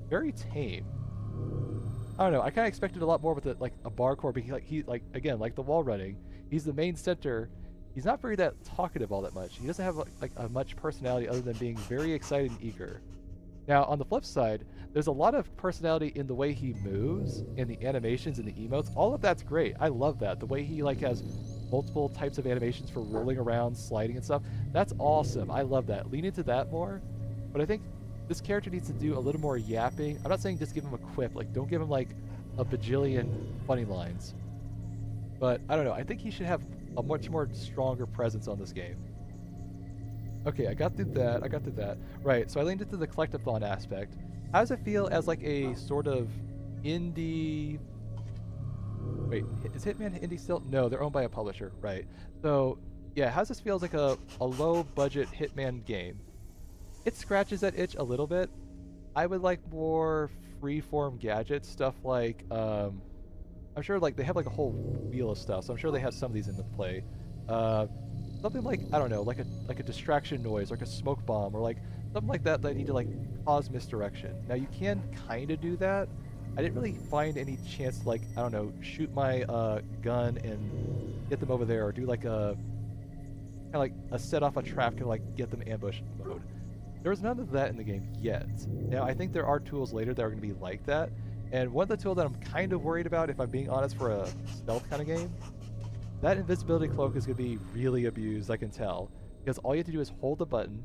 very tame. I don't know. I kind of expected a lot more with it, like a Barkour, because again, like the wall running, he's the main center. He's not very that talkative all that much. He doesn't have like a much personality other than being very excited and eager. Now, on the flip side, there's a lot of personality in the way he moves, in the animations, and the emotes. All of that's great. I love that. The way he like has multiple types of animations for rolling around, sliding and stuff. That's awesome. I love that. Lean into that more. But I think this character needs to do a little more yapping. I'm not saying just give him a quip. Like, don't give him like a bajillion funny lines. But I don't know. I think he should have a much more stronger presence on this game. Okay, I got through that. Right, so I leaned into the collectathon aspect. How does it feel as like a sort of indie... Wait, is Hitman indie still? No, they're owned by a publisher, right. So, yeah, how does this feel as like a low-budget Hitman game? It scratches that itch a little bit. I would like more free-form gadgets, stuff like, I'm sure like they have like a whole wheel of stuff, so I'm sure they have some of these in the play. Something like, I don't know, like a distraction noise, like a smoke bomb, or like something like that need to like cause misdirection. Now you can kind of do that. I didn't really find any chance to like, I don't know, shoot my gun and get them over there, or do like a kind of like a set off a trap to like get them ambush mode. There was none of that in the game yet. Now I think there are tools later that are going to be like that. And one of the tools that I'm kind of worried about, if I'm being honest, for a stealth kind of game, that invisibility cloak is going to be really abused, I can tell. Because all you have to do is hold the button,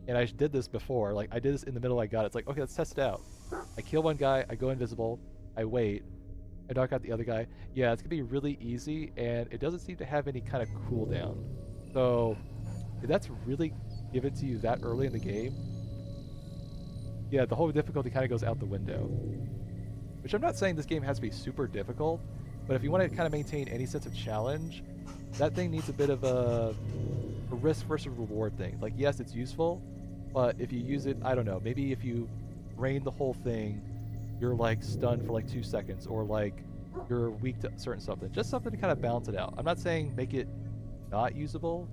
and I did this before, like I did this in the middle, I got it. It's like, okay, let's test it out. I kill one guy, I go invisible, I wait, I knock out the other guy. Yeah, it's going to be really easy, and it doesn't seem to have any kind of cooldown. So, if that's really given to you that early in the game, yeah, the whole difficulty kind of goes out the window. Which I'm not saying this game has to be super difficult, but if you want to kind of maintain any sense of challenge, that thing needs a bit of a risk versus reward thing. Like, yes, it's useful, but if you use it, I don't know, maybe if you brain the whole thing, you're like stunned for like 2 seconds, or like you're weak to certain something. Just something to kind of balance it out. I'm not saying make it not usable,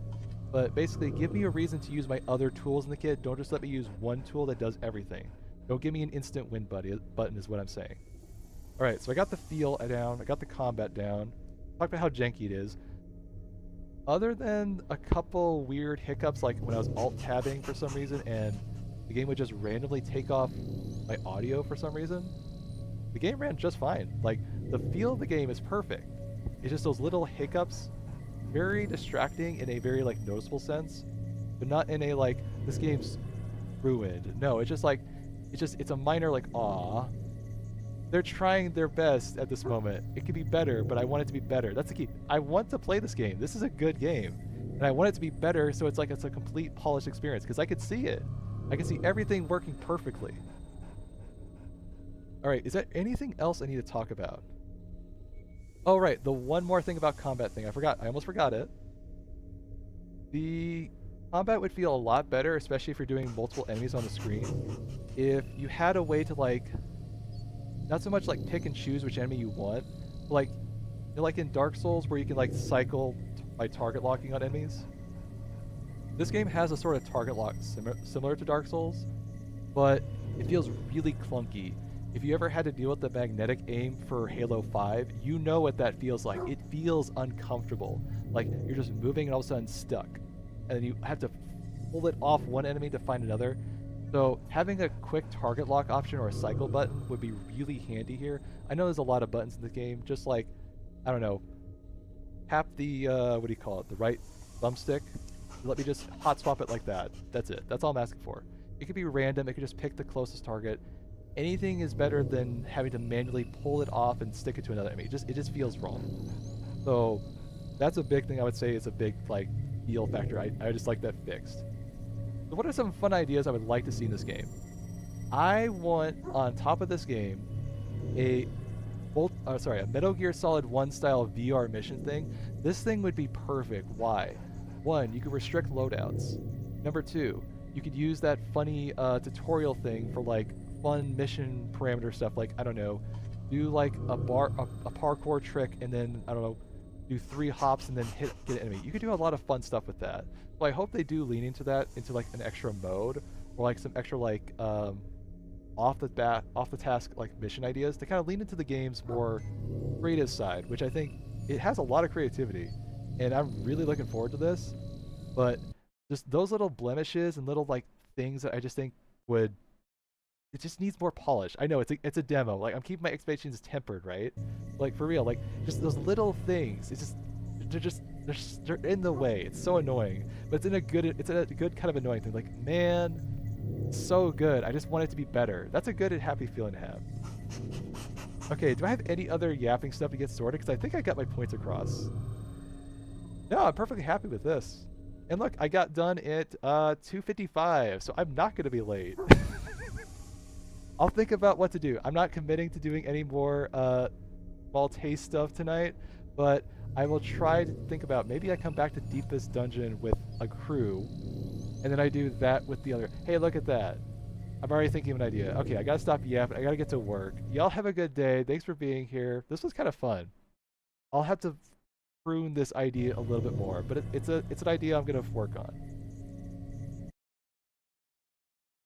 but basically give me a reason to use my other tools in the kit. Don't just let me use one tool that does everything. Don't give me an instant win button is what I'm saying. Alright, so I got the feel down, I got the combat down, talked about how janky it is. Other than a couple weird hiccups, like when I was alt-tabbing for some reason and the game would just randomly take off my audio for some reason, the game ran just fine. Like, the feel of the game is perfect. It's just those little hiccups, very distracting in a very, like, noticeable sense, but not in a, like, this game's ruined. No, it's just like, it's a minor, like, aw. They're trying their best at this moment. It could be better, but I want it to be better. That's the key. I want to play this game. This is a good game. And I want it to be better, so it's like it's a complete polished experience, because I could see it. I can see everything working perfectly. Alright, is there anything else I need to talk about? Oh, right, the one more thing about combat thing. I almost forgot it. The combat would feel a lot better, especially if you're doing multiple enemies on the screen, if you had a way to, like, not so much like pick and choose which enemy you want, but like, you know, like in Dark Souls where you can like cycle by target locking on enemies. This game has a sort of target lock similar to Dark Souls, but it feels really clunky. If you ever had to deal with the magnetic aim for Halo 5, you know what that feels like. It feels uncomfortable. Like you're just moving and all of a sudden stuck. And then you have to pull it off one enemy to find another. So having a quick target lock option or a cycle button would be really handy here. I know there's a lot of buttons in the game, just like, I don't know, tap the, what do you call it, the right thumbstick. Let me just hot swap it like that. That's it. That's all I'm asking for. It could be random. It could just pick the closest target. Anything is better than having to manually pull it off and stick it to another enemy. It just feels wrong. So that's a big thing I would say is a big, like, feel factor. I just like that fixed. So what are some fun ideas I would like to see in this game? I want, on top of this game, a Metal Gear Solid 1 style VR mission thing. This thing would be perfect. Why? 1, you could restrict loadouts. Number 2, you could use that funny tutorial thing for like fun mission parameter stuff, like, I don't know, do like a parkour trick and then, I don't know, do 3 hops and then get an enemy. You could do a lot of fun stuff with that. So I hope they do lean into that, into like an extra mode, or like some extra like off the task like mission ideas to kind of lean into the game's more creative side, which I think it has a lot of creativity, and I'm really looking forward to this. But just those little blemishes and little like things that I just think would, it just needs more polish. I know it's a demo. Like, I'm keeping my expectations tempered, right? Like, for real, like just those little things. It's just they're in the way. It's so annoying, but it's a good kind of annoying thing. Like, man, so good. I just want it to be better. That's a good and happy feeling to have. Okay, do I have any other yapping stuff to get sorted? Because I think I got my points across. No, I'm perfectly happy with this. And look, I got done at 2:55, so I'm not going to be late. I'll think about what to do. I'm not committing to doing any more small taste stuff tonight, but I will try to think about, maybe I come back to Deepest Dungeon with a crew, and then I do that with the other. Hey, look at that. I'm already thinking of an idea. Okay, I gotta stop yapping. I gotta get to work. Y'all have a good day. Thanks for being here. This was kind of fun. I'll have to prune this idea a little bit more, but it's an idea I'm gonna work on.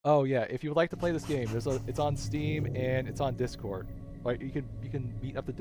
Oh yeah, if you would like to play this game, it's on Steam and it's on Discord. Right, you can meet up to